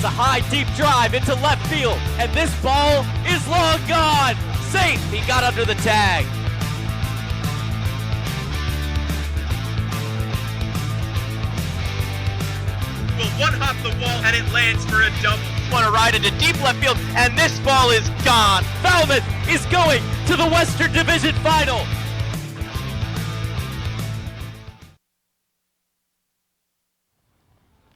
It's a high, deep drive into left field, and this ball is long gone. Safe, he got under the tag. One hop the wall and it lands for a double. Want to ride into deep left field, and this ball is gone. Falmouth is going to the Western Division Final.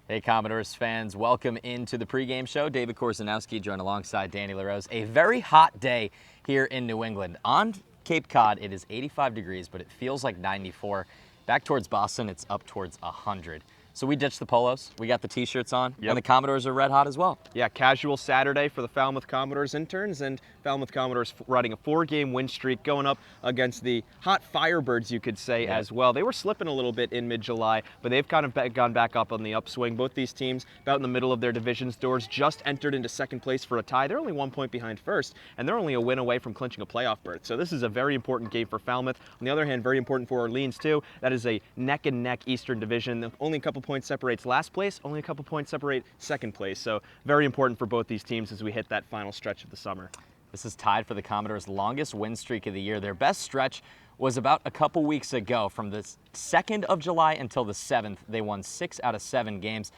Hey Commodores fans, welcome into the pregame show. David Korzenowski joined alongside Danny LaRose. A very hot day here in New England. On Cape Cod, it is 85 degrees, but it feels like 94. Back towards Boston, it's up towards 100. So we ditched the polos, we got the t-shirts on, and the Commodores are red hot as well. Yeah, casual Saturday for the Falmouth Commodores interns, and Falmouth Commodores riding a 4-game win streak, going up against the hot Firebirds, you could say, as well. They were slipping a little bit in mid-July, but they've kind of gone back up on the upswing. Both these teams, about in the middle of their divisions, doors just entered into second place for a tie. They're only 1 point behind first, and they're only a win away from clinching a playoff berth. So this is a very important game for Falmouth. On the other hand, very important for Orleans, too. That is a neck-and-neck Eastern Division. Only a couple points separates last place, only a couple points separate second place. So very important for both these teams as we hit that final stretch of the summer. This is tied for the Commodores' longest win streak of the year. Their best stretch was about a couple weeks ago. From the 2nd of July until the 7th, they won 6 out of 7 games.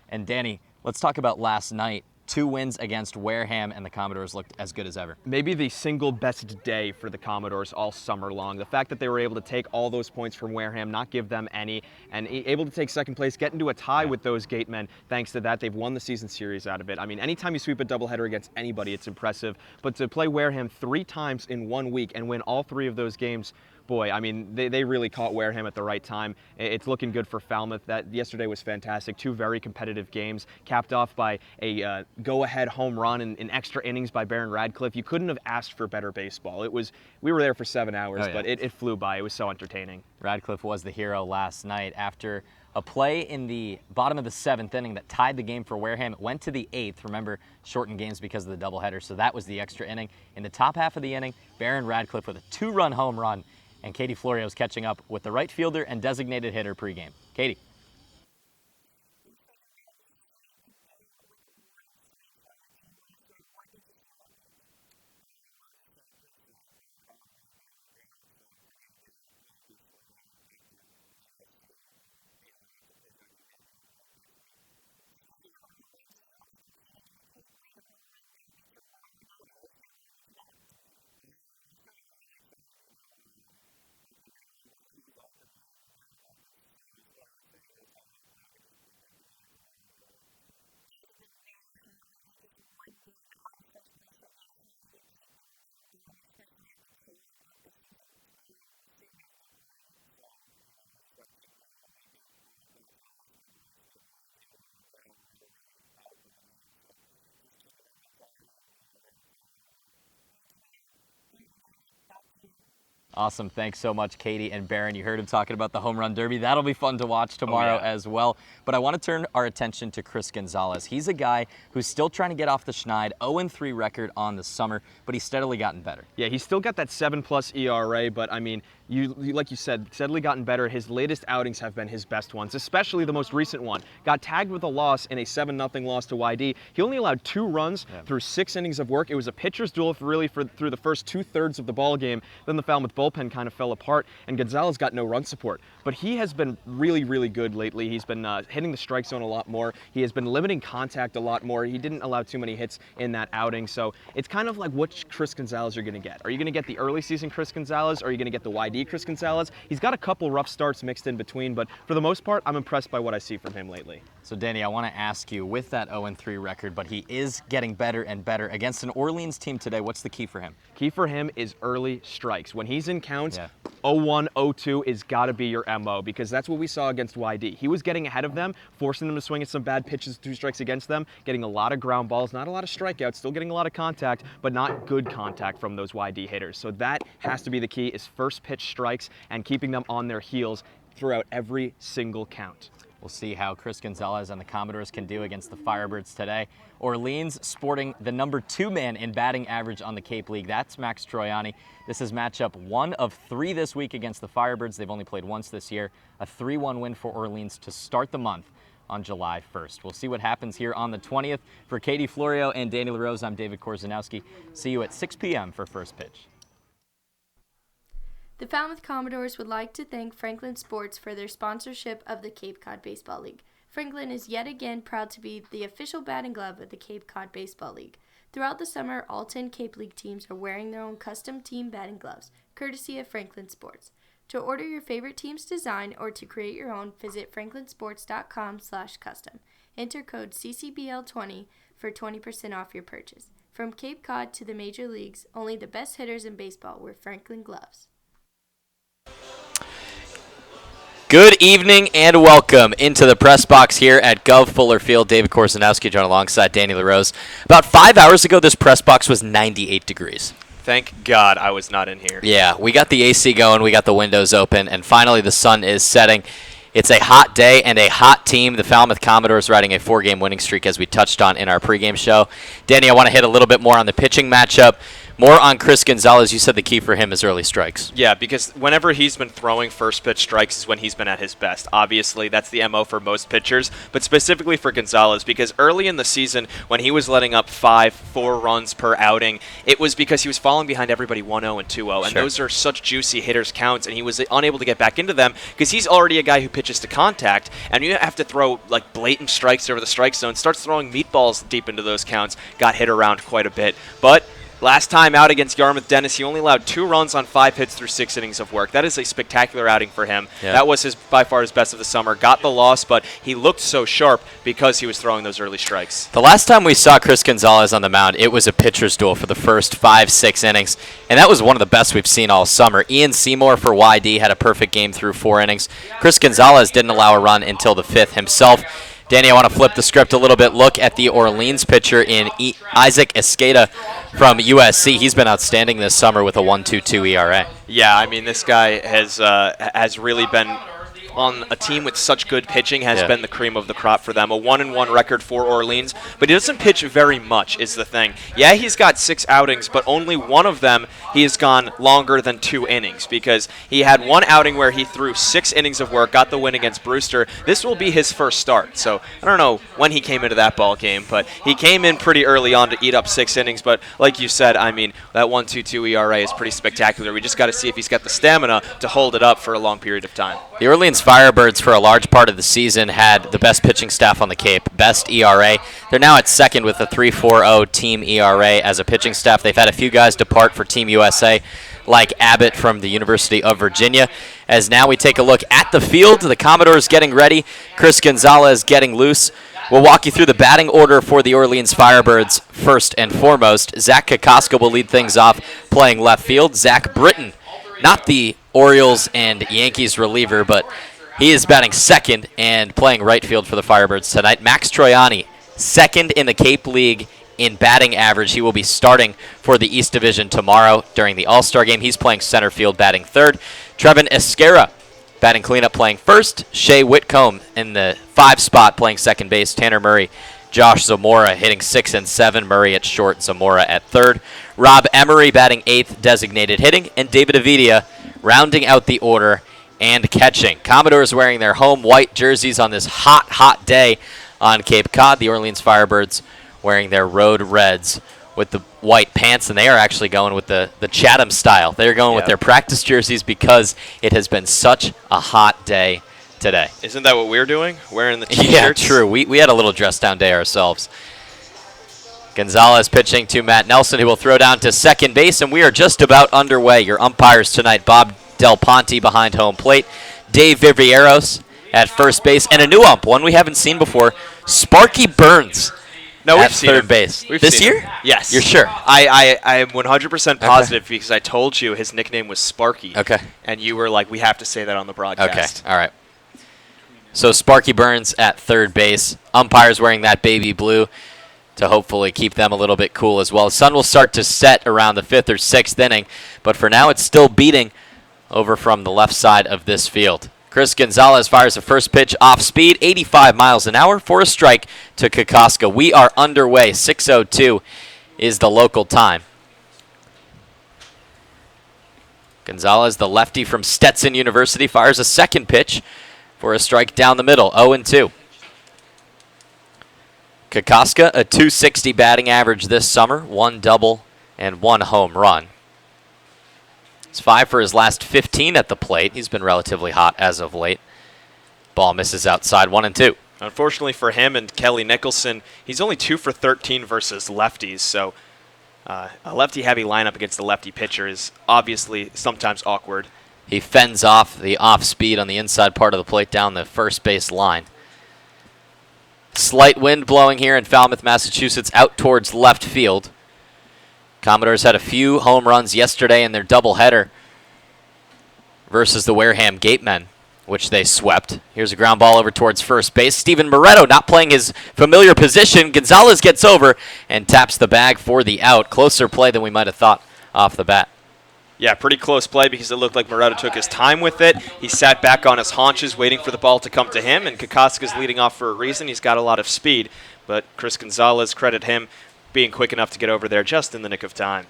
And Danny, let's talk about last night. 2 wins against Wareham, and the Commodores looked as good as ever. Maybe the single best day for the Commodores all summer long. The fact that they were able to take all those points from Wareham, not give them any, and able to take second place, get into a tie with those Gatemen. Thanks to that, they've won the season series out of it. I mean, anytime you sweep a doubleheader against anybody, it's impressive. But to play Wareham 3 times in 1 week and win all 3 of those games, boy, I mean, they really caught Wareham at the right time. It's looking good for Falmouth. That yesterday was fantastic. 2 very competitive games, capped off by a go-ahead home run in extra innings by Baron Radcliffe. You couldn't have asked for better baseball. We were there for 7 hours, but it flew by. It was so entertaining. Radcliffe was the hero last night after a play in the bottom of the 7th inning that tied the game for Wareham. It went to the 8th. Remember, shortened games because of the doubleheader, so that was the extra inning. In the top half of the inning, Baron Radcliffe with a 2-run home run, and Katie Florio's catching up with the right fielder and designated hitter pregame. Katie. Awesome. Thanks so much, Katie and Baron. You heard him talking about the home run derby. That'll be fun to watch tomorrow as well. But I want to turn our attention to Chris Gonzalez. He's a guy who's still trying to get off the schneid, 0-3 record on the summer, but he's steadily gotten better. Yeah, he's still got that 7+ ERA, but I mean, like you said, steadily gotten better. His latest outings have been his best ones, especially the most recent one. Got tagged with a loss in a 7-0 loss to YD. He only allowed 2 runs through 6 innings of work. It was a pitcher's duel through the first 2/3 of the ball game. Then the Falmouth bullpen kind of fell apart, and Gonzalez got no run support. But he has been really, really good lately. He's been hitting the strike zone a lot more. He has been limiting contact a lot more. He didn't allow too many hits in that outing. So it's kind of like which Chris Gonzalez you're going to get. Are you going to get the early season Chris Gonzalez, or are you going to get the YD Chris Gonzalez? He's got a couple rough starts mixed in between, but for the most part, I'm impressed by what I see from him lately. So Danny, I want to ask you, with that 0-3 record, but he is getting better and better against an Orleans team today, what's the key for him? Key for him is early strikes. When he's in counts, 0-1, 0-2 is got to be your MO, because that's what we saw against YD. He was getting ahead of them, forcing them to swing at some bad pitches, 2 strikes against them, getting a lot of ground balls, not a lot of strikeouts, still getting a lot of contact, but not good contact from those YD hitters. So that has to be the key, is first pitch strikes and keeping them on their heels throughout every single count. We'll see how Chris Gonzalez and the Commodores can do against the Firebirds today. Orleans sporting the number 2 man in batting average on the Cape League. That's Max Troiani. This is matchup 1 of 3 this week against the Firebirds. They've only played once this year. A 3-1 win for Orleans to start the month on July 1st. We'll see what happens here on the 20th. For Katie Florio and Danny LaRose, I'm David Korzanowski. See you at 6 p.m. for first pitch. The Falmouth Commodores would like to thank Franklin Sports for their sponsorship of the Cape Cod Baseball League. Franklin is yet again proud to be the official batting glove of the Cape Cod Baseball League. Throughout the summer, all 10 Cape League teams are wearing their own custom team batting gloves, courtesy of Franklin Sports. To order your favorite team's design or to create your own, visit franklinsports.com/custom. Enter code CCBL20 for 20% off your purchase. From Cape Cod to the major leagues, only the best hitters in baseball wear Franklin gloves. Good evening and welcome into the press box here at Gov Fuller Field. David Korzanowski joined alongside Danny LaRose. About 5 hours ago, this press box was 98 degrees. Thank God I was not in here. Yeah, we got the AC going, we got the windows open, and finally the sun is setting. It's a hot day and a hot team. The Falmouth Commodores riding a 4-game winning streak, as we touched on in our pregame show. Danny, I want to hit a little bit more on the pitching matchup. More on Chris Gonzalez. You said the key for him is early strikes. Yeah, because whenever he's been throwing first pitch strikes is when he's been at his best. Obviously, that's the MO for most pitchers, but specifically for Gonzalez, because early in the season when he was letting up 4 runs per outing, it was because he was falling behind everybody 1-0 and 2-0, and those are such juicy hitters' counts, and he was unable to get back into them because he's already a guy who pitches to contact, and you have to throw like blatant strikes over the strike zone. Starts throwing meatballs deep into those counts, got hit around quite a bit, but last time out against Yarmouth Dennis, he only allowed 2 runs on 5 hits through 6 innings of work. That is a spectacular outing for him. Yeah. That was by far his best of the summer. Got the loss, but he looked so sharp because he was throwing those early strikes. The last time we saw Chris Gonzalez on the mound, it was a pitcher's duel for the first 5-6 innings, and that was one of the best we've seen all summer. Ian Seymour for YD had a perfect game through 4 innings. Chris Gonzalez didn't allow a run until the 5th himself. Danny, I want to flip the script a little bit. Look at the Orleans pitcher in Isaac Escada from USC. He's been outstanding this summer with a 1.22 ERA. Yeah, I mean, this guy has really been on a team with such good pitching, has been the cream of the crop for them. A 1-1 record for Orleans, but he doesn't pitch very much is the thing. Yeah, he's got 6 outings, but only one of them he has gone longer than 2 innings, because he had one outing where he threw 6 innings of work, got the win against Brewster. This will be his first start, so I don't know when he came into that ball game, but he came in pretty early on to eat up 6 innings, but like you said, I mean, that 1.22 ERA is pretty spectacular. We just got to see if he's got the stamina to hold it up for a long period of time. The Orleans Firebirds, for a large part of the season, had the best pitching staff on the Cape, best ERA. They're now at second with a 3.40 team ERA as a pitching staff. They've had a few guys depart for Team USA, like Abbott from the University of Virginia. As now we take a look at the field, the Commodores getting ready, Chris Gonzalez getting loose. We'll walk you through the batting order for the Orleans Firebirds first and foremost. Zach Kokoska will lead things off playing left field. Zach Britton, not the Orioles and Yankees reliever, but he is batting second and playing right field for the Firebirds tonight. Max Troiani, second in the Cape League in batting average. He will be starting for the East Division tomorrow during the All-Star game. He's playing center field, batting third. Trevin Esquera, batting cleanup, playing first. Shea Whitcomb in the 5 spot, playing second base. Tanner Murray, Josh Zamora hitting 6 and 7. Murray at short, Zamora at third. Rob Emery batting 8th, designated hitting. And David Avidia rounding out the order and catching. Commodores wearing their home white jerseys on this hot, hot day on Cape Cod. The Orleans Firebirds wearing their road reds with the white pants, and they are actually going with the Chatham style. They're going with their practice jerseys because it has been such a hot day today. Isn't that what we're doing? Wearing the T-shirts? Yeah, true. We had a little dress-down day ourselves. Gonzalez pitching to Matt Nelson, who will throw down to second base, and we are just about underway. Your umpires tonight, Bob Del Ponte behind home plate, Dave Vivieros at first base, and a new ump, one we haven't seen before, Sparky Burns at third base. This year? Yes. You're sure? I am 100% positive because I told you his nickname was Sparky. Okay. And you were like, we have to say that on the broadcast. Okay, all right. So Sparky Burns at third base. Umpires wearing that baby blue to hopefully keep them a little bit cool as well. The sun will start to set around the 5th or 6th inning, but for now it's still beating over from the left side of this field. Chris Gonzalez fires the first pitch off speed, 85 miles an hour for a strike to Kokoska. We are underway. 6:02 is the local time. Gonzalez, the lefty from Stetson University, fires a second pitch for a strike down the middle, 0-2. Kokoska, a .260 batting average this summer, 1 double and 1 home run. It's 5 for his last 15 at the plate. He's been relatively hot as of late. Ball misses outside, 1-2. Unfortunately for him and Kelly Nicholson, he's only 2 for 13 versus lefties, so a lefty-heavy lineup against the lefty pitcher is obviously sometimes awkward. He fends off the off-speed on the inside part of the plate down the first base line. Slight wind blowing here in Falmouth, Massachusetts, out towards left field. Commodores had a few home runs yesterday in their doubleheader versus the Wareham Gatemen, which they swept. Here's a ground ball over towards first base. Steven Moretto not playing his familiar position. Gonzalez gets over and taps the bag for the out. Closer play than we might have thought off the bat. Yeah, pretty close play because it looked like Moretto took his time with it. He sat back on his haunches waiting for the ball to come to him, and Kokoska's leading off for a reason. He's got a lot of speed, but Chris Gonzalez, credit him being quick enough to get over there just in the nick of time.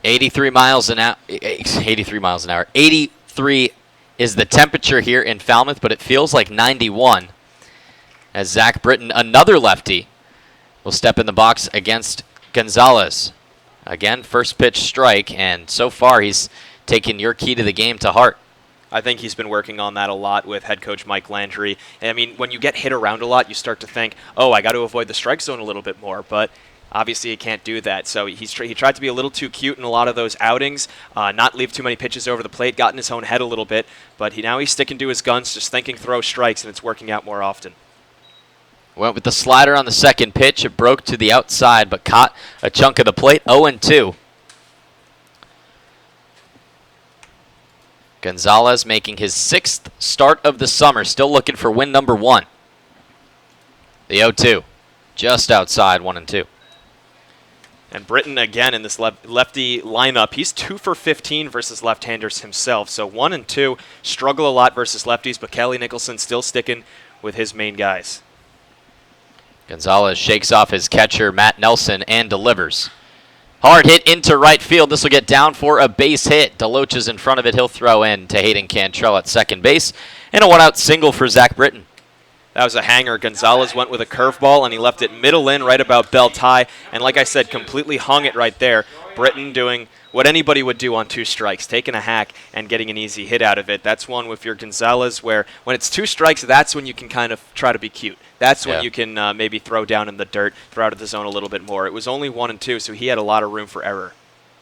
83 miles an hour. 83 is the temperature here in Falmouth, but it feels like 91 as Zach Britton, another lefty, will step in the box against Gonzalez. Again, first pitch strike, and so far he's taken your key to the game to heart. I think he's been working on that a lot with head coach Mike Landry. I mean, when you get hit around a lot, you start to think, oh, I got to avoid the strike zone a little bit more, but obviously he can't do that. So he tried to be a little too cute in a lot of those outings, not leave too many pitches over the plate, got in his own head a little bit, but now he's sticking to his guns, just thinking throw strikes, and it's working out more often. Went with the slider on the second pitch. It broke to the outside, but caught a chunk of the plate. 0-2. Gonzalez making his 6th start of the summer. Still looking for win number 1. The 0-2. Just outside, 1-2. And Britton, again, in this lefty lineup, he's 2 for 15 versus left-handers himself. So 1-2, struggle a lot versus lefties, but Kelly Nicholson still sticking with his main guys. Gonzalez shakes off his catcher, Matt Nelson, and delivers. Hard hit into right field. This will get down for a base hit. DeLoach is in front of it. He'll throw in to Hayden Cantrell at second base. And a one-out single for Zach Britton. That was a hanger. Gonzalez went with a curveball, and he left it middle in right about belt high. And like I said, completely hung it right there. Britton doing what anybody would do on 2 strikes, taking a hack and getting an easy hit out of it. That's one with your Gonzalez where when it's 2 strikes, that's when you can kind of try to be cute. That's when you can maybe throw down in the dirt, throw out of the zone a little bit more. It was only 1-2, so he had a lot of room for error.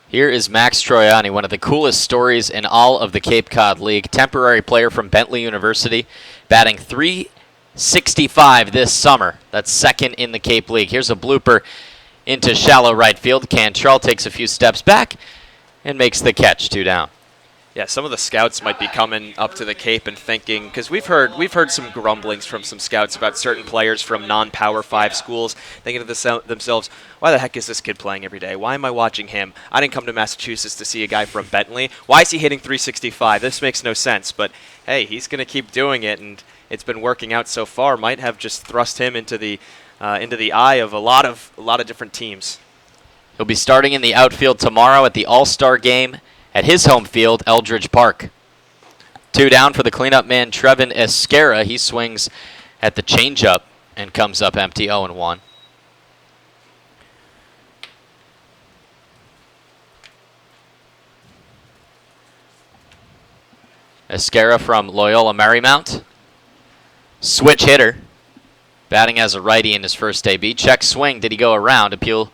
Here is Max Troiani, one of the coolest stories in all of the Cape Cod League. Temporary player from Bentley University, batting .365 this summer. That's second in the Cape League. Here's a blooper into shallow right field. Cantrell takes a few steps back and makes the catch, 2 down. Yeah, some of the scouts might be coming up to the Cape and thinking, because we've heard some grumblings from some scouts about certain players from non-Power 5 schools, thinking to themselves, why the heck is this kid playing every day? Why am I watching him? I didn't come to Massachusetts to see a guy from Bentley. Why is he hitting .365? This makes no sense. But hey, he's going to keep doing it, and it's been working out so far. Might have just thrust him into the eye of a lot of different teams. He'll be starting in the outfield tomorrow at the All-Star game at his home field, Eldridge Park. 2 down for the cleanup man, Trevin Esquera. He swings at the changeup and comes up empty, 0-1. Esquera from Loyola Marymount. Switch hitter. Batting as a righty in his first AB. Check swing. Did he go around? Appeal.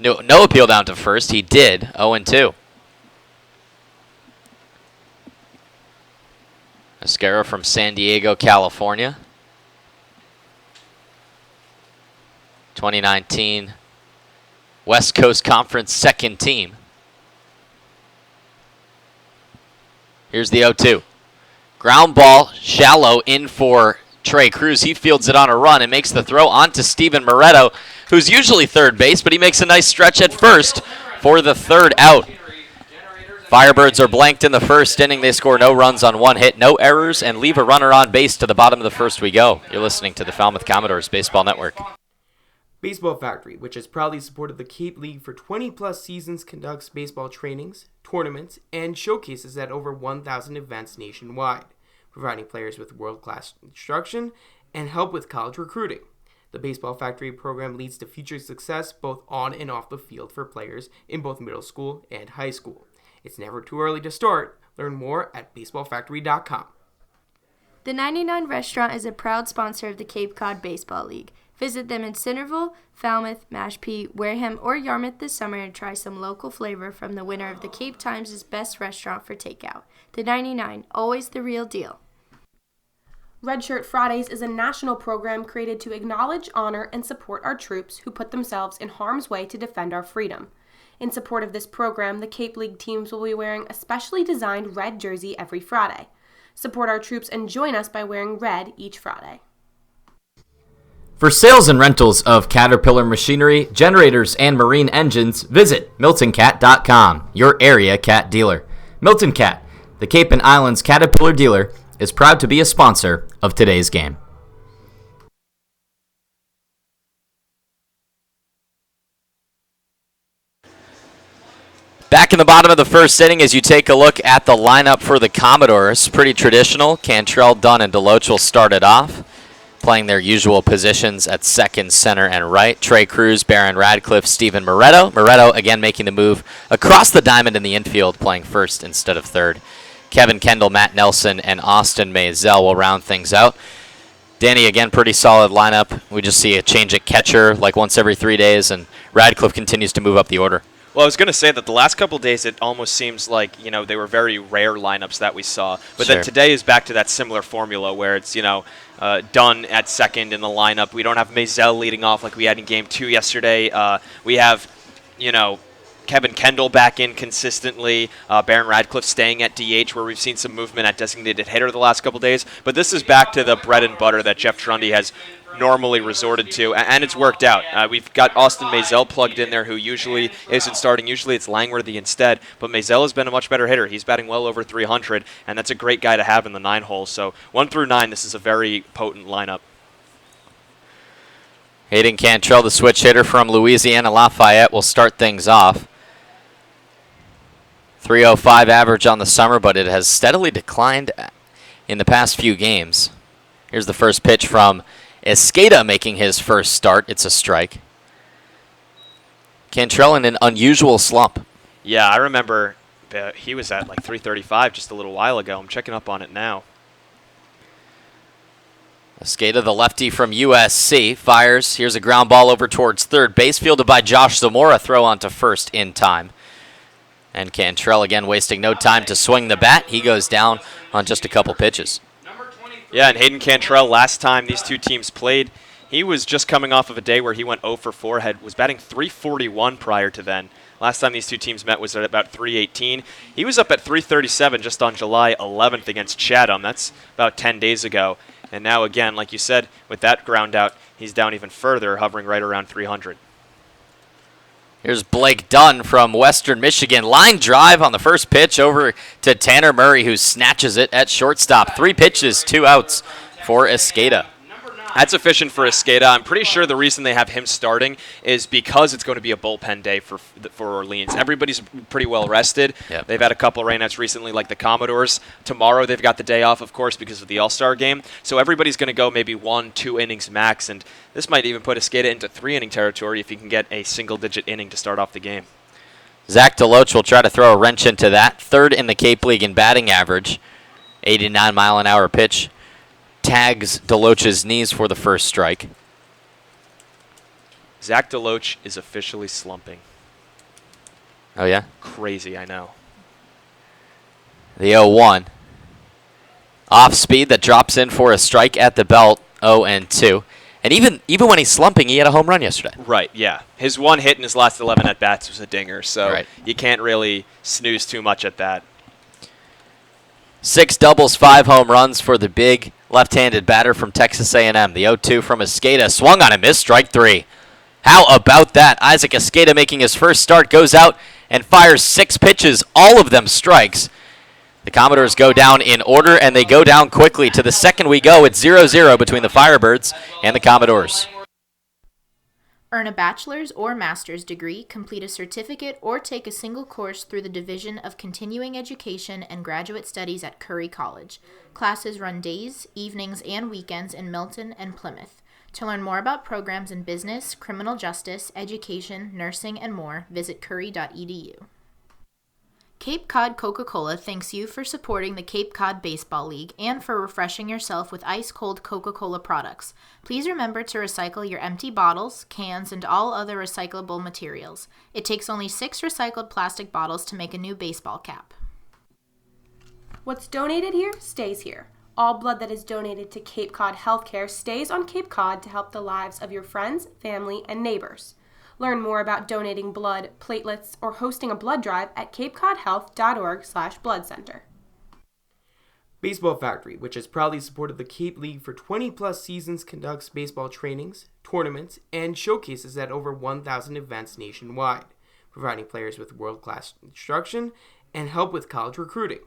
No appeal down to first. He did. 0-2. Esquera from San Diego, California. 2019 West Coast Conference second team. Here's the 0-2. Ground ball, shallow, in for Trey Cruz. He fields it on a run and makes the throw onto Steven Moretto, who's usually third base, but he makes a nice stretch at first for the 3rd out. Firebirds are blanked in the first inning. They score no runs on 1 hit, no errors, and leave a runner on base. To the bottom of the first we go. You're listening to the Falmouth Commodores Baseball Network. Baseball Factory, which has proudly supported the Cape League for 20-plus seasons, conducts baseball trainings, tournaments, and showcases at over 1,000 events nationwide, providing players with world-class instruction and help with college recruiting. The Baseball Factory program leads to future success both on and off the field for players in both middle school and high school. It's never too early to start. Learn more at baseballfactory.com. The 99 Restaurant is a proud sponsor of the Cape Cod Baseball League. Visit them in Centerville, Falmouth, Mashpee, Wareham, or Yarmouth this summer and try some local flavor from the winner of the Cape Times' Best Restaurant for Takeout. The 99, always the real deal. Red Shirt Fridays is a national program created to acknowledge, honor, and support our troops who put themselves in harm's way to defend our freedom. In support of this program, the Cape League teams will be wearing a specially designed red jersey every Friday. Support our troops and join us by wearing red each Friday. For sales and rentals of Caterpillar machinery, generators, and marine engines, visit MiltonCat.com, your area cat dealer. Milton Cat, the Cape and Islands Caterpillar dealer, is proud to be a sponsor of today's game. Back in the bottom of the first inning as you take a look at the lineup for the Commodores. Pretty traditional. Cantrell, Dunn, and Deloach will start it off, playing their usual positions at second, center, and right. Trey Cruz, Barron Radcliffe, Steven Moretto. Moretto again making the move across the diamond in the infield, playing first instead of third. Kevin Kendall, Matt Nelson, and Austin Maisel will round things out. Danny, again, pretty solid lineup. We just see a change at catcher like once every 3 days, and Radcliffe continues to move up the order. Well, I was going to say that the last couple of days it almost seems like, they were very rare lineups that we saw. But Sure. Then today is back to that similar formula where it's, Dunn at second in the lineup. We don't have Maisel leading off like we had in Game 2 yesterday. We have, Kevin Kendall back in consistently. Barron Radcliffe staying at DH where we've seen some movement at designated hitter the last couple of days. But this is back to the bread and butter that Jeff Trundy has normally resorted to, and it's worked out. We've got Austin Maisel plugged in there, who usually isn't starting. Usually it's Langworthy instead, but Maisel has been a much better hitter. He's batting well over 300, and that's a great guy to have in the 9 hole. So 1 through 9, this is a very potent lineup. Hayden Cantrell, the switch hitter from Louisiana Lafayette, will start things off. 305 average on the summer, but it has steadily declined in the past few games. Here's the first pitch from Escada making his first start. It's a strike. Cantrell in an unusual slump. Yeah, I remember he was at like 335 just a little while ago. I'm checking up on it now. Escada, the lefty from USC, fires. Here's a ground ball over towards third base, fielded by Josh Zamora. Throw on to first in time. And Cantrell again wasting no time to swing the bat. He goes down on just a couple pitches. Yeah, and Hayden Cantrell, last time these two teams played, he was just coming off of a day where he went 0 for 4, was batting 341 prior to then. Last time these two teams met was at about 318. He was up at 337 just on July 11th against Chatham. That's about 10 days ago. And now again, like you said, with that ground out, he's down even further, hovering right around 300. Here's Blake Dunn from Western Michigan. Line drive on the first pitch over to Tanner Murray, who snatches it at shortstop. 3 pitches, 2 outs for Escada. That's efficient for Escada. I'm pretty sure the reason they have him starting is because it's going to be a bullpen day for Orleans. Everybody's pretty well rested. Yep. They've had a couple of rainouts recently, like the Commodores. Tomorrow they've got the day off, of course, because of the All-Star game. So everybody's going to go maybe 1-2 innings max, and this might even put Escada into 3-inning territory if he can get a single-digit inning to start off the game. Zach Deloach will try to throw a wrench into that. 3rd in the Cape League in batting average. 89-mile-an-hour pitch. Tags Deloach's knees for the first strike. Zach Deloach is officially slumping. Oh, yeah? Crazy, I know. The 0-1. Off speed that drops in for a strike at the belt. 0-2. And even when he's slumping, he had a home run yesterday. Right, yeah. His one hit in his last 11 at-bats was a dinger, so Right. You can't really snooze too much at that. 6 doubles, 5 home runs for the big left-handed batter from Texas A&M. The 0-2 from Escada. Swung on and missed. Strike 3. How about that? Isaac Escada making his first start, goes out and fires 6 pitches, all of them strikes. The Commodores go down in order, and they go down quickly. To the second we go. It's 0-0 between the Firebirds and the Commodores. Earn a bachelor's or master's degree, complete a certificate, or take a single course through the Division of Continuing Education and Graduate Studies at Curry College. Classes run days, evenings, and weekends in Milton and Plymouth. To learn more about programs in business, criminal justice, education, nursing, and more, visit curry.edu. Cape Cod Coca-Cola thanks you for supporting the Cape Cod Baseball League and for refreshing yourself with ice-cold Coca-Cola products. Please remember to recycle your empty bottles, cans, and all other recyclable materials. It takes only 6 recycled plastic bottles to make a new baseball cap. What's donated here stays here. All blood that is donated to Cape Cod Healthcare stays on Cape Cod to help the lives of your friends, family, and neighbors. Learn more about donating blood, platelets, or hosting a blood drive at capecodhealth.org/blood center. Baseball Factory, which has proudly supported the Cape League for 20-plus seasons, conducts baseball trainings, tournaments, and showcases at over 1,000 events nationwide, providing players with world-class instruction and help with college recruiting.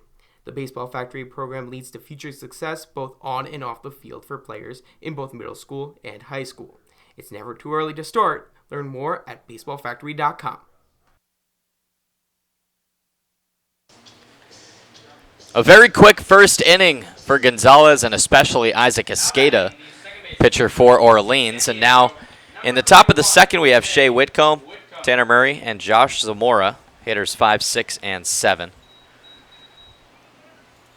The Baseball Factory program leads to future success both on and off the field for players in both middle school and high school. It's never too early to start. Learn more at baseballfactory.com. A very quick first inning for Gonzalez and especially Isaac Escada, pitcher for Orleans. And now in the top of the second, we have Shea Whitcomb, Tanner Murray, and Josh Zamora, hitters 5, 6, and 7.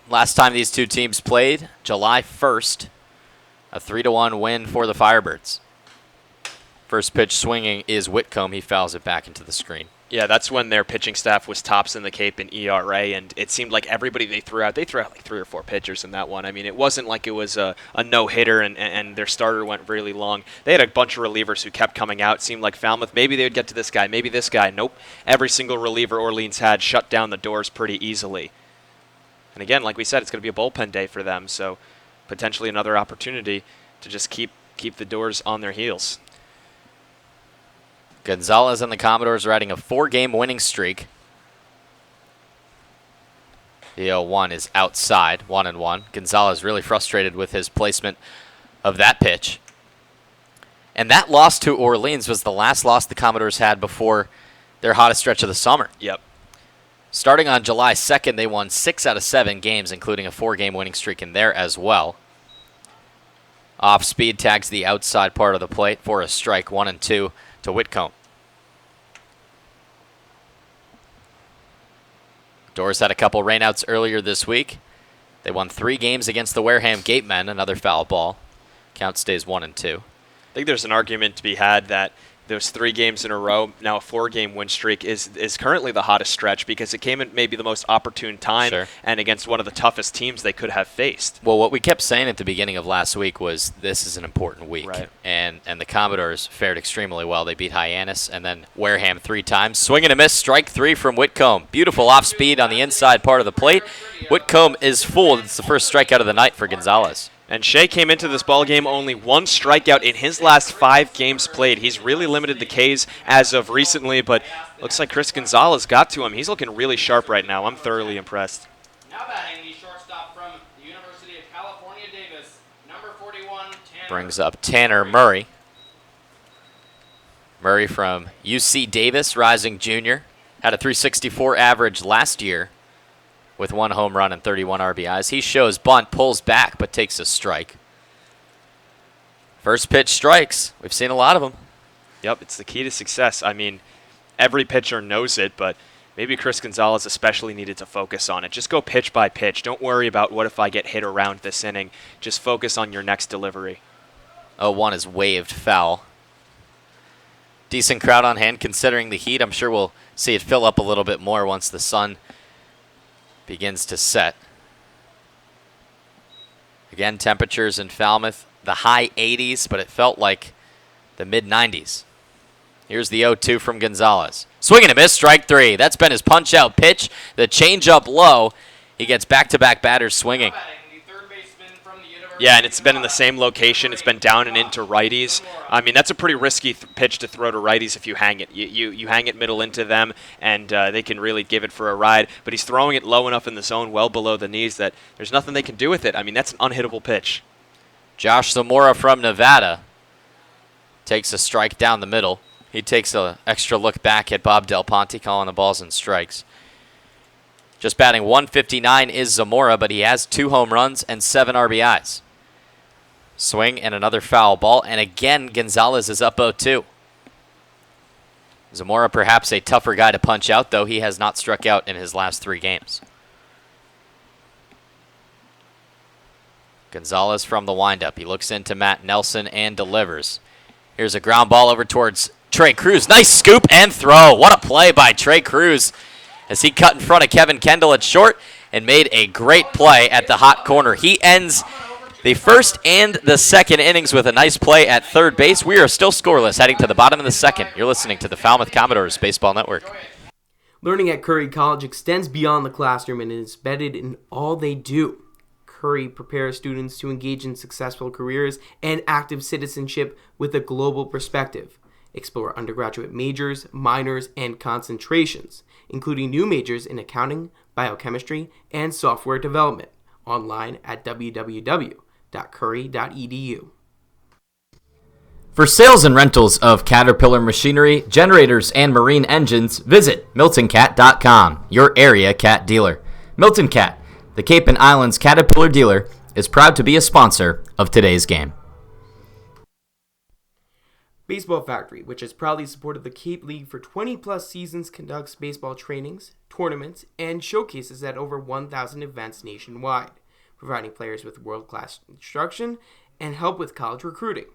Last time these two teams played, July 1st, a 3-1 win for the Firebirds. First pitch swinging is Whitcomb. He fouls it back into the screen. Yeah, that's when their pitching staff was tops in the Cape in ERA, and it seemed like everybody they threw out like 3 or 4 pitchers in that one. I mean, it wasn't like it was a no-hitter and their starter went really long. They had a bunch of relievers who kept coming out. It seemed like Falmouth, maybe they would get to this guy, maybe this guy. Nope. Every single reliever Orleans had shut down the doors pretty easily. And again, like we said, it's going to be a bullpen day for them, so potentially another opportunity to just keep the doors on their heels. Gonzalez and the Commodores riding a 4-game winning streak. The 0-1 is outside, 1-1. Gonzalez really frustrated with his placement of that pitch. And that loss to Orleans was the last loss the Commodores had before their hottest stretch of the summer. Yep. Starting on July 2nd, they won 6 out of 7 games, including a 4-game winning streak in there as well. Off speed tags the outside part of the plate for a strike, 1-2 to Whitcomb. Doors had a couple rainouts earlier this week. They won 3 games against the Wareham Gatemen, another foul ball. Count stays 1-2. I think there's an argument to be had that those 3 games in a row, now a 4-game win streak, is currently the hottest stretch because it came at maybe the most opportune time and against one of the toughest teams they could have faced. Well, what we kept saying at the beginning of last week was this is an important week. Right. And the Commodores fared extremely well. They beat Hyannis and then Wareham 3 times. Swing and a miss, strike 3 from Whitcomb. Beautiful off speed on the inside part of the plate. Whitcomb is fooled. It's the first strikeout of the night for Gonzalez. And Shea came into this ballgame only 1 strikeout in his last 5 games played. He's really limited the Ks as of recently, but looks like Chris Gonzalez got to him. He's looking really sharp right now. I'm thoroughly impressed. Now batting the shortstop from the University of California, Davis, number 41, Tanner. Brings up Tanner Murray. Murray from UC Davis, rising junior. Had a .364 average last year with 1 home run and 31 RBIs. He shows bunt, pulls back, but takes a strike. First pitch strikes. We've seen a lot of them. Yep, it's the key to success. I mean, every pitcher knows it, but maybe Chris Gonzalez especially needed to focus on it. Just go pitch by pitch. Don't worry about what if I get hit around this inning. Just focus on your next delivery. 0-1 is waved foul. Decent crowd on hand considering the heat. I'm sure we'll see it fill up a little bit more once the sun begins to set. Again, temperatures in Falmouth, the high 80s, but it felt like the mid-90s. Here's the 0-2 from Gonzalez. Swing and a miss, strike 3. That's been his punch-out pitch. The change-up low. He gets back-to-back batters swinging. Yeah, and it's been in the same location. It's been down and into righties. I mean, that's a pretty risky pitch to throw to righties if you hang it. You hang it middle into them, and they can really give it for a ride. But he's throwing it low enough in the zone, well below the knees, that there's nothing they can do with it. I mean, that's an unhittable pitch. Josh Zamora from Nevada. takes a strike down the middle. He takes an extra look back at Bob Del Ponte calling the balls and strikes. Just batting 159 is Zamora, but he has 2 home runs and 7 RBIs. Swing and another foul ball, and again Gonzalez is up 0-2. Zamora perhaps a tougher guy to punch out, though he has not struck out in his last 3 games. Gonzalez from the windup. He looks into Matt Nelson and delivers. Here's a ground ball over towards Trey Cruz. Nice scoop and throw. What a play by Trey Cruz as he cut in front of Kevin Kendall at short and made a great play at the hot corner. He ends the first and the second innings with a nice play at third base. We are still scoreless heading to the bottom of the second. You're listening to the Falmouth Commodores Baseball Network. Learning at Curry College extends beyond the classroom and is embedded in all they do. Curry prepares students to engage in successful careers and active citizenship with a global perspective. Explore undergraduate majors, minors, and concentrations, including new majors in accounting, biochemistry, and software development. Online at www.curry.edu. For sales and rentals of Caterpillar machinery, generators, and marine engines, visit MiltonCat.com, your area cat dealer. Milton Cat, the Cape and Islands Caterpillar dealer, is proud to be a sponsor of today's game. Baseball Factory, which has proudly supported the Cape League for 20-plus seasons, conducts baseball trainings, tournaments, and showcases at over 1,000 events nationwide, providing players with world-class instruction and help with college recruiting.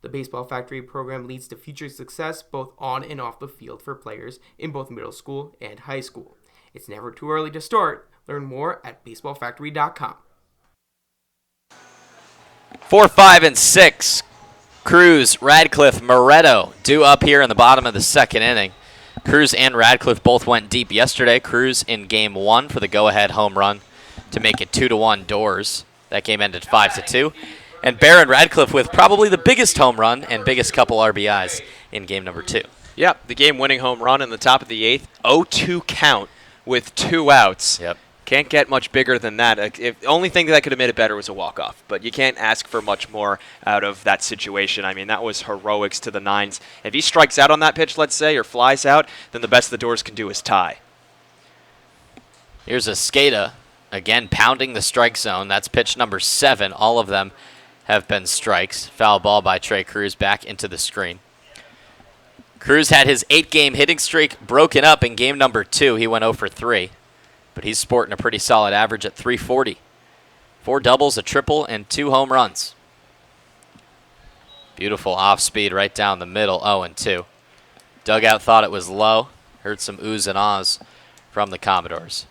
The Baseball Factory program leads to future success both on and off the field for players in both middle school and high school. It's never too early to start. Learn more at baseballfactory.com. 4, 5, and 6. Cruz, Radcliffe, Moretto due up here in the bottom of the second inning. Cruz and Radcliffe both went deep yesterday. Cruz in game 1 for the go-ahead home run to make it 2-1 Doors. That game ended 5-2. And Barron Radcliffe with probably the biggest home run and biggest couple RBIs in game number 2. Yep, the game-winning home run in the top of the 8th. 0-2 count with 2 outs. Yep. Can't get much bigger than that. The only thing that could have made it better was a walk-off, but you can't ask for much more out of that situation. I mean, that was heroics to the nines. If he strikes out on that pitch, let's say, or flies out, then the best the Doors can do is tie. Here's a Skata, again pounding the strike zone. That's pitch number 7. All of them have been strikes. Foul ball by Trey Cruz back into the screen. Cruz had his 8-game hitting streak broken up in game number 2. He went 0 for 3. But he's sporting a pretty solid average at .340. 4 doubles, a triple, and 2 home runs. Beautiful off-speed right down the middle, 0-2. Dugout thought it was low. Heard some oohs and ahs from the Commodores.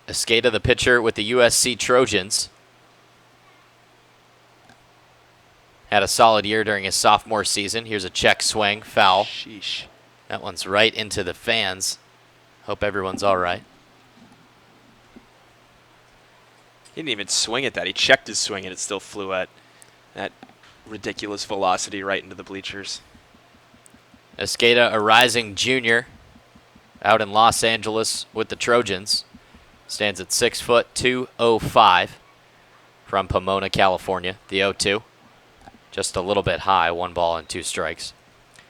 Escada, the pitcher with the USC Trojans. Had a solid year during his sophomore season. Here's a check swing, foul. Sheesh. That one's right into the fans. Hope everyone's all right. He didn't even swing at that. He checked his swing and it still flew at that ridiculous velocity right into the bleachers. Escada, a rising junior out in Los Angeles with the Trojans. Stands at 6 foot 205 from Pomona, California. The 0-2. Just a little bit high, 1 ball and 2 strikes.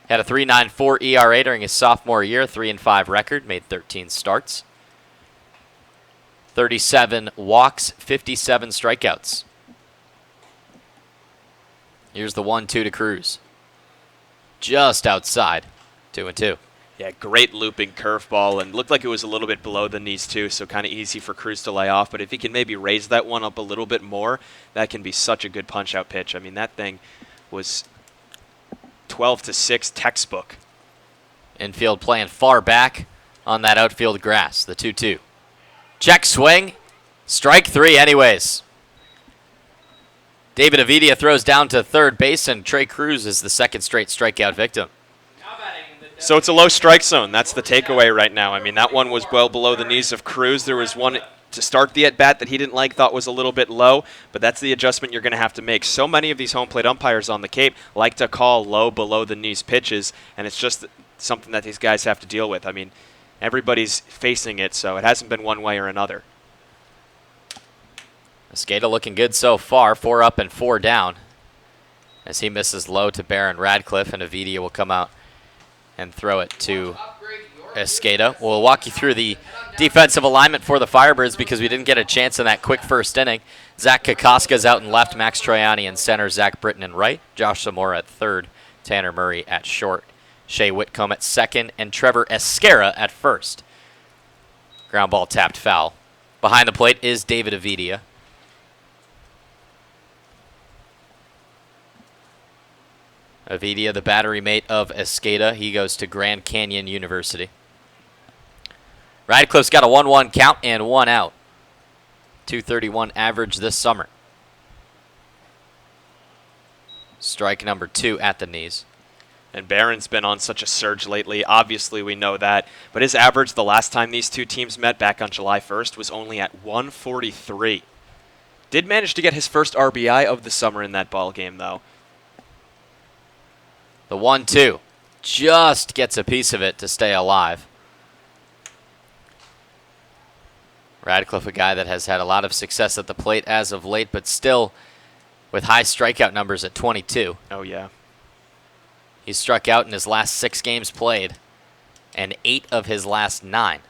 Had a 3.94 ERA during his sophomore year, 3-5 record, made 13 starts. 37 walks, 57 strikeouts. Here's the 1-2 to Cruz. Just outside, 2-2. Yeah, great looping curveball, and looked like it was a little bit below the knees too, so kind of easy for Cruz to lay off. But if he can maybe raise that one up a little bit more, that can be such a good punch-out pitch. I mean, that thing was 12-6 textbook. Infield playing far back on that outfield grass, the 2-2. Check swing, strike 3 anyways. David Avidia throws down to third base, and Trey Cruz is the second straight strikeout victim. So it's a low strike zone. That's the takeaway right now. I mean, that one was well below the knees of Cruz. There was one to start the at-bat that he didn't like, thought was a little bit low, but that's the adjustment you're going to have to make. So many of these home plate umpires on the Cape like to call low, below-the-knees pitches, and it's just something that these guys have to deal with. I mean, everybody's facing it, so it hasn't been one way or another. Escada looking good so far, 4 up and 4 down. As he misses low to Barron Radcliffe, and Avidia will come out and throw it to Escada. We'll walk you through the defensive alignment for the Firebirds because we didn't get a chance in that quick first inning. Zach Kokoska's out in left, Max Troiani in center, Zach Britton in right, Josh Zamora at third, Tanner Murray at short, Shea Whitcomb at second, and Trevor Escara at first. Ground ball tapped foul. Behind the plate is David Avidia. Avidia, the battery mate of Escada. He goes to Grand Canyon University. Radcliffe's got a 1-1 count and 1 out. 231 average this summer. Strike number 2 at the knees. And Barron's been on such a surge lately. Obviously, we know that. But his average the last time these two teams met back on July 1st was only at 143. Did manage to get his first RBI of the summer in that ball game, though. The 1-2 just gets a piece of it to stay alive. Radcliffe, a guy that has had a lot of success at the plate as of late, but still with high strikeout numbers at 22. Oh, yeah. He's struck out in his last 6 games played and 8 of his last 9.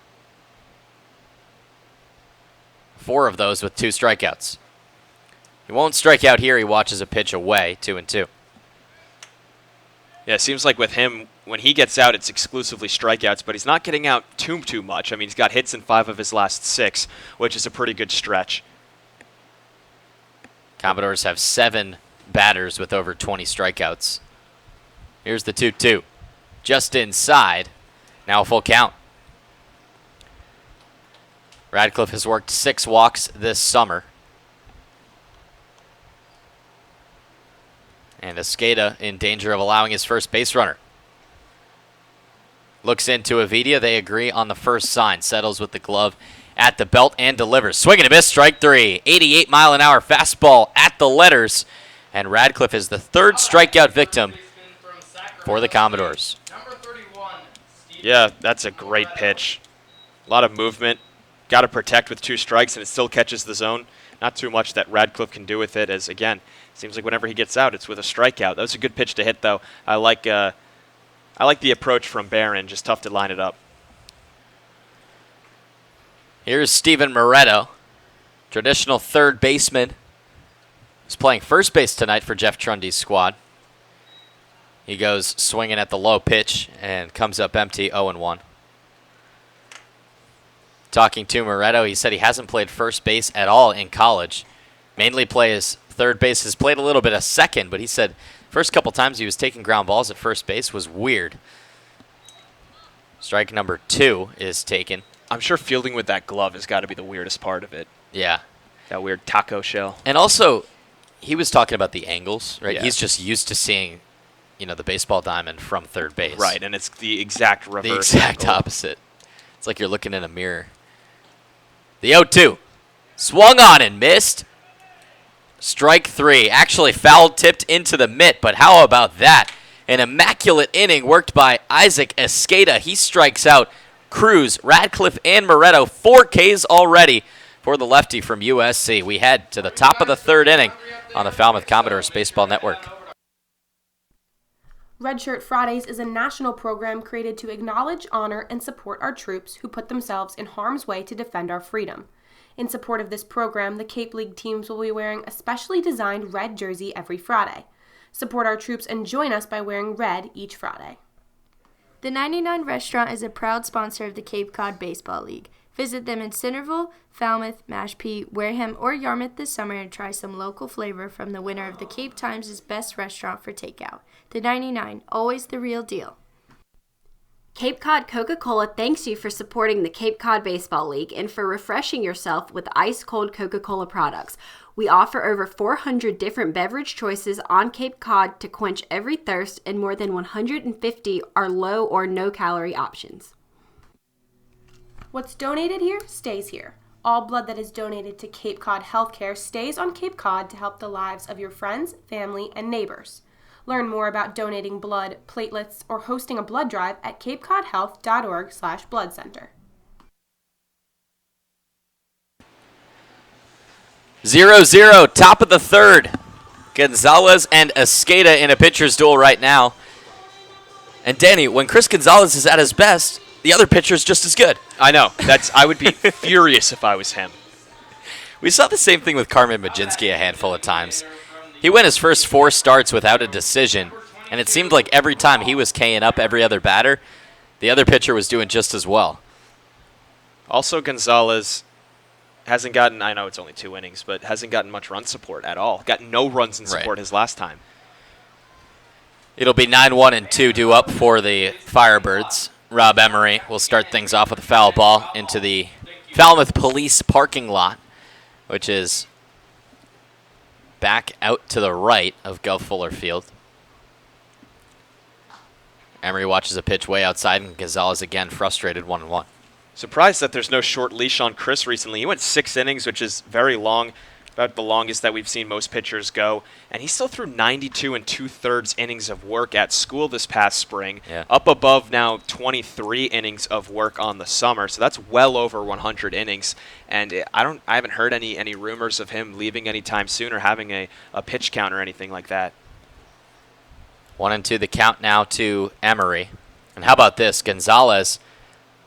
4 of those with 2 strikeouts. He won't strike out here. He watches a pitch away, 2-2. Yeah, it seems like with him, when he gets out, it's exclusively strikeouts, but he's not getting out too much. I mean, he's got hits in 5 of his last 6, which is a pretty good stretch. Commodores have 7 batters with over 20 strikeouts. Here's the 2-2. Just inside. Now a full count. Radcliffe has worked 6 walks this summer. And Escada in danger of allowing his first base runner. Looks into Avidia. They agree on the first sign. Settles with the glove at the belt and delivers. Swing and a miss, strike 3. 88-mile-an-hour fastball at the letters. And Radcliffe is the 3rd strikeout victim for the Commodores. Yeah, that's a great pitch. A lot of movement. Got to protect with 2 strikes, and it still catches the zone. Not too much that Radcliffe can do with it, as, again, seems like whenever he gets out, it's with a strikeout. That was a good pitch to hit, though. I like the approach from Barron. Just tough to line it up. Here's Steven Moretto, traditional third baseman. He's playing first base tonight for Jeff Trundy's squad. He goes swinging at the low pitch and comes up empty, 0-1. Talking to Moretto, he said he hasn't played first base at all in college. Mainly plays third base. Has played a little bit of second, but he said first couple times he was taking ground balls at first base was weird. Strike number 2 is taken. I'm sure fielding with that glove has got to be the weirdest part of it. Yeah. That weird taco shell. And also, he was talking about the angles, right? Yeah. He's just used to seeing, the baseball diamond from third base. Right, and it's the exact reverse. The exact angle. opposite. It's like you're looking in a mirror. The 0-2. Swung on and missed. Strike 3. Actually foul tipped into the mitt, but how about that? An immaculate inning worked by Isaac Escada. He strikes out Cruz, Radcliffe, and Moretto. 4 Ks already for the lefty from USC. We head to the top of the 3rd inning on the Falmouth Commodores Baseball Network. Red Shirt Fridays is a national program created to acknowledge, honor, and support our troops who put themselves in harm's way to defend our freedom. In support of this program, the Cape League teams will be wearing a specially designed red jersey every Friday. Support our troops and join us by wearing red each Friday. The 99 Restaurant is a proud sponsor of the Cape Cod Baseball League. Visit them in Centerville, Falmouth, Mashpee, Wareham, or Yarmouth this summer and try some local flavor from the winner of the Cape Times' Best Restaurant for Takeout. The 99, always the real deal. Cape Cod Coca-Cola thanks you for supporting the Cape Cod Baseball League and for refreshing yourself with ice-cold Coca-Cola products. We offer over 400 different beverage choices on Cape Cod to quench every thirst, and more than 150 are low or no-calorie options. What's donated here stays here. All blood that is donated to Cape Cod Healthcare stays on Cape Cod to help the lives of your friends, family, and neighbors. Learn more about donating blood, platelets, or hosting a blood drive at capecodhealth.org/blood center. 0-0, top of the third. Gonzalez and Escada in a pitcher's duel right now. And Danny, when Chris Gonzalez is at his best, the other pitcher is just as good. I know. I would be furious if I was him. We saw the same thing with Carmen Majinski a handful of times. He went his first 4 starts without a decision, and it seemed like every time he was K'ing up every other batter, the other pitcher was doing just as well. Also, Gonzalez hasn't gotten, I know it's only 2 innings, but hasn't gotten much run support at all. Got no runs in support his last time. It'll be 9-1 and 2 due up for the Firebirds. Rob Emery will start things off with a foul ball into the Falmouth Police parking lot, which is back out to the right of Gov Fuller Field. Emery watches a pitch way outside, and Gonzalez again frustrated, 1-1. Surprised that there's no short leash on Chris recently. He went 6 innings, which is very long, about the longest that we've seen most pitchers go. And he still threw 92 2/3 innings of work at school this past spring, up above now 23 innings of work on the summer. So that's well over 100 innings. And I haven't heard any rumors of him leaving anytime soon or having a pitch count or anything like that. 1-2 the count now to Emery. And how about this? Gonzalez,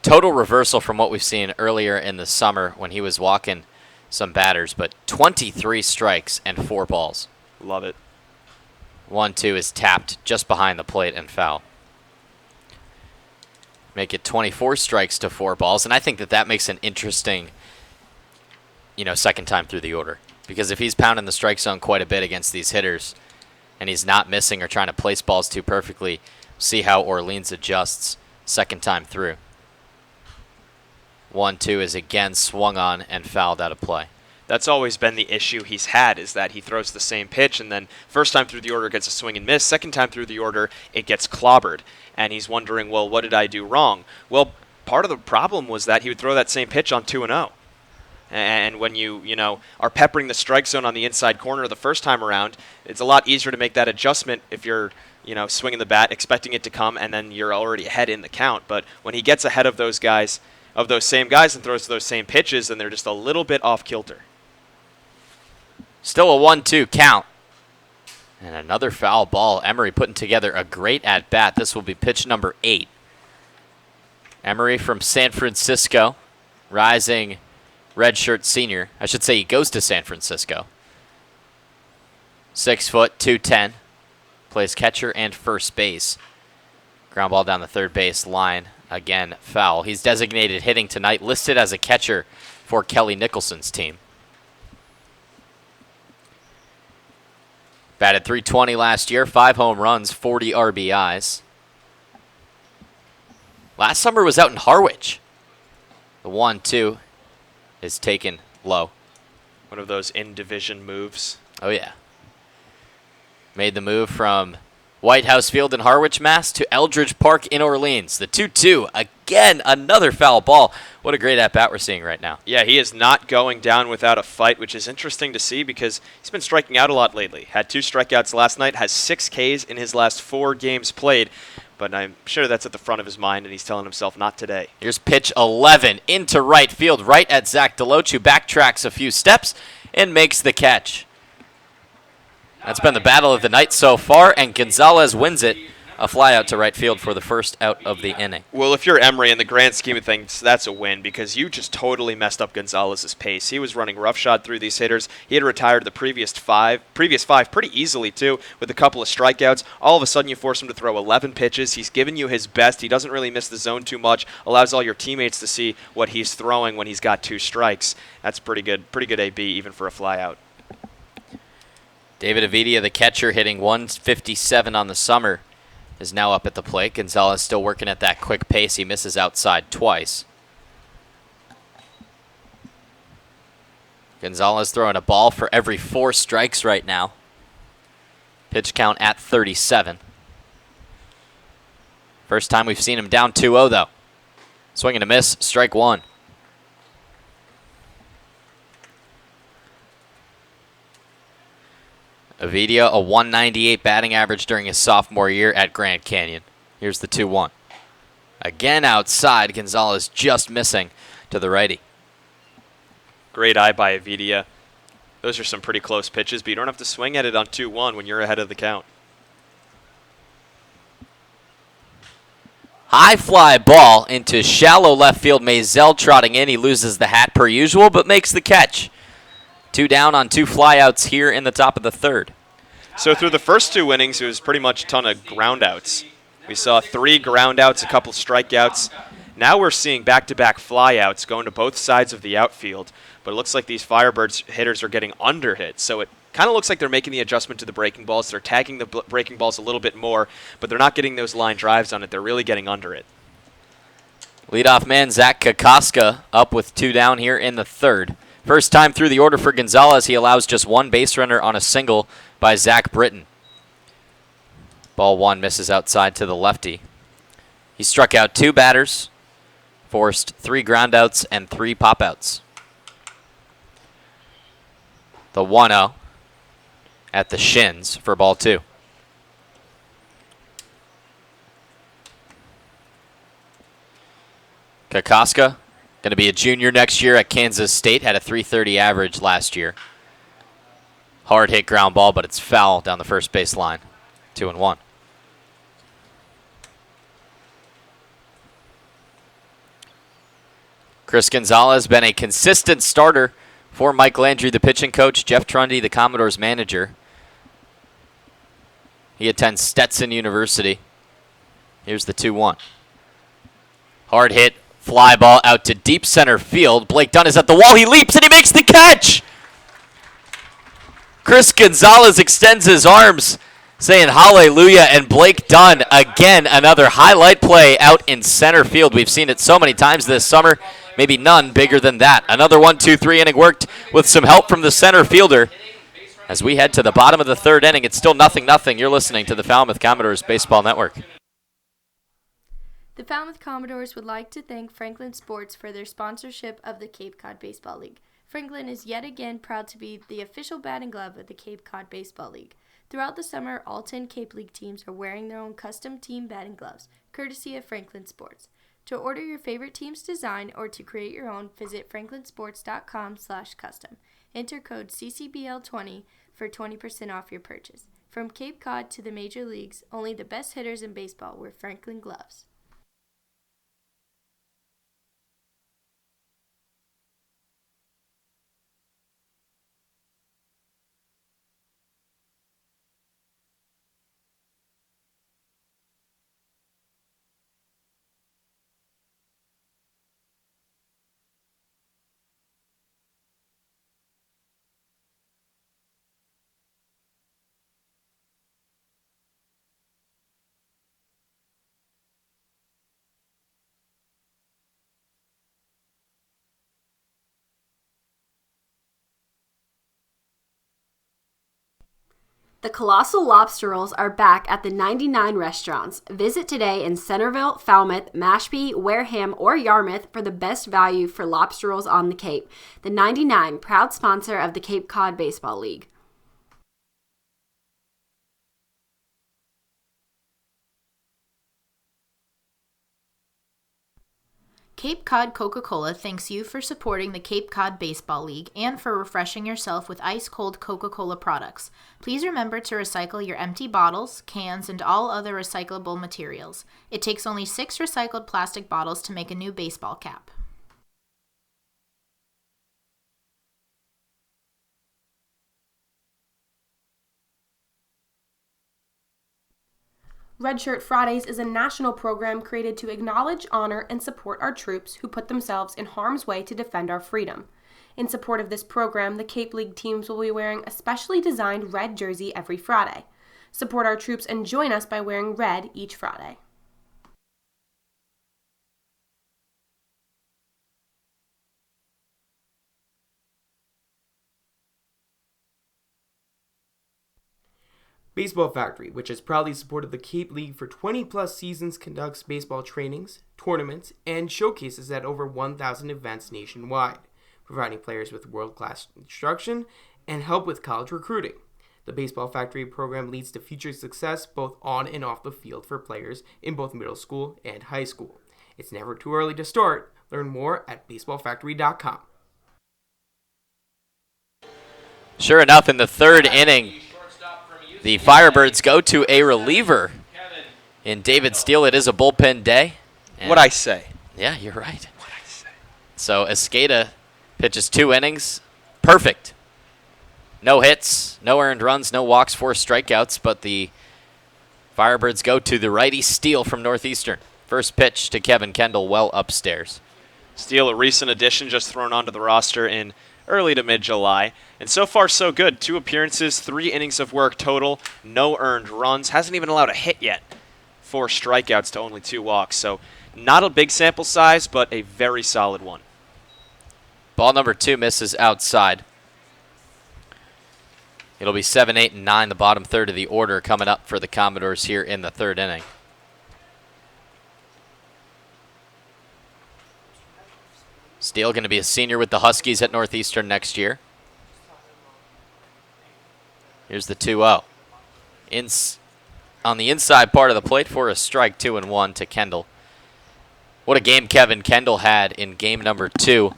total reversal from what we've seen earlier in the summer when he was walking some batters, but 23 strikes and 4 balls. Love it. 1-2 is tapped just behind the plate and foul. Make it 24 strikes to 4 balls, and I think that makes an interesting, second time through the order. Because if he's pounding the strike zone quite a bit against these hitters, and he's not missing or trying to place balls too perfectly, see how Orleans adjusts second time through. 1-2 is again swung on and fouled out of play. That's always been the issue he's had, is that he throws the same pitch, and then first time through the order gets a swing and miss. Second time through the order, it gets clobbered. And he's wondering, well, what did I do wrong? Well, part of the problem was that he would throw that same pitch on 2-0. And when you are peppering the strike zone on the inside corner the first time around, it's a lot easier to make that adjustment if you're swinging the bat, expecting it to come, and then you're already ahead in the count. But when he gets ahead of those same guys and throws those same pitches, then they're just a little bit off kilter. Still a 1-2 count. And another foul ball. Emery putting together a great at-bat. This will be pitch number 8. Emery from San Francisco, rising redshirt senior. I should say he goes to San Francisco. 6 foot, 210. Plays catcher and first base. Ground ball down the third base line. Again, foul. He's designated hitting tonight, listed as a catcher for Kelly Nicholson's team. Batted .320 last year, 5 home runs, 40 RBIs. Last summer was out in Harwich. The 1-2 is taken low. One of those in-division moves. Oh, yeah. Made the move from White House Field in Harwich, Mass. to Eldridge Park in Orleans. The 2-2, again, another foul ball. What a great at-bat we're seeing right now. Yeah, he is not going down without a fight, which is interesting to see because he's been striking out a lot lately. Had 2 strikeouts last night, has 6 Ks in his last 4 games played. But I'm sure that's at the front of his mind, and he's telling himself not today. Here's pitch 11 into right field, right at Zach Deloach, who backtracks a few steps and makes the catch. That's been the battle of the night so far, and Gonzalez wins it. A fly out to right field for the first out of the inning. Well, if you're Emery, in the grand scheme of things, that's a win because you just totally messed up Gonzalez's pace. He was running roughshod through these hitters. He had retired the previous five pretty easily, too, with a couple of strikeouts. All of a sudden, you force him to throw 11 pitches. He's given you his best. He doesn't really miss the zone too much. Allows all your teammates to see what he's throwing when he's got 2 strikes. That's pretty good AB, even for a fly out. David Avidia, the catcher, hitting .157 on the summer, is now up at the plate. Gonzalez still working at that quick pace. He misses outside twice. Gonzalez throwing a ball for every 4 strikes right now. Pitch count at 37. First time we've seen him down 2-0 though. Swing and a miss, strike 1. Avidia, a .198 batting average during his sophomore year at Grand Canyon. Here's the 2-1. Again outside, Gonzalez just missing to the righty. Great eye by Avidia. Those are some pretty close pitches, but you don't have to swing at it on 2-1 when you're ahead of the count. High fly ball into shallow left field. Maisel trotting in. He loses the hat per usual, but makes the catch. 2 down on 2 flyouts here in the top of the third. So through the first 2 innings, it was pretty much a ton of groundouts. We saw 3 groundouts, a couple strikeouts. Now we're seeing back-to-back flyouts going to both sides of the outfield, but it looks like these Firebirds hitters are getting under-hit, so it kind of looks like they're making the adjustment to the breaking balls. They're tagging the breaking balls a little bit more, but they're not getting those line drives on it. They're really getting under it. Leadoff man Zach Kokoska up with 2 down here in the third. First time through the order for Gonzalez. He allows just 1 base runner on a single by Zach Britton. Ball 1 misses outside to the lefty. He struck out 2 batters, forced 3 groundouts and 3 pop-outs. The 1-0 at the shins for ball 2. Kokoska, going to be a junior next year at Kansas State, had a .330 average last year. Hard hit ground ball, but it's foul down the first base line. 2-1. Chris Gonzalez been a consistent starter for Mike Landry, the pitching coach, Jeff Trundy, the Commodores manager. He attends Stetson University. Here's the 2-1. Hard hit, fly ball out to deep center field. Blake Dunn is at the wall. He leaps and he makes the catch. Chris Gonzalez extends his arms, saying hallelujah, and Blake Dunn, again, another highlight play out in center field. We've seen it so many times this summer, maybe none bigger than that. Another 1-2-3 inning worked with some help from the center fielder. As we head to the bottom of the third inning, it's still 0-0. You're listening to the Falmouth Commodores Baseball Network. The Falmouth Commodores would like to thank Franklin Sports for their sponsorship of the Cape Cod Baseball League. Franklin is yet again proud to be the official batting glove of the Cape Cod Baseball League. Throughout the summer, all 10 Cape League teams are wearing their own custom team batting gloves, courtesy of Franklin Sports. To order your favorite team's design or to create your own, visit franklinsports.com/custom. Enter code CCBL20 for 20% off your purchase. From Cape Cod to the major leagues, only the best hitters in baseball wear Franklin gloves. The Colossal Lobster Rolls are back at the 99 restaurants. Visit today in Centerville, Falmouth, Mashpee, Wareham, or Yarmouth for the best value for lobster rolls on the Cape. The 99, proud sponsor of the Cape Cod Baseball League. Cape Cod Coca-Cola thanks you for supporting the Cape Cod Baseball League and for refreshing yourself with ice-cold Coca-Cola products. Please remember to recycle your empty bottles, cans, and all other recyclable materials. It takes only 6 recycled plastic bottles to make a new baseball cap. Red Shirt Fridays is a national program created to acknowledge, honor, and support our troops who put themselves in harm's way to defend our freedom. In support of this program, the Cape League teams will be wearing a specially designed red jersey every Friday. Support our troops and join us by wearing red each Friday. Baseball Factory, which has proudly supported the Cape League for 20-plus seasons, conducts baseball trainings, tournaments, and showcases at over 1,000 events nationwide, providing players with world-class instruction and help with college recruiting. The Baseball Factory program leads to future success both on and off the field for players in both middle school and high school. It's never too early to start. Learn more at baseballfactory.com. Sure enough, in the third inning, the Firebirds go to a reliever in David Steele. It is a bullpen day. What'd I say? Yeah, you're right. So Escada pitches 2 innings. Perfect. No hits, no earned runs, no walks, 4 strikeouts, but the Firebirds go to the righty Steele from Northeastern. First pitch to Kevin Kendall, well upstairs. Steele, a recent addition, just thrown onto the roster in early to mid-July. And so far, so good. 2 appearances, 3 innings of work total, no earned runs. Hasn't even allowed a hit yet. 4 strikeouts to only 2 walks. So not a big sample size, but a very solid one. Ball number 2 misses outside. It'll be 7, 8, and 9, the bottom third of the order coming up for the Commodores here in the third inning. Steele going to be a senior with the Huskies at Northeastern next year. Here's the 2-0. On the inside part of the plate for a strike, 2-1 to Kendall. What a game Kevin Kendall had in game number 2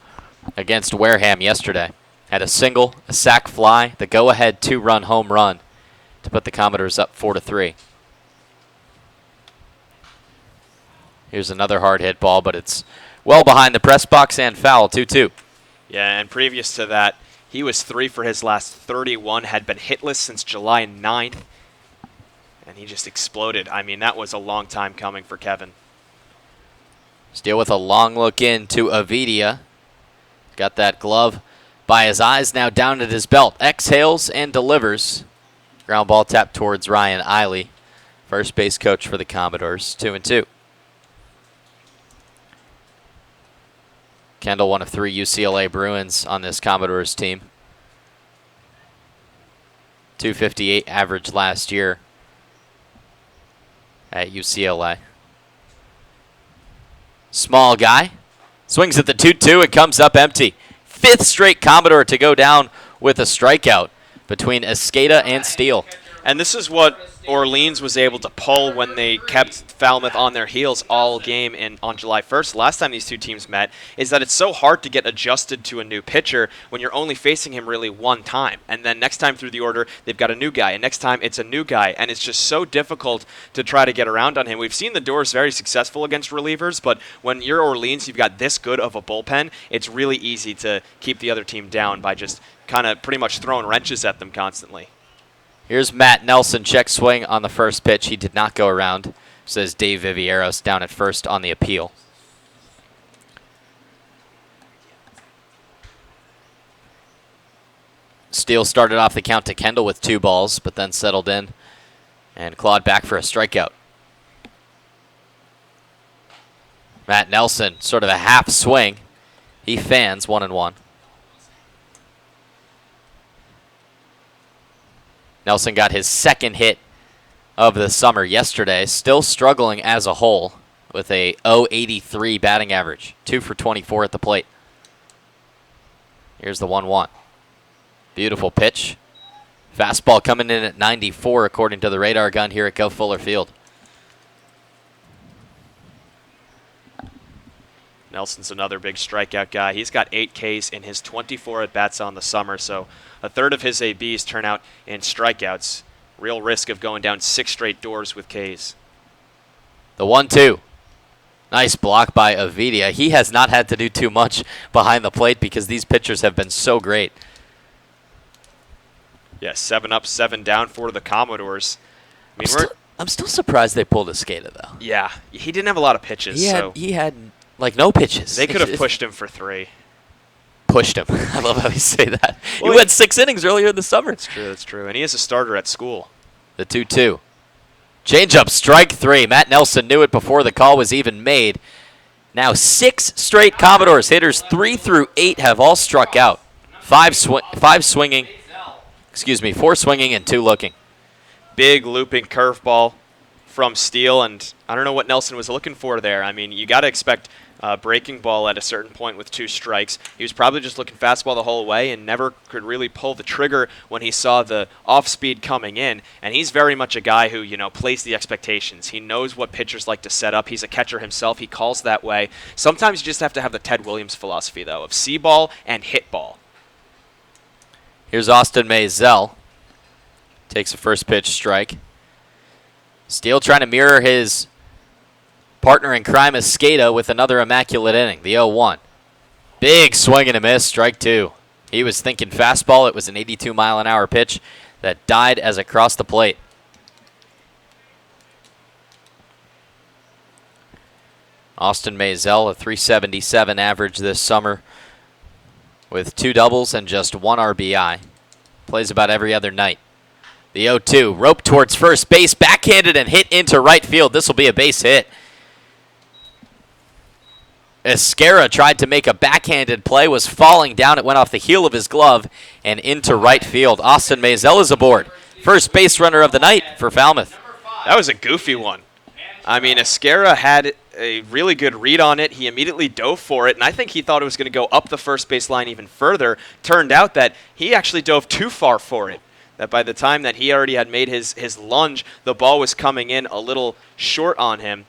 against Wareham yesterday. Had a single, a sac fly, the go-ahead 2-run home run to put the Commodores up 4-3. Here's another hard hit ball, but it's well behind the press box and foul, 2-2. Yeah, and previous to that, he was 3 for his last 31, had been hitless since July 9th, and he just exploded. I mean, that was a long time coming for Kevin. Steele with a long look in to Avidia. Got that glove by his eyes, now down at his belt. Exhales and delivers. Ground ball tapped towards Ryan Eiley, first base coach for the Commodores, 2-2. Kendall, one of 3 UCLA Bruins on this Commodores team. .258 average last year at UCLA. Small guy. Swings at the 2-2. It comes up empty. 5th straight Commodore to go down with a strikeout between Escada and Steele. And this is what Orleans was able to pull when they kept Falmouth on their heels all game on July 1st. Last time these 2 teams met, is that it's so hard to get adjusted to a new pitcher when you're only facing him really one time. And then next time through the order, they've got a new guy. And next time, it's a new guy. And it's just so difficult to try to get around on him. We've seen the Doors very successful against relievers, but when you're Orleans, you've got this good of a bullpen, it's really easy to keep the other team down by just kind of pretty much throwing wrenches at them constantly. Here's Matt Nelson, check swing on the first pitch. He did not go around, says Dave Vivieros down at first on the appeal. Steele started off the count to Kendall with 2 balls, but then settled in and clawed back for a strikeout. Matt Nelson, sort of a half swing. He fans 1-1. Nelson got his 2nd hit of the summer yesterday, still struggling as a whole with a .083 batting average, 2 for 24 at the plate. Here's the 1-1. Beautiful pitch. Fastball coming in at 94 according to the radar gun here at Go Fuller Field. Nelson's another big strikeout guy. He's got 8 Ks in his 24 at-bats on the summer, so a third of his ABs turn out in strikeouts. Real risk of going down 6 straight doors with Ks. The 1-2. Nice block by Avidia. He has not had to do too much behind the plate because these pitchers have been so great. Yeah, 7 up, 7 down for the Commodores. I mean, I'm still surprised they pulled Escada, though. Yeah, he didn't have a lot of pitches. He had like no pitches. They could have pushed him for 3. Pushed him. I love how you say that. Well, he went 6 innings earlier in the summer. That's true. And he is a starter at school. The 2-2. Change-up, strike 3. Matt Nelson knew it before the call was even made. Now 6 straight Commodores hitters, 3 through 8 have all struck out. 4 swinging and 2 looking. Big looping curveball from Steele, and I don't know what Nelson was looking for there. I mean, you got to expect breaking ball at a certain point with 2 strikes. He was probably just looking fastball the whole way and never could really pull the trigger when he saw the off-speed coming in. And he's very much a guy who, plays the expectations. He knows what pitchers like to set up. He's a catcher himself. He calls that way. Sometimes you just have to have the Ted Williams philosophy, though, of see ball and hit ball. Here's Austin Maisel. Takes a first pitch strike. Steele trying to mirror his partner in crime, Escada, with another immaculate inning, the 0-1. Big swing and a miss, strike 2. He was thinking fastball. It was an 82-mile-an-hour pitch that died as it crossed the plate. Austin Maisel, a .377 average this summer with 2 doubles and just 1 RBI. Plays about every other night. The 0-2, rope towards first base, backhanded and hit into right field. This will be a base hit. Escara tried to make a backhanded play, was falling down. It went off the heel of his glove and into right field. Austin Maisel is aboard. First base runner of the night for Falmouth. That was a goofy one. I mean, Escara had a really good read on it. He immediately dove for it, and I think he thought it was going to go up the first base line even further. Turned out that he actually dove too far for it. That by the time that he already had made his lunge, the ball was coming in a little short on him.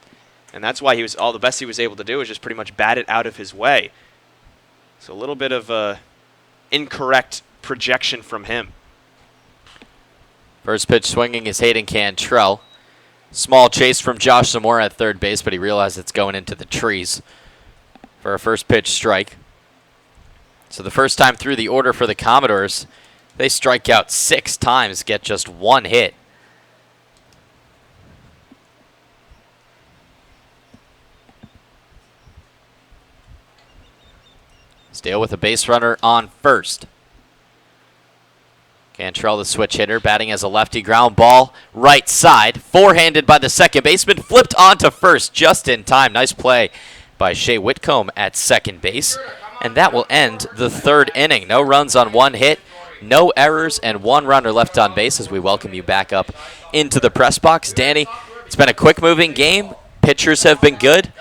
And that's why all the best he was able to do was just pretty much bat it out of his way. So a little bit of a incorrect projection from him. First pitch swinging is Hayden Cantrell. Small chase from Josh Zamora at third base, but he realized it's going into the trees for a first pitch strike. So the first time through the order for the Commodores, they strike out 6 times, get just 1 hit. Steele with a base runner on first. Cantrell, the switch hitter, batting as a lefty. Ground ball, right side. Forehanded by the second baseman. Flipped onto first just in time. Nice play by Shea Whitcomb at second base. And that will end the 3rd inning. No runs on 1 hit, no errors, and 1 runner left on base as we welcome you back up into the press box. Danny, it's been a quick-moving game. Pitchers have been good.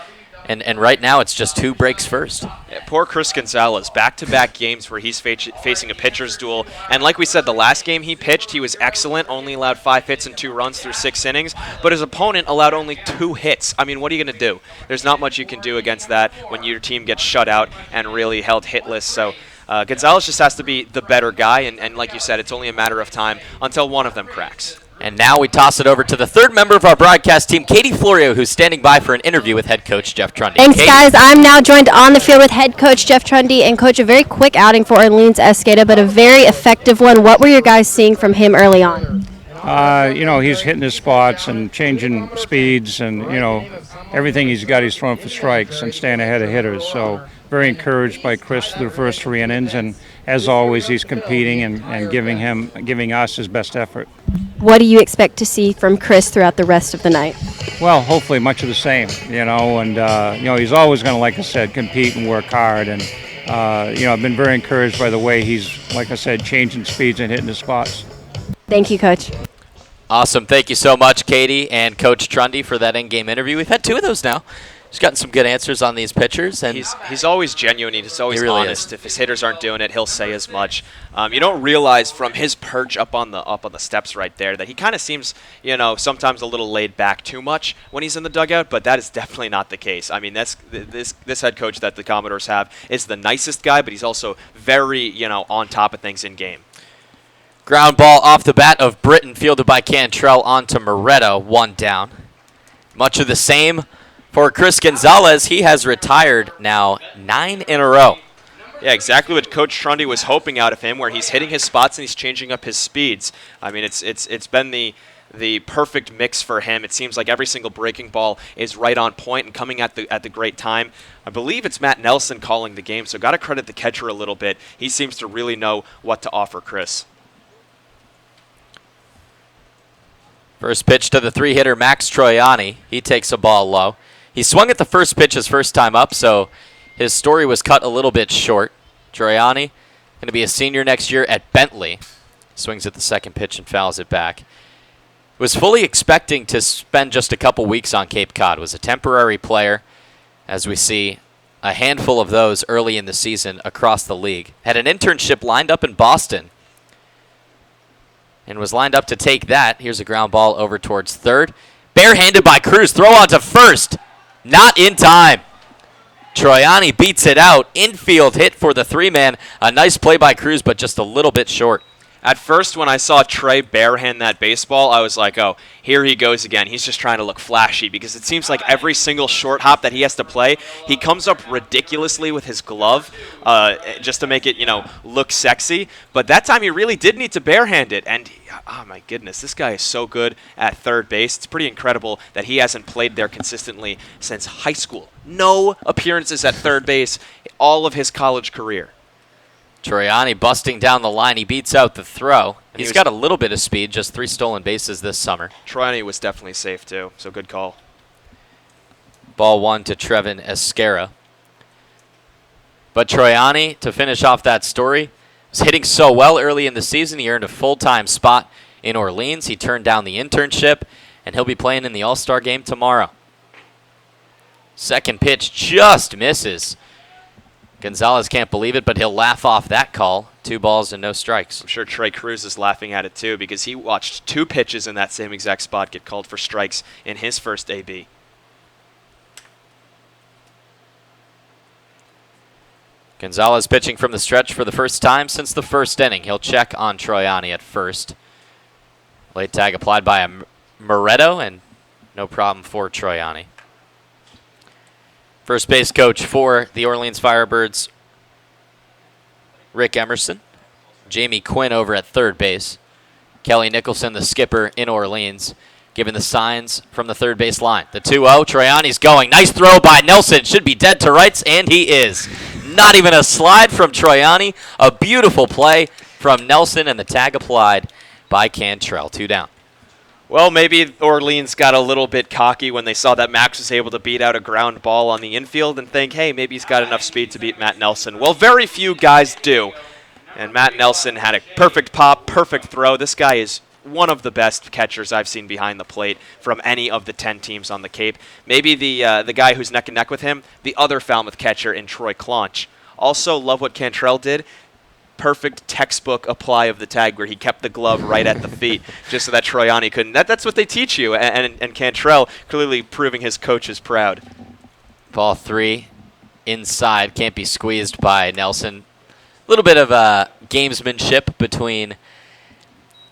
And right now it's just who breaks first. Yeah, poor Chris Gonzalez, back-to-back games where he's facing a pitcher's duel. And like we said, the last game he pitched, he was excellent, only allowed 5 hits and 2 runs through 6 innings. But his opponent allowed only 2 hits. I mean, what are you going to do? There's not much you can do against that when your team gets shut out and really held hitless. So Gonzalez just has to be the better guy. And like you said, it's only a matter of time until one of them cracks. And now we toss it over to the 3rd member of our broadcast team, Katie Florio, who's standing by for an interview with head coach Jeff Trundy. Thanks, Katie. guys. I'm now joined on the field with head coach Jeff Trundy. And, Coach, a very quick outing for Orleans Escada, but a very effective one. What were your guys seeing from him early on? He's hitting his spots and changing speeds and, everything he's got, he's throwing for strikes and staying ahead of hitters. So very encouraged by Chris through the first 3 innings. And, as always, he's competing and giving us his best effort. What do you expect to see from Chris throughout the rest of the night? Well, hopefully much of the same, and he's always going to, like I said, compete and work hard. And, I've been very encouraged by the way he's, like I said, changing speeds and hitting his spots. Thank you, Coach. Awesome. Thank you so much, Katie and Coach Trundy, for that in-game interview. We've had 2 of those now. He's gotten some good answers on these pitchers, and he's always genuine. He's always really honest. If his hitters aren't doing it, he'll say as much. You don't realize from his perch up on the steps right there that he kind of seems, sometimes a little laid back too much when he's in the dugout. But that is definitely not the case. I mean, this head coach that the Commodores have is the nicest guy, but he's also very on top of things in game. ground ball off the bat of Britton, fielded by Cantrell onto Moretto, 1 down. Much of the same for Chris Gonzalez. He has retired now 9 in a row. Yeah, exactly what Coach Trundy was hoping out of him, where he's hitting his spots and he's changing up his speeds. I mean, it's been the perfect mix for him. It seems like every single breaking ball is right on point and coming at the great time. I believe it's Matt Nelson calling the game, so got to credit the catcher a little bit. He seems to really know what to offer Chris. First pitch to the 3-hitter Max Troiani. He takes a ball low. He swung at the first pitch his first time up, so his story was cut a little bit short. Troiani going to be a senior next year at Bentley. Swings at the second pitch and fouls it back. Was fully expecting to spend just a couple weeks on Cape Cod. Was a temporary player, as we see a handful of those early in the season across the league. Had an internship lined up in Boston and was lined up to take that. Here's a ground ball over towards third. Barehanded by Cruz. Throw on to first. Not in time. Troiani beats it out. Infield hit for the 3-man. A nice play by Cruz, but just a little bit short. At first, when I saw Trey barehand that baseball, I was like, oh, here he goes again. He's just trying to look flashy because it seems like every single short hop that he has to play, he comes up ridiculously with his glove just to make it, look sexy. But that time he really did need to barehand it. And, oh, my goodness, this guy is so good at third base. It's pretty incredible that he hasn't played there consistently since high school. No appearances at third base all of his college career. Troiani busting down the line. He beats out the throw. He's got a little bit of speed, just 3 stolen bases this summer. Troiani was definitely safe, too, so good call. Ball 1 to Trevin Esquera. But Troiani, to finish off that story, was hitting so well early in the season. He earned a full-time spot in Orleans. He turned down the internship, and he'll be playing in the All-Star game tomorrow. Second pitch just misses. Gonzalez can't believe it, but he'll laugh off that call. 2 balls and no strikes. I'm sure Trey Cruz is laughing at it too because he watched 2 pitches in that same exact spot get called for strikes in his first AB. Gonzalez pitching from the stretch for the first time since the first inning. He'll check on Troiani at first. Late tag applied by a Moretto, and no problem for Troiani. First base coach for the Orleans Firebirds, Rick Emerson. Jamie Quinn over at third base. Kelly Nicholson, the skipper in Orleans, giving the signs from the third base line. The 2-0, Troiani's going. Nice throw by Nelson. Should be dead to rights, and he is. Not even a slide from Troiani. A beautiful play from Nelson, and the tag applied by Cantrell. 2 down. Well, maybe Orleans got a little bit cocky when they saw that Max was able to beat out a ground ball on the infield and think, hey, maybe he's got enough speed to beat Matt Nelson. Well, very few guys do. And Matt Nelson had a perfect pop, perfect throw. This guy is one of the best catchers I've seen behind the plate from any of the 10 teams on the Cape. Maybe the guy who's neck and neck with him, the other Falmouth catcher in Troy Claunch. Also, love what Cantrell did. Perfect textbook apply of the tag where he kept the glove right at the feet just so that Troiani couldn't. That's what they teach you, and Cantrell clearly proving his coach is proud. Ball 3 inside, can't be squeezed by Nelson. A little bit of gamesmanship between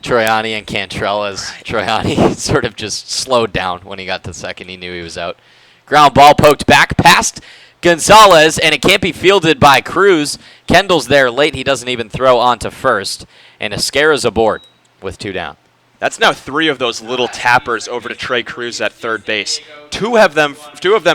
Troiani and Cantrell as Troiani sort of just slowed down when he got to second. He knew he was out. Ground ball poked back past Gonzalez, and it can't be fielded by Cruz. Kendall's there late. He doesn't even throw onto first, and Esquera's aboard with 2 down. That's now 3 of those little tappers over to Trey Cruz at third base. Two of them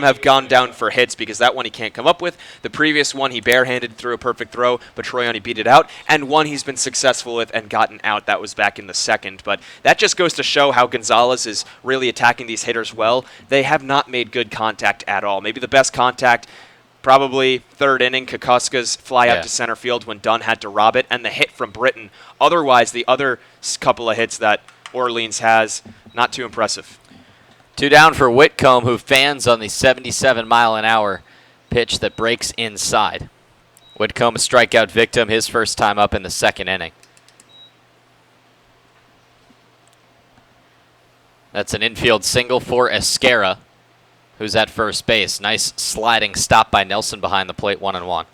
have gone down for hits because that one he can't come up with. The previous one he barehanded through a perfect throw, but Troiani beat it out. And one he's been successful with and gotten out. That was back in the second. But that just goes to show how Gonzalez is really attacking these hitters well. They have not made good contact at all. Maybe the best contact, probably third inning, Kokoska's fly out to center field when Dunn had to rob it, and the hit from Britton. Otherwise, the other couple of hits that Orleans has, not too impressive. 2 down for Whitcomb, who fans on the 77-mile-an-hour pitch that breaks inside. Whitcomb, a strikeout victim, his first time up in the second inning. That's an infield single for Esquera, who's at first base. Nice sliding stop by Nelson behind the plate, 1-1.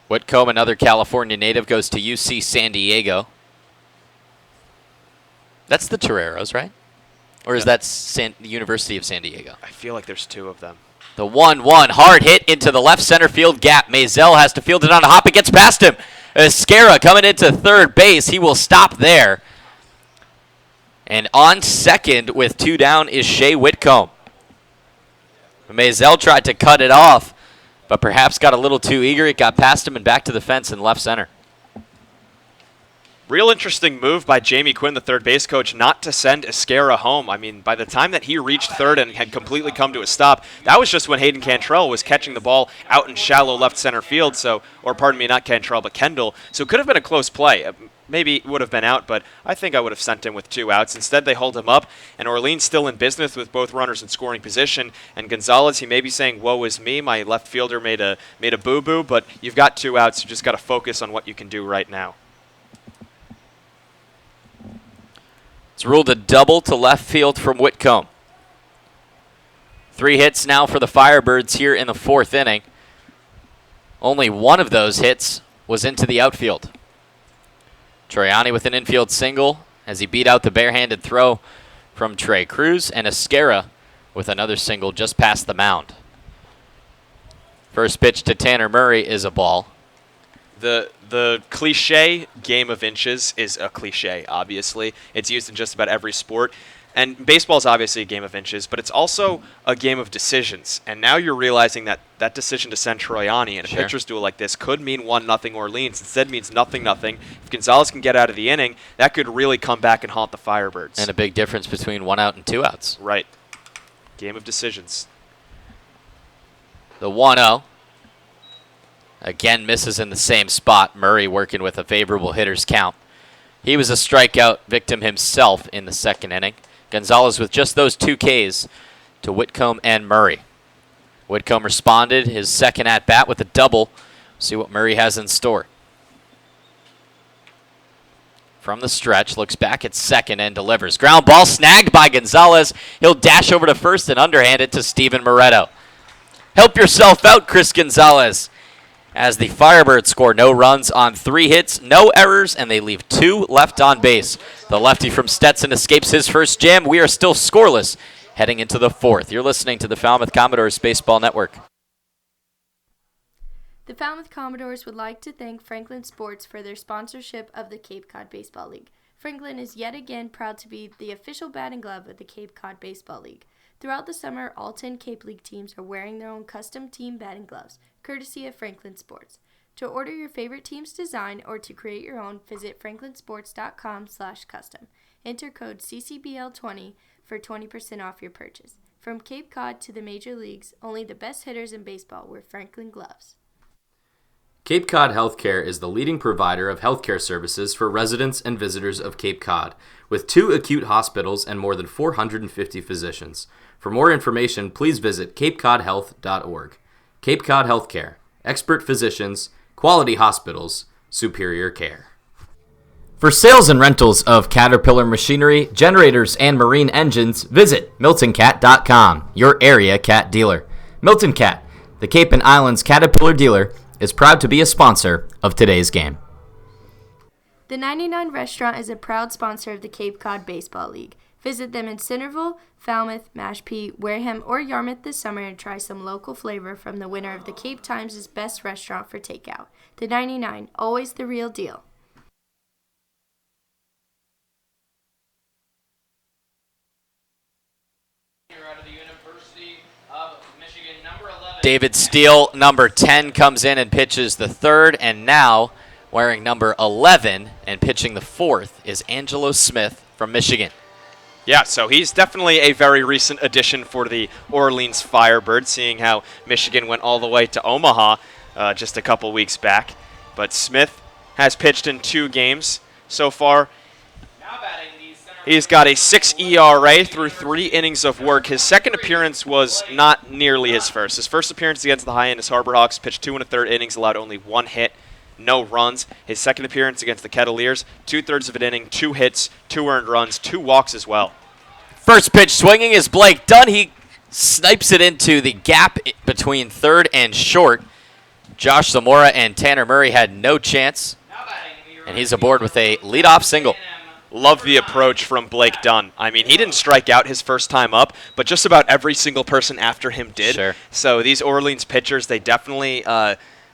Whitcomb, another California native, goes to UC San Diego. That's the Toreros, right? Or is that the University of San Diego? I feel like there's 2 of them. The 1-1, hard hit into the left center field gap. Maisel has to field it on a hop. It gets past him. Esquera coming into third base. He will stop there. And on second with 2 down is Shea Whitcomb. Maisel tried to cut it off, but perhaps got a little too eager. It got past him and back to the fence in left center. Real interesting move by Jamie Quinn, the third base coach, not to send Esquera home. I mean, by the time that he reached third and had completely come to a stop, that was just when Hayden Cantrell was catching the ball out in shallow left center field. Or pardon me, not Cantrell, but Kendall. So it could have been a close play. Maybe it would have been out, but I think I would have sent him with 2 outs. Instead, they hold him up, and Orleans still in business with both runners in scoring position. And Gonzalez, he may be saying, woe is me, my left fielder made a boo-boo, but you've got 2 outs. You just got to focus on what you can do right now. It's ruled a double to left field from Whitcomb. 3 hits now for the Firebirds here in the 4th inning. Only one of those hits was into the outfield. Troiani with an infield single as he beat out the barehanded throw from Trey Cruz, and Esquera with another single just past the mound. First pitch to Tanner Murray is a ball. The cliche game of inches is a cliche, obviously. It's used in just about every sport. And baseball is obviously a game of inches, but it's also a game of decisions. And now you're realizing that that decision to send Troiani in a pitcher's duel like this could mean 1-0 Orleans. Instead means 0-0. If Gonzalez can get out of the inning, that could really come back and haunt the Firebirds. And a big difference between 1 out and 2 outs. Right. Game of decisions. The 1-0. Again misses in the same spot. Murray working with a favorable hitter's count. He was a strikeout victim himself in the 2nd inning. Gonzalez with just those 2 Ks to Whitcomb and Murray. Whitcomb responded his 2nd at-bat with a double. See what Murray has in store. From the stretch, looks back at 2nd and delivers. Ground ball snagged by Gonzalez. He'll dash over to 1st and underhand it to Steven Moretto. Help yourself out, Chris Gonzalez. As the Firebirds score no runs on 3 hits, no errors, and they leave 2 left on base. The lefty from Stetson escapes his first jam. We are still scoreless heading into the 4th. You're listening to the Falmouth Commodores Baseball Network. The Falmouth Commodores would like to thank Franklin Sports for their sponsorship of the Cape Cod Baseball League. Franklin is yet again proud to be the official batting glove of the Cape Cod Baseball League. Throughout the summer, all 10 Cape League teams are wearing their own custom team batting gloves, courtesy of Franklin Sports. To order your favorite team's design or to create your own, visit franklinsports.com/custom. Enter code CCBL20 for 20% off your purchase. From Cape Cod to the major leagues, only the best hitters in baseball wear Franklin gloves. Cape Cod Healthcare is the leading provider of healthcare services for residents and visitors of Cape Cod, with 2 acute hospitals and more than 450 physicians. For more information, please visit capecodhealth.org. Cape Cod Healthcare, expert physicians, quality hospitals, superior care. For sales and rentals of Caterpillar machinery, generators, and marine engines, visit MiltonCat.com, your area cat dealer. Milton Cat, the Cape and Islands Caterpillar dealer, is proud to be a sponsor of today's game. The 99 Restaurant is a proud sponsor of the Cape Cod Baseball League. Visit them in Centerville, Falmouth, Mashpee, Wareham, or Yarmouth this summer and try some local flavor from the winner of the Cape Times' Best Restaurant for Takeout. The 99, always the real deal. David Steele, number 10, comes in and pitches the 3rd, and now wearing number 11 and pitching the 4th is Angelo Smith from Michigan. Yeah, so he's definitely a very recent addition for the Orleans Firebirds, seeing how Michigan went all the way to Omaha just a couple weeks back. But Smith has pitched in 2 games so far. He's got a 6 ERA through 3 innings of work. His 2nd appearance was not nearly his first. His first appearance against the Hyannis Harbor Hawks, pitched 2 1/3 innings, allowed only 1 hit, no runs. His 2nd appearance against the Kettleers, 2/3 of an inning, 2 hits, 2 earned runs, 2 walks as well. First pitch swinging is Blake Dunn. He snipes it into the gap between 3rd and short. Josh Zamora and Tanner Murray had no chance, and he's aboard with a leadoff single. Love the approach from Blake Dunn. I mean, he didn't strike out his first time up, but just about every single person after him did. Sure. So these Orleans pitchers, they definitely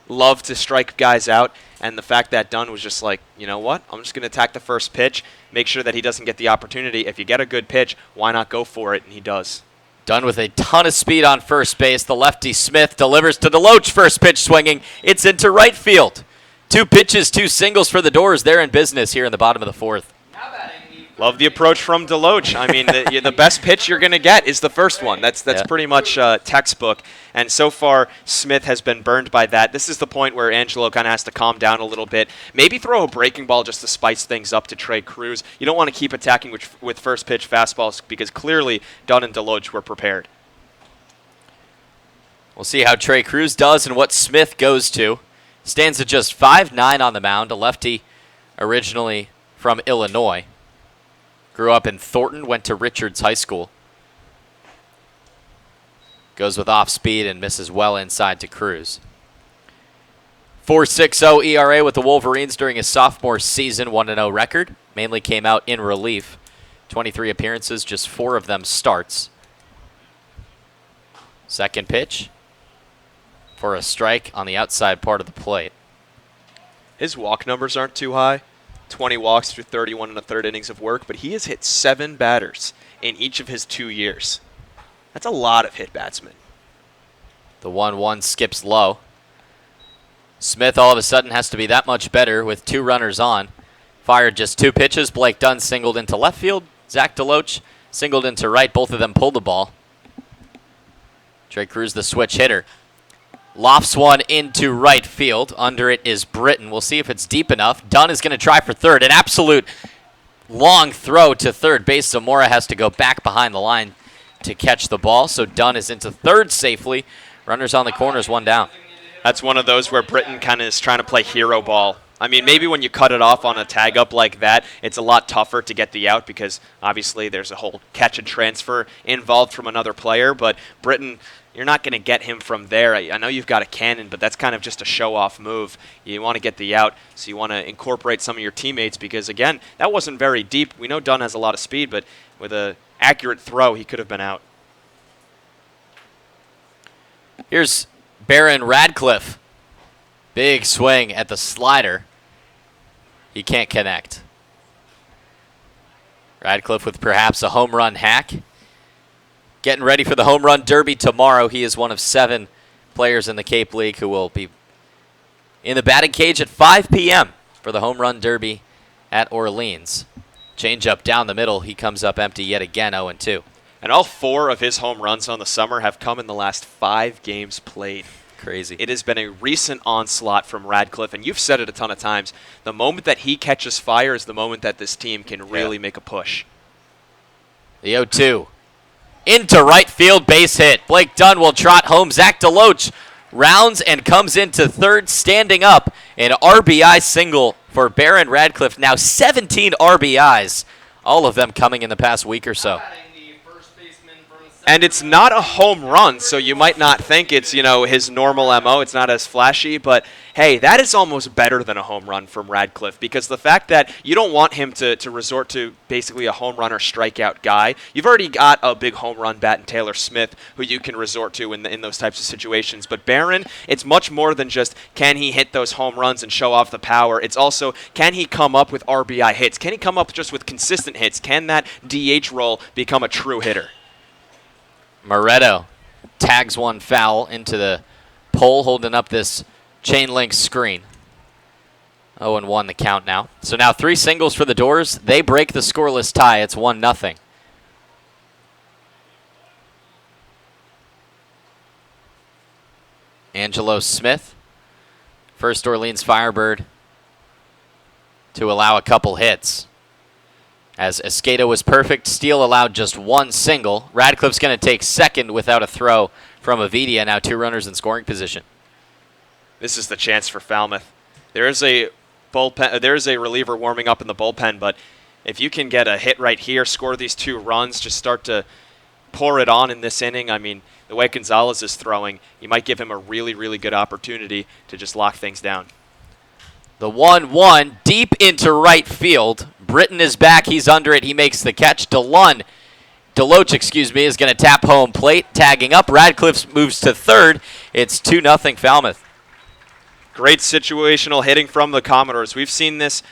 love to strike guys out. And the fact that Dunn was just like, you know what, I'm just going to attack the first pitch, make sure that he doesn't get the opportunity. If you get a good pitch, why not go for it? And he does. Dunn with a ton of speed on first base. The lefty Smith delivers to DeLoach. First pitch swinging. It's into right field. 2 pitches, 2 singles for the Doors. They're in business here in the bottom of the 4th. Love the approach from DeLoach. I mean, the best pitch you're going to get is the first one. That's pretty much textbook. And so far, Smith has been burned by that. This is the point where Angelo kind of has to calm down a little bit. Maybe throw a breaking ball just to spice things up to Trey Cruz. You don't want to keep attacking with first pitch fastballs because clearly Dunn and DeLoach were prepared. We'll see how Trey Cruz does and what Smith goes to. Stands at just 5'9" on the mound, a lefty originally from Illinois. Grew up in Thornton, went to Richards High School. Goes with off speed and misses well inside to Cruz. 4.60 ERA with the Wolverines during his sophomore season, 1-0 record. Mainly came out in relief. 23 appearances, just 4 of them starts. Second pitch for a strike on the outside part of the plate. His walk numbers aren't too high. 20 walks through 31 1/3 innings of work, but he has hit 7 batters in each of his 2 years. That's a lot of hit batsmen. The 1-1 skips low. Smith all of a sudden has to be that much better with 2 runners on. Fired just 2 pitches. Blake Dunn singled into left field. Zach DeLoach singled into right. Both of them pulled the ball. Trey Cruz, the switch hitter. Lofts one into right field. Under it is Britton. We'll see if it's deep enough. Dunn is going to try for third. An absolute long throw to third base. Zamora has to go back behind the line to catch the ball. So Dunn is into third safely. Runners on the corners, 1 down. That's one of those where Britton kind of is trying to play hero ball. I mean, maybe when you cut it off on a tag up like that, it's a lot tougher to get the out because obviously there's a whole catch and transfer involved from another player. But Britton, you're not going to get him from there. I know you've got a cannon, but that's kind of just a show-off move. You want to get the out, so you want to incorporate some of your teammates because, again, that wasn't very deep. We know Dunn has a lot of speed, but with an accurate throw, he could have been out. Here's Barron Radcliffe. Big swing at the slider. He can't connect. Radcliffe with perhaps a home run hack. Getting ready for the home run derby tomorrow. He is one of 7 players in the Cape League who will be in the batting cage at 5 p.m. for the home run derby at Orleans. Change up down the middle. He comes up empty yet again, 0-2. And all 4 of his home runs on the summer have come in the last 5 games played. Crazy. It has been a recent onslaught from Radcliffe, and you've said it a ton of times. The moment that he catches fire is the moment that this team can really make a push. The 0-2. Into right field, base hit. Blake Dunn will trot home. Zach DeLoach rounds and comes into third, standing up. An RBI single for Barron Radcliffe. Now 17 RBIs, all of them coming in the past week or so. And it's not a home run, so you might not think it's, his normal MO. It's not as flashy, but hey, that is almost better than a home run from Radcliffe because the fact that you don't want him to resort to basically a home run or strikeout guy. You've already got a big home run bat in Taylor Smith who you can resort to in those types of situations. But Barron, it's much more than just can he hit those home runs and show off the power. It's also can he come up with RBI hits? Can he come up just with consistent hits? Can that DH role become a true hitter? Moretto tags one foul into the pole, holding up this chain link screen. 0-1 the count now. So now 3 singles for the Doors. They break the scoreless tie. It's 1-0. Angelo Smith, first Orleans Firebird to allow a couple hits. As Escada was perfect, Steele allowed just 1 single. Radcliffe's going to take second without a throw from Avidia. Now 2 runners in scoring position. This is the chance for Falmouth. There is a reliever warming up in the bullpen, but if you can get a hit right here, score these 2 runs, just start to pour it on in this inning. I mean, the way Gonzalez is throwing, you might give him a really, really good opportunity to just lock things down. The 1-1 deep into right field. Britton is back. He's under it. He makes the catch. DeLoach, is going to tap home plate. Tagging up. Radcliffe moves to third. It's 2-0 Falmouth. Great situational hitting from the Commodores. We've seen this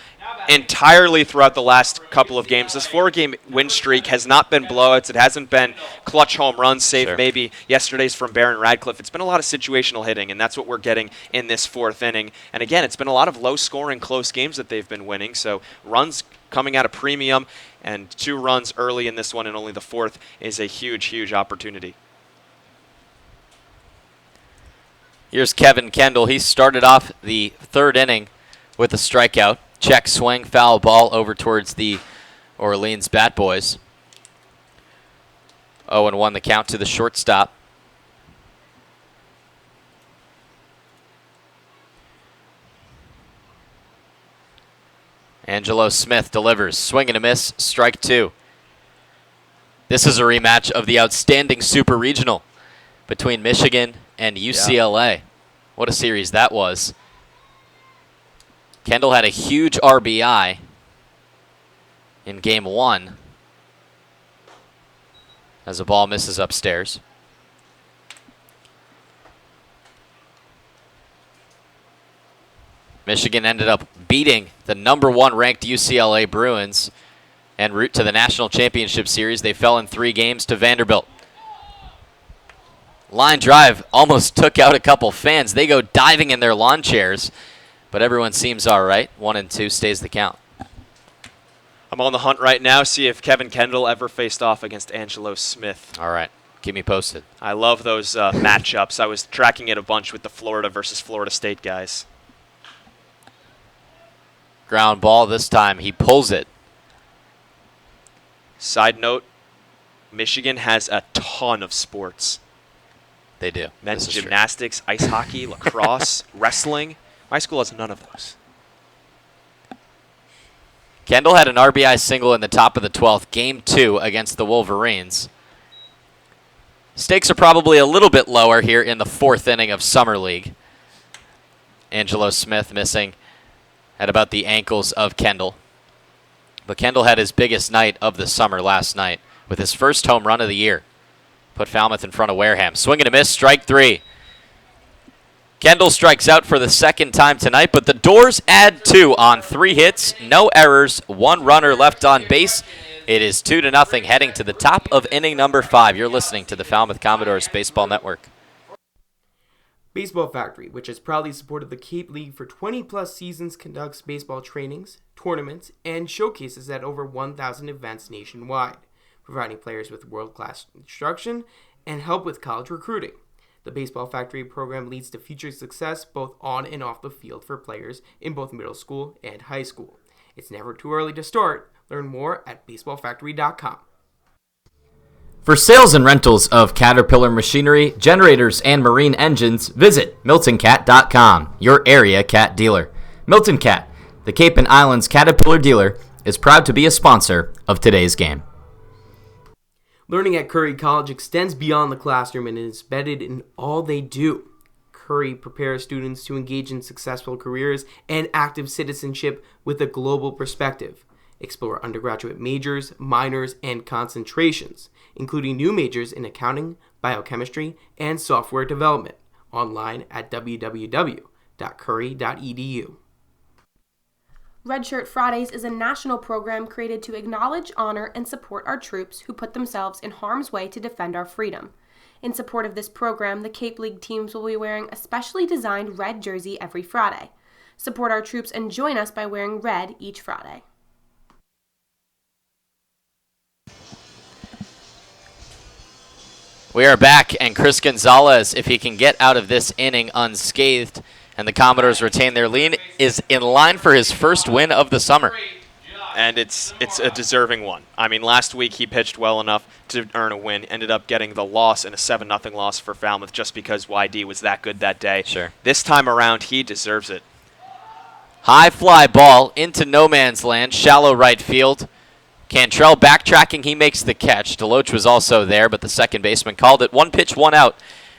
entirely throughout the last couple of games. This 4-game win streak has not been blowouts. It hasn't been clutch home runs, save maybe yesterday's from Barron Radcliffe. It's been a lot of situational hitting, and that's what we're getting in this 4th inning. And again, it's been a lot of low-scoring, close games that they've been winning. So runs coming at a premium, and 2 runs early in this one, and only the 4th is a huge, huge opportunity. Here's Kevin Kendall. He started off the 3rd inning with a strikeout. Check swing, foul ball over towards the Orleans Bat Boys. 0-1 the count to the shortstop. Angelo Smith delivers. Swing and a miss, strike 2. This is a rematch of the outstanding Super Regional. between Michigan and UCLA. Yeah. What a series that was. Kendall had a huge RBI in game 1 as the ball misses upstairs. Michigan ended up beating the #1 ranked UCLA Bruins en route to the National Championship Series. They fell in 3 games to Vanderbilt. Line drive almost took out a couple fans. They go diving in their lawn chairs, but everyone seems all right. 1-2 stays the count. I'm on the hunt right now, see if Kevin Kendall ever faced off against Angelo Smith. All right, keep me posted. I love those matchups. I was tracking it a bunch with the Florida versus Florida State guys. Ground ball this time. He pulls it. Side note, Michigan has a ton of sports. They do. Men's gymnastics, ice hockey, lacrosse, wrestling. My school has none of those. Kendall had an RBI single in the top of the 12th, game 2 against the Wolverines. Stakes are probably a little bit lower here in the 4th inning of Summer League. Angelo Smith missing at about the ankles of Kendall. But Kendall had his biggest night of the summer last night with his first home run of the year. Put Falmouth in front of Wareham. Swing and a miss, strike 3. Kendall strikes out for the 2nd time tonight, but the Doors add 2 on 3 hits, no errors, 1 runner left on base. It is 2-0 heading to the top of inning number 5. You're listening to the Falmouth Commodores Baseball Network. Baseball Factory, which has proudly supported the Cape League for 20-plus seasons, conducts baseball trainings, tournaments, and showcases at over 1,000 events nationwide, providing players with world-class instruction and help with college recruiting. The Baseball Factory program leads to future success both on and off the field for players in both middle school and high school. It's never too early to start. Learn more at baseballfactory.com. For sales and rentals of Caterpillar machinery, generators, and marine engines, visit MiltonCat.com, your area cat dealer. Milton Cat, the Cape and Islands Caterpillar dealer, is proud to be a sponsor of today's game. Learning at Curry College extends beyond the classroom and is embedded in all they do. Curry prepares students to engage in successful careers and active citizenship with a global perspective. Explore undergraduate majors, minors, and concentrations, including new majors in accounting, biochemistry, and software development. Online at www.curry.edu. Redshirt Fridays is a national program created to acknowledge, honor, and support our troops who put themselves in harm's way to defend our freedom. In support of this program, the Cape League teams will be wearing a specially designed red jersey every Friday. Support our troops and join us by wearing red each Friday. We are back, and Chris Gonzalez, if he can get out of this inning unscathed and the Commodores retain their lead, is in line for his first win of the summer. And it's a deserving one. I mean, last week he pitched well enough to earn a win, ended up getting the loss in a 7-0 loss for Falmouth just because YD was that good that day. Sure. This time around, he deserves it. High fly ball into no man's land, shallow right field. Cantrell backtracking, he makes the catch. Deloach was also there, but the second baseman called it. 1 pitch, 1 out.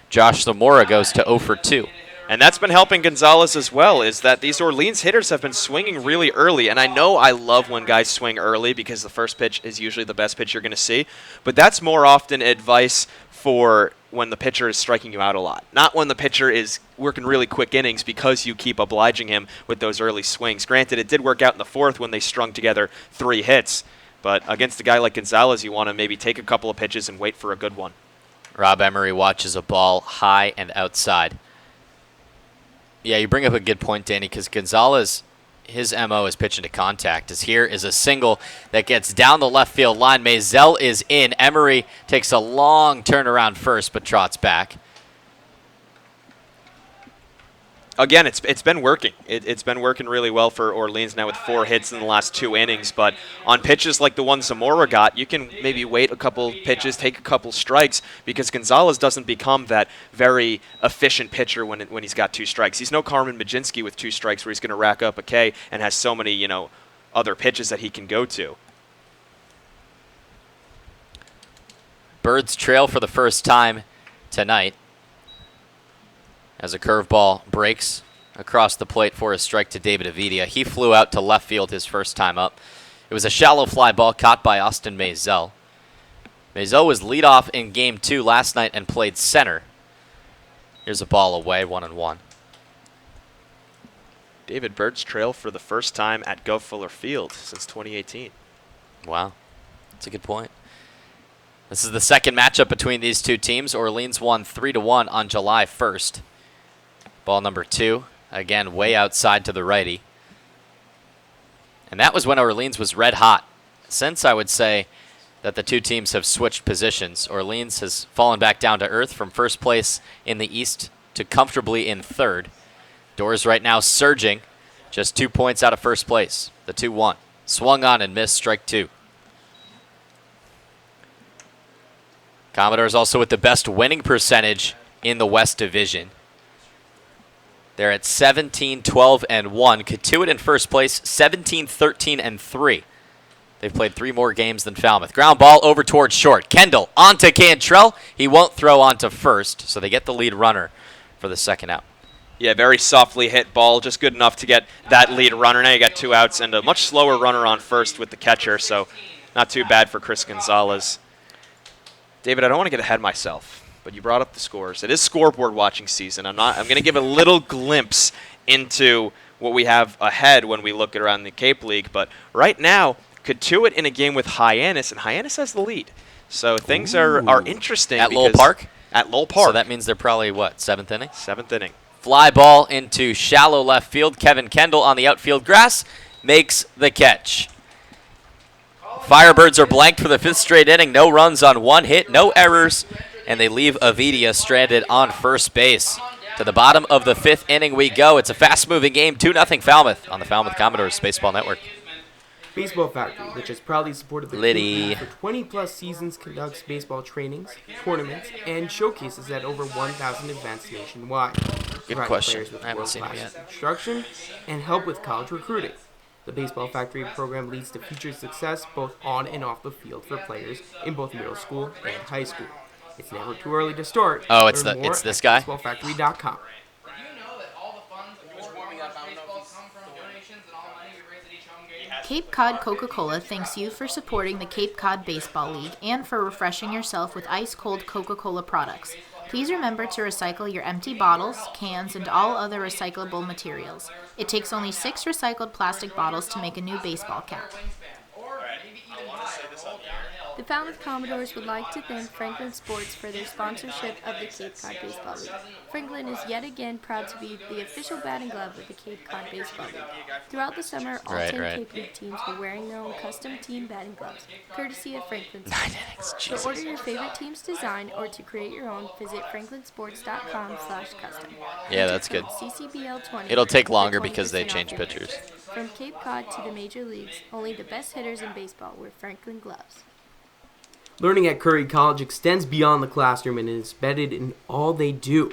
Josh Zamora goes to 0 for 2. And that's been helping Gonzalez as well, is that these Orleans hitters have been swinging really early. And I know I love when guys swing early because the first pitch is usually the best pitch you're going to see. But that's more often advice for when the pitcher is striking you out a lot. Not when the pitcher is working really quick innings because you keep obliging him with those early swings. Granted, it did work out in the 4th when they strung together 3 hits. But against a guy like Gonzalez, you want to maybe take a couple of pitches and wait for a good one. Rob Emery watches a ball high and outside. Yeah, you bring up a good point, Danny, because Gonzalez, his MO is pitching to contact. As here is a single that gets down the left field line. Maisel is in. Emery takes a long turnaround first, but trots back. Again, it's been working. It's been working really well for Orleans now with 4 hits in the last 2 innings. But on pitches like the one Zamora got, you can maybe wait a couple pitches, take a couple strikes, because Gonzalez doesn't become that very efficient pitcher when he's got 2 strikes. He's no Carmen Majinski with 2 strikes where he's going to rack up a K and has so many, other pitches that he can go to. Birds trail for the first time tonight. As a curveball breaks across the plate for a strike to David Avidia. He flew out to left field his first time up. It was a shallow fly ball caught by Austin Maisel. Maisel was leadoff in Game 2 last night and played center. Here's a ball away, 1-1. David Bird's trail for the first time at Gov Fuller Field since 2018. Wow, that's a good point. This is the second matchup between these two teams. Orleans won 3-1 on July 1st. Ball number 2, again way outside to the righty. And that was when Orleans was red hot. Since, I would say that the two teams have switched positions. Orleans has fallen back down to earth from first place in the East to comfortably in third. Doors right now surging, just 2 points out of first place. The 2-1. Swung on and missed, strike 2. Commodores also with the best winning percentage in the West Division. They're at 17-12-1. Katuitt in first place, 17-13-3. They've played 3 more games than Falmouth. Ground ball over towards short. Kendall onto Cantrell. He won't throw onto first, so they get the lead runner for the second out. Yeah, very softly hit ball, just good enough to get that lead runner. Now you got 2 outs and a much slower runner on first with the catcher, so not too bad for Chris Gonzalez. David, I don't want to get ahead of myself, but you brought up the scores. It is scoreboard watching season. I'm going to give a little glimpse into what we have ahead when we look around the Cape League, but right now, Katuitt in a game with Hyannis, and Hyannis has the lead. So things are interesting. At Lowell Park? At Lowell Park. So that means they're probably, what, 7th inning? 7th inning. Fly ball into shallow left field. Kevin Kendall on the outfield grass makes the catch. Firebirds are blanked for the 5th straight inning. No runs on 1 hit, no errors, and they leave Avidia stranded on first base. To the bottom of the 5th inning we go. It's a fast-moving game, 2-0 Falmouth on the Falmouth Commodores Baseball Network. Baseball Factory, which has proudly supported the Liddy. for 20-plus seasons, conducts baseball trainings, tournaments, and showcases at over 1,000 events nationwide. Good Providing question. players with I haven't seen him world-class yet. instruction and help with college recruiting. The Baseball Factory program leads to future success both on and off the field for players in both middle school and high school. It's never too early to start. Oh, it's Learn more this at guy? baseballfactory.com. Do you know that all the funds towards Warriors baseball come from donations and all money we raise at each home game? Cape Cod Coca-Cola thanks you for supporting the Cape Cod Baseball League and for refreshing yourself with ice-cold Coca-Cola products. Please remember to recycle your empty bottles, cans, and all other recyclable materials. It takes only 6 recycled plastic bottles to make a new baseball cap. The Falmouth Commodores would like to thank Franklin Sports for their sponsorship of the Cape Cod Baseball League. Franklin is yet again proud to be the official batting glove of the Cape Cod Baseball League. Throughout the summer, all 10 Cape League teams were wearing their own custom team batting gloves, courtesy of Franklin Sports. To order your favorite team's design or to create your own, visit franklinsports.com/custom. Yeah, that's good. CCBL20. It'll take longer for because they 20% change off your pitchers. orders. From Cape Cod to the major leagues, only the best hitters in baseball wear Franklin gloves. Learning at Curry College extends beyond the classroom and is embedded in all they do.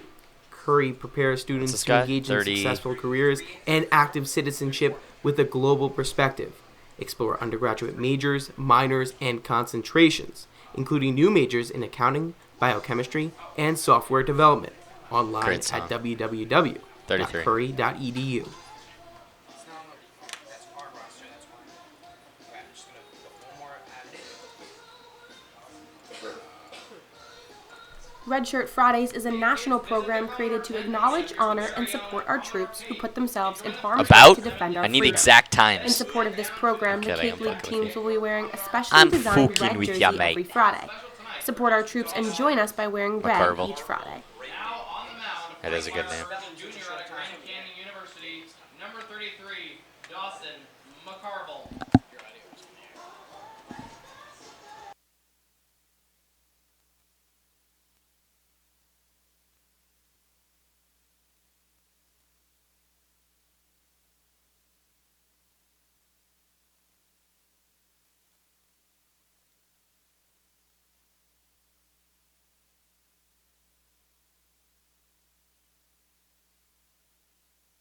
Curry prepares students to engage in successful careers and active citizenship with a global perspective. Explore undergraduate majors, minors, and concentrations, including new majors in accounting, biochemistry, and software development. Online at www.curry.edu. Red Shirt Fridays is a national program created to acknowledge, honor, and support our troops who put themselves in harm's way to defend our I need freedom. exact In times. support of this program, the kidding, Cape I'm League fucking with teams you. will be wearing a specially I'm designed fucking red with jersey ya, mate. every Friday. Support our troops and join us by wearing red McCarville. each Friday. That is a good name. Junior at Grand Canyon University, number 33, Dawson McCarville.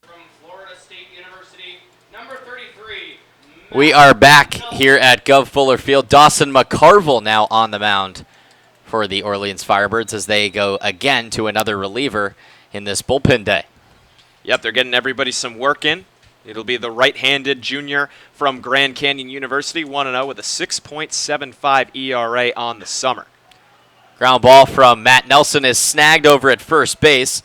From Florida State University, number 33. We are back here at Gov Fuller Field. Dawson McCarville now on the mound for the Orleans Firebirds as they go again to another reliever in this bullpen day. Yep, they're getting everybody some work in. It'll be the right-handed junior from Grand Canyon University, 1-0 with a 6.75 ERA on the summer. Ground ball from Matt Nelson is snagged over at first base.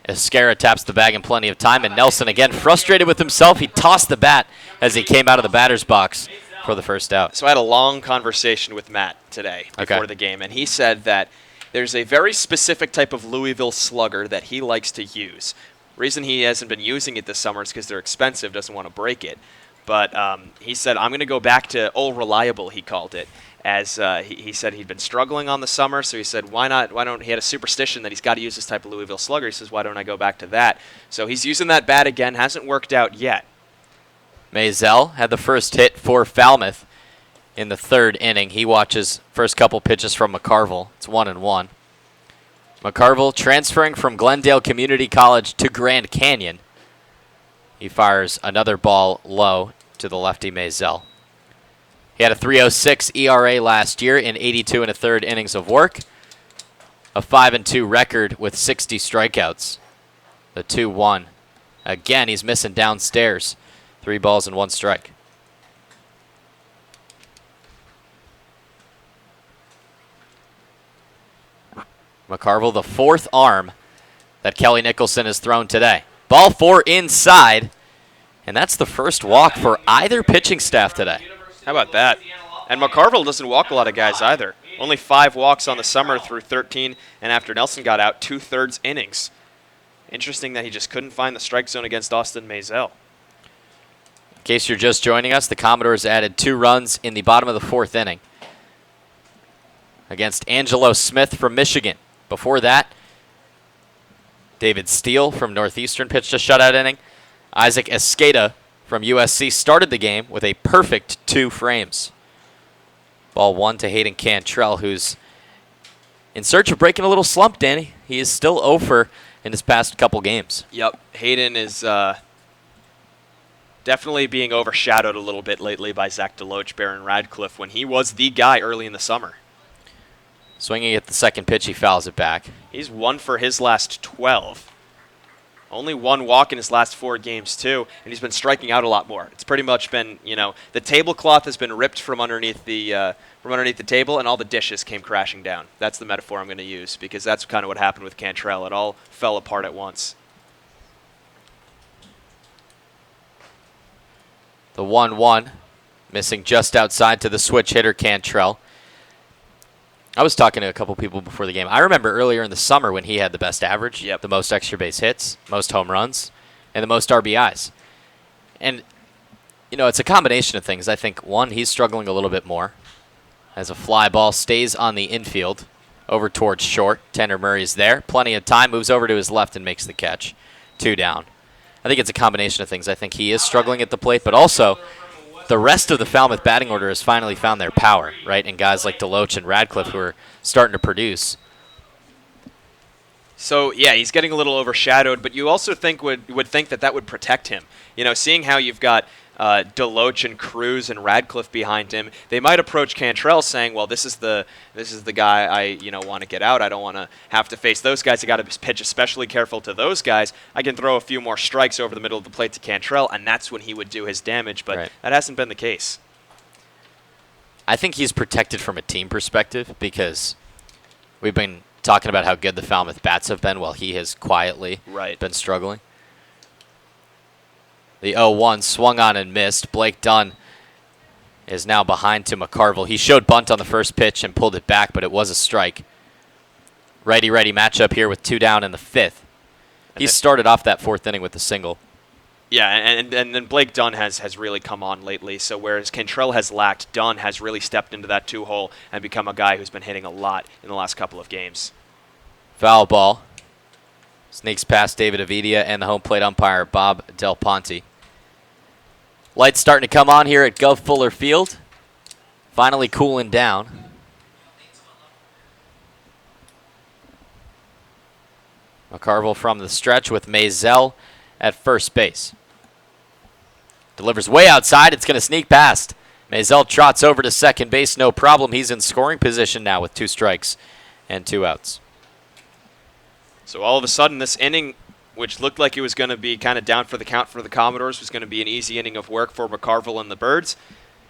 Escara taps the bag in plenty of time, and Nelson again frustrated with himself. He tossed the bat as he came out of the batter's box for the first out. So I had a long conversation with Matt today before the game, and he said that there's a very specific type of Louisville slugger that he likes to use. The reason he hasn't been using it this summer is because they're expensive, doesn't want to break it. But he said, I'm going to go back to Old Reliable, he called it, as he said he'd been struggling on the summer. So he said, why don't he had a superstition that he's got to use this type of Louisville slugger. He says, why don't I go back to that? So he's using that bat again. Hasn't worked out yet. Maisel had the first hit for Falmouth in the third inning. He watches first couple pitches from McCarville. It's 1-1. McCarville transferring from Glendale Community College to Grand Canyon. He fires another ball low to the lefty Maisel. He had a 3.06 ERA last year in 82 1/3 innings of work. A 5-2 record with 60 strikeouts. The 2-1. Again, he's missing downstairs. 3 balls and 1 strike. McCarville, the fourth arm that Kelly Nicholson has thrown today. Ball 4 inside, and that's the first walk for either pitching staff today. How about that? And McCarville doesn't walk a lot of guys either. Only 5 walks on the summer through 13, and after Nelson got out, 2/3 innings. Interesting that he just couldn't find the strike zone against Austin Maisel. In case you're just joining us, the Commodores added 2 runs in the bottom of the 4th inning against Angelo Smith from Michigan. Before that, David Steele from Northeastern pitched a shutout inning. Isaac Escada from USC started the game with a perfect 2 frames. Ball 1 to Hayden Cantrell, who's in search of breaking a little slump, Danny. He is still over in his past couple games. Yep, Hayden is definitely being overshadowed a little bit lately by Zach Deloach, Barron Radcliffe, when he was the guy early in the summer. Swinging at the second pitch, he fouls it back. He's 1 for his last 12. Only 1 walk in his last 4 games, too, and he's been striking out a lot more. It's pretty much been, the tablecloth has been ripped from underneath the table, and all the dishes came crashing down. That's the metaphor I'm going to use, because that's kind of what happened with Cantrell. It all fell apart at once. The 1-1, missing just outside to the switch hitter, Cantrell. I was talking to a couple people before the game. I remember earlier in the summer when he had the best average, the most extra base hits, most home runs, and the most RBIs. And, it's a combination of things. I think, one, he's struggling a little bit more as a fly ball stays on the infield over towards short. Tanner Murray's there. Plenty of time. Moves over to his left and makes the catch. 2 down. I think it's a combination of things. I think he is struggling at the plate, but also the rest of the Falmouth batting order has finally found their power, right? And guys like Deloach and Radcliffe who are starting to produce. So, yeah, he's getting a little overshadowed, but you also would think that would protect him. Seeing how you've got Deloach and Cruz and Radcliffe behind him, they might approach Cantrell saying, well, this is the guy I want to get out. I don't want to have to face those guys. I got to pitch especially careful to those guys. I can throw a few more strikes over the middle of the plate to Cantrell, and that's when he would do his damage, but that hasn't been the case. I think he's protected from a team perspective because we've been talking about how good the Falmouth bats have been while he has quietly been struggling. The 0-1 swung on and missed. Blake Dunn is now behind to McCarville. He showed bunt on the first pitch and pulled it back, but it was a strike. Righty-righty matchup here with 2 down in the 5th. He started off that 4th inning with a single. Yeah, and then Blake Dunn has really come on lately. So whereas Cantrell has lacked, Dunn has really stepped into that 2-hole and become a guy who's been hitting a lot in the last couple of games. Foul ball. Sneaks past David Avidia and the home plate umpire, Bob Del Ponte. Lights starting to come on here at Gov Fuller Field. Finally cooling down. McCarville from the stretch with Maisel at first base. Delivers way outside. It's going to sneak past Maisel trots over to second base, no problem. He's in scoring position now with 2 strikes and 2 outs. So all of a sudden, this inning, which looked like it was going to be kind of down for the count for the Commodores, was going to be an easy inning of work for McCarville and the Birds.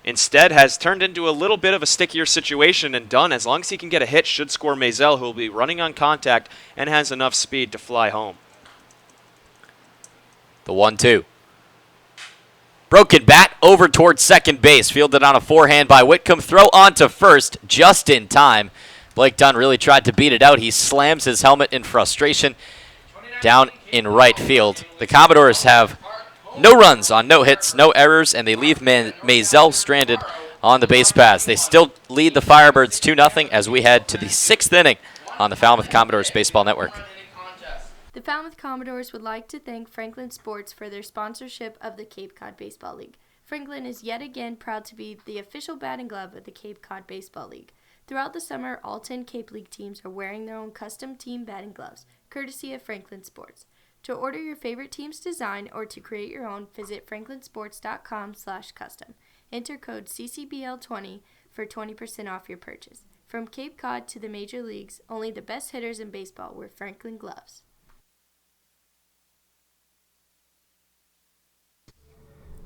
Instead, has turned into a little bit of a stickier situation, and Dunn, as long as he can get a hit, should score Maisel, who will be running on contact and has enough speed to fly home. The 1-2. Broken bat over towards second base. Fielded on a forehand by Whitcomb. Throw on to first just in time. Blake Dunn really tried to beat it out. He slams his helmet in frustration down in right field. The Commodores have no runs on no hits, no errors, and they leave Maisel stranded on the base paths. They still lead the Firebirds 2-0 as we head to the 6th inning on the Falmouth Commodores Baseball Network. The Falmouth Commodores would like to thank Franklin Sports for their sponsorship of the Cape Cod Baseball League. Franklin is yet again proud to be the official batting glove of the Cape Cod Baseball League. Throughout the summer, all 10 Cape League teams are wearing their own custom team batting gloves, courtesy of Franklin Sports. To order your favorite team's design or to create your own, visit franklinsports.com/custom. Enter code CCBL20 for 20% off your purchase. From Cape Cod to the major leagues, only the best hitters in baseball wear Franklin gloves.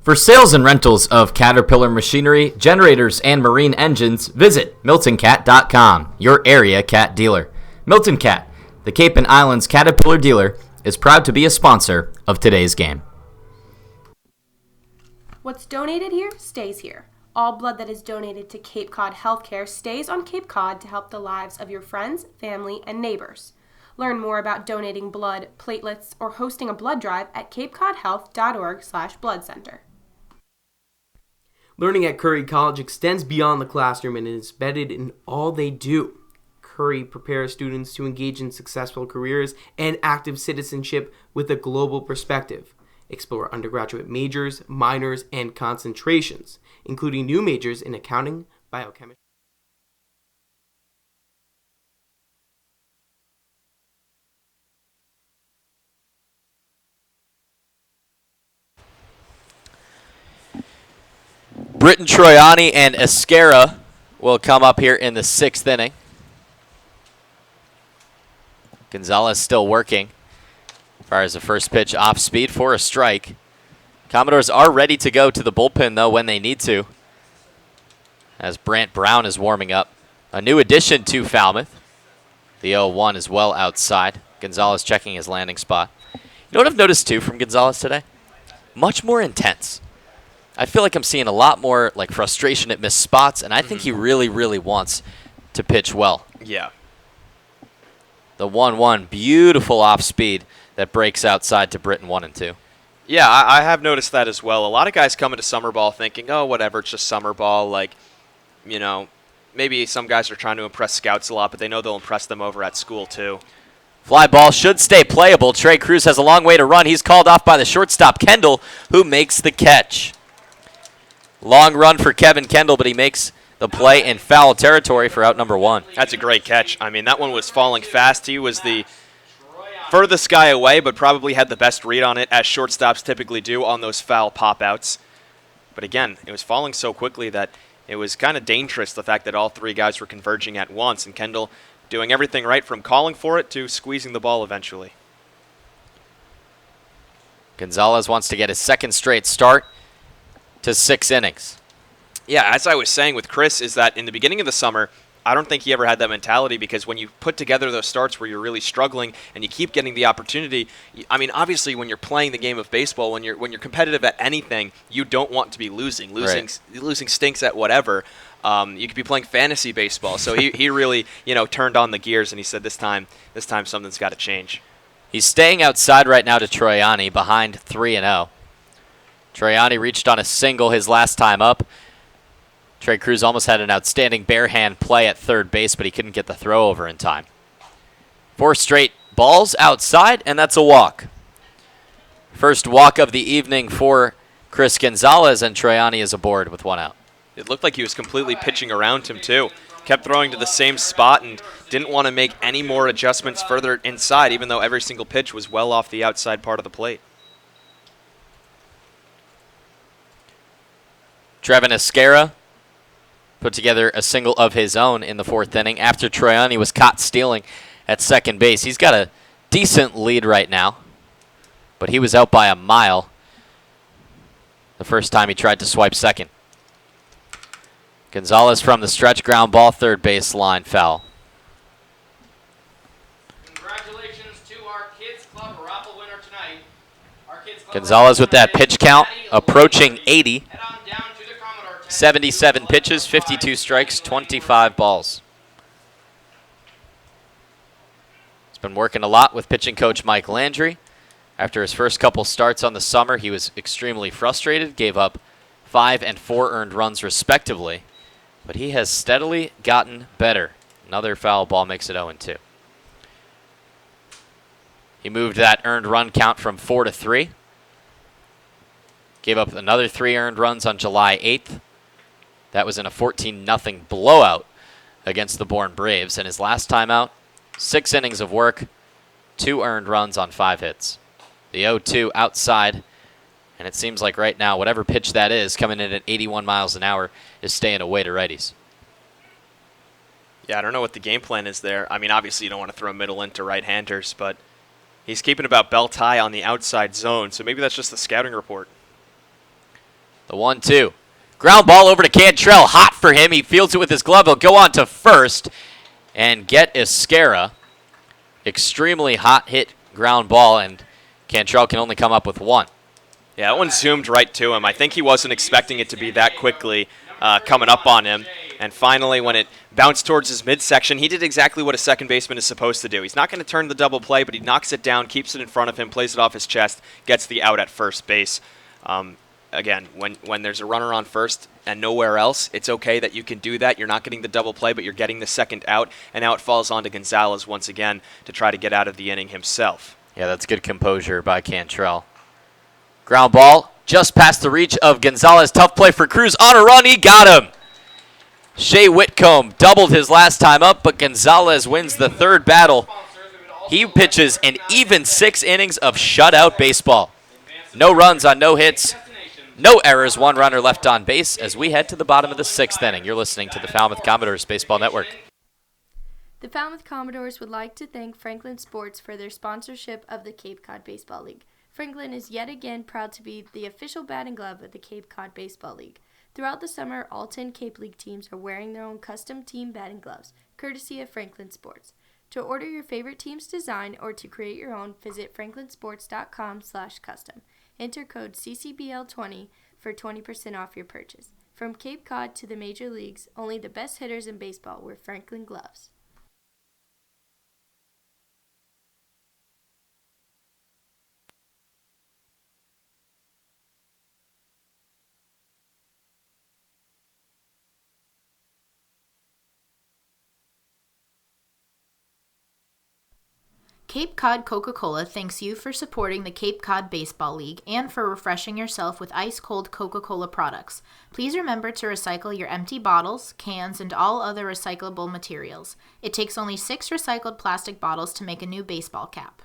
For sales and rentals of Caterpillar machinery, generators, and marine engines, visit MiltonCat.com, your area cat dealer. Milton Cat, the Cape and Islands Caterpillar dealer, is proud to be a sponsor of today's game. What's donated here stays here. All blood that is donated to Cape Cod Healthcare stays on Cape Cod to help the lives of your friends, family, and neighbors. Learn more about donating blood, platelets, or hosting a blood drive at capecodhealth.org/blood center. Learning at Curry College extends beyond the classroom and is embedded in all they do. Curry prepares students to engage in successful careers and active citizenship with a global perspective. Explore undergraduate majors, minors, and concentrations, including new majors in accounting, biochemistry. Britton Troiani and Esquera will come up here in the 6th inning. Gonzalez still working. Fires the first pitch off speed for a strike. Commodores are ready to go to the bullpen, though, when they need to, as Brant Brown is warming up. A new addition to Falmouth. The 0-1 is well outside. Gonzalez checking his landing spot. You know what I've noticed, too, from Gonzalez today? Much more intense. I feel like I'm seeing a lot more like frustration at missed spots, and I think he really, really wants to pitch well. Yeah. The 1-1, beautiful off speed that breaks outside to Britton 1-2. Yeah, I have noticed that as well. A lot of guys come into summer ball thinking, oh, whatever, it's just summer ball. Like, you know, maybe some guys are trying to impress scouts a lot, but they know they'll impress them over at school too. Fly ball should stay playable. Trey Cruz has a long way to run. He's called off by the shortstop, Kendall, who makes the catch. Long run for Kevin Kendall, but he makes the play in foul territory for out number 1. That's a great catch. I mean, that one was falling fast. He was the furthest guy away, but probably had the best read on it, as shortstops typically do on those foul pop-outs. But again, it was falling so quickly that it was kind of dangerous, the fact that all 3 guys were converging at once, and Kendall doing everything right from calling for it to squeezing the ball eventually. Gonzalez wants to get his 2nd straight start to 6 innings. Yeah, as I was saying with Chris, is that in the beginning of the summer, I don't think he ever had that mentality, because when you put together those starts where you're really struggling and you keep getting the opportunity, I mean, obviously when you're playing the game of baseball, when you're competitive at anything, you don't want to be losing. Losing stinks at whatever. You could be playing fantasy baseball. So he really, turned on the gears, and he said this time something's got to change. He's staying outside right now to Troiani behind 3-0. Troiani reached on a single his last time up. Trey Cruz almost had an outstanding bare hand play at third base, but he couldn't get the throw over in time. 4 straight balls outside, and that's a walk. First walk of the evening for Chris Gonzalez, and Troiani is aboard with 1 out. It looked like he was completely pitching around him, too. Kept throwing to the same spot and didn't want to make any more adjustments further inside, even though every single pitch was well off the outside part of the plate. Trevin Esquera put together a single of his own in the 4th inning after Troiani was caught stealing at second base. He's got a decent lead right now, but he was out by a mile the first time he tried to swipe second. Gonzalez from the stretch, ground ball, third base line, foul. Congratulations to our Kids Club raffle winner tonight. Our Kids Club Gonzalez with that pitch count approaching 80. Head on down to the Commodore tent. 77 pitches, 52 strikes, 25 balls. He's been working a lot with pitching coach Mike Landry. After his first couple starts on the summer, he was extremely frustrated, gave up 5 and 4 earned runs respectively, but he has steadily gotten better. Another foul ball makes it 0-2. He moved that earned run count from 4 to 3. Gave up another 3 earned runs on July 8th. That was in a 14-0 blowout against the Bourne Braves. And his last time out, 6 innings of work, 2 earned runs on 5 hits. The 0-2 outside, and it seems like right now, whatever pitch that is, coming in at 81 miles an hour, is staying away to righties. Yeah, I don't know what the game plan is there. I mean, obviously you don't want to throw middle into right-handers, but he's keeping about belt high on the outside zone, so maybe that's just the scouting report. The 1-2. Ground ball over to Cantrell. Hot for him. He fields it with his glove. He'll go on to first and get Esquera. Extremely hot hit ground ball, and Cantrell can only come up with 1. Yeah, that one zoomed right to him. I think he wasn't expecting it to be that quickly coming up on him. And finally, when it bounced towards his midsection, he did exactly what a second baseman is supposed to do. He's not going to turn the double play, but he knocks it down, keeps it in front of him, plays it off his chest, gets the out at first base. Again, when there's a runner on first and nowhere else, it's okay that you can do that. You're not getting the double play, but you're getting the second out. And now it falls on to Gonzalez once again to try to get out of the inning himself. Yeah, that's good composure by Cantrell. Ground ball just past the reach of Gonzalez. Tough play for Cruz. On a run, he got him. Shea Whitcomb doubled his last time up, but Gonzalez wins the 3rd battle. He pitches an even 6 innings of shutout baseball. No runs on no hits, no errors, 1 runner left on base as we head to the bottom of the 6th inning. You're listening to the Falmouth Commodores Baseball Network. The Falmouth Commodores would like to thank Franklin Sports for their sponsorship of the Cape Cod Baseball League. Franklin is yet again proud to be the official batting glove of the Cape Cod Baseball League. Throughout the summer, all 10 Cape League teams are wearing their own custom team batting gloves, courtesy of Franklin Sports. To order your favorite team's design or to create your own, visit franklinsports.com/custom. Enter code CCBL20 for 20% off your purchase. From Cape Cod to the major leagues, only the best hitters in baseball wear Franklin gloves. Cape Cod Coca-Cola thanks you for supporting the Cape Cod Baseball League and for refreshing yourself with ice-cold Coca-Cola products. Please remember to recycle your empty bottles, cans, and all other recyclable materials. It takes only 6 recycled plastic bottles to make a new baseball cap.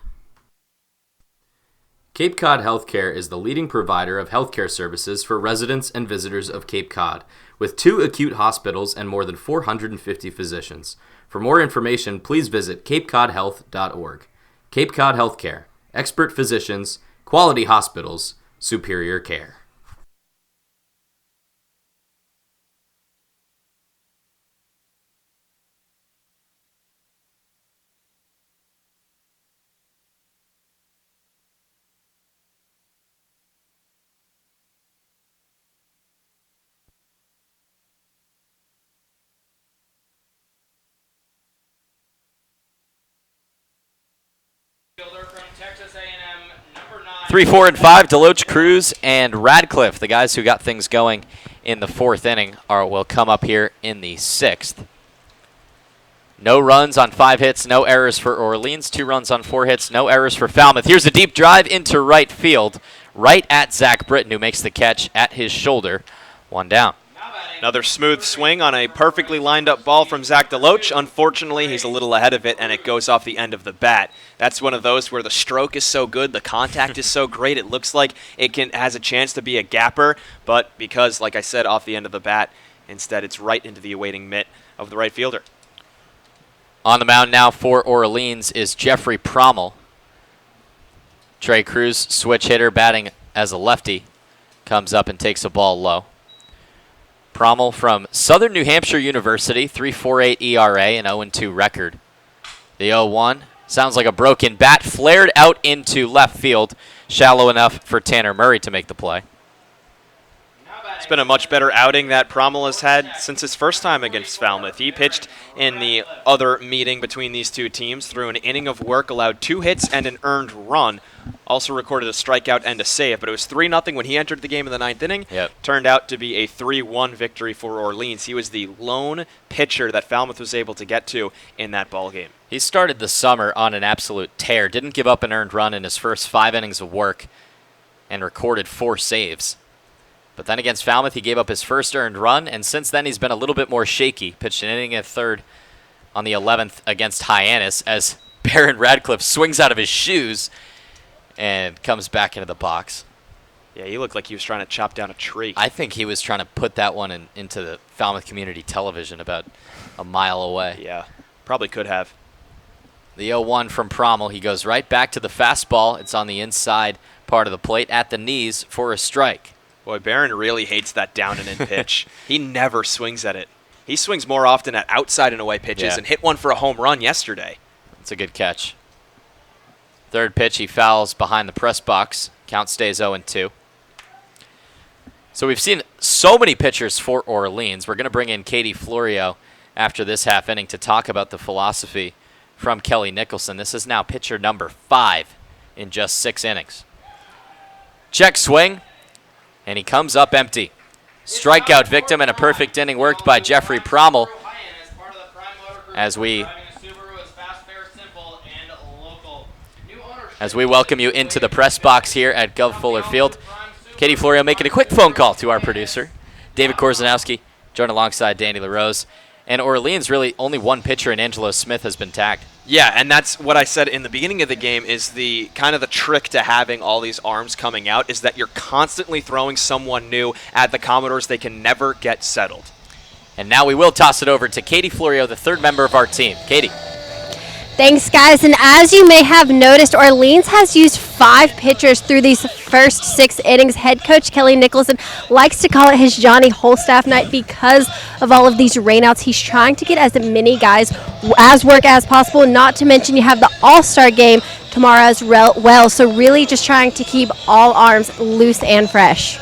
Cape Cod Healthcare is the leading provider of healthcare services for residents and visitors of Cape Cod, with 2 acute hospitals and more than 450 physicians. For more information, please visit capecodhealth.org. Cape Cod Healthcare, expert physicians, quality hospitals, superior care. From Texas A&M, number 9. 3, 4, and 5, Deloach, Cruz, and Radcliffe, the guys who got things going in the 4th inning, will come up here in the 6th. No runs on 5 hits, no errors for Orleans. 2 runs on 4 hits, no errors for Falmouth. Here's a deep drive into right field, right at Zach Britton, who makes the catch at his shoulder. 1 down. Another smooth swing on a perfectly lined up ball from Zach Deloach. Unfortunately, he's a little ahead of it, and it goes off the end of the bat. That's one of those where the stroke is so good, the contact is so great, it looks like it has a chance to be a gapper, but because, like I said, off the end of the bat, Instead, it's right into the awaiting mitt of the right fielder. On the mound now for Orleans is Jeffrey Prommel. Trey Cruz, switch hitter, batting as a lefty, comes up and takes a ball low. Prommel from Southern New Hampshire University, 3.48 ERA and 0-2 record. The 0-1 sounds like a broken bat, flared out into left field, shallow enough for Tanner Murray to make the play. It's been a much better outing that Prommel has had since his first time against Falmouth. He pitched in the other meeting between these two teams, through an inning of work, allowed 2 hits and an earned run. Also recorded a strikeout and a save, but it was 3-0 when he entered the game in the 9th inning. Yep. Turned out to be a 3-1 victory for Orleans. He was the lone pitcher that Falmouth was able to get to in that ball game. He started the summer on an absolute tear, didn't give up an earned run in his first 5 innings of work, and recorded 4 saves. But then against Falmouth, he gave up his first earned run, and since then he's been a little bit more shaky. Pitched an inning and a third on the 11th against Hyannis as Barron Radcliffe swings out of his shoes and comes back into the box. Yeah, he looked like he was trying to chop down a tree. I think he was trying to put that one into the Falmouth Community Television about a mile away. Yeah, probably could have. The 0-1 from Prommel. He goes right back to the fastball. It's on the inside part of the plate at the knees for a strike. Boy, Barron really hates that down and in pitch. He never swings at it. He swings more often at outside and away pitches and hit one for a home run yesterday. That's a good catch. Third pitch, he fouls behind the press box. Count stays 0-2. So we've seen so many pitchers for Orleans. We're going to bring in Katie Florio after this half inning to talk about the philosophy from Kelly Nicholson. This is now pitcher number 5 in just 6 innings. Check swing. And he comes up empty. Strikeout victim and a perfect inning worked by Jeffrey Prommel. As we welcome you into the press box here at Gov Fuller Field. Katie Florio making a quick phone call to our producer, David Korzanowski, joined alongside Danny LaRose. And Orleans, really only one pitcher, and Angelo Smith has been tagged. Yeah, and that's what I said in the beginning of the game, is the kind of the trick to having all these arms coming out is that you're constantly throwing someone new at the Commodores. They can never get settled. And now we will toss it over to Katie Florio, the 3rd member of our team. Katie. Thanks, guys. And as you may have noticed, Orleans has used 5 pitchers through these first 6 innings. Head coach Kelly Nicholson likes to call it his Johnny Holstaff night because of all of these rainouts. He's trying to get as many guys as work as possible, not to mention you have the All-Star game tomorrow as well. So really just trying to keep all arms loose and fresh.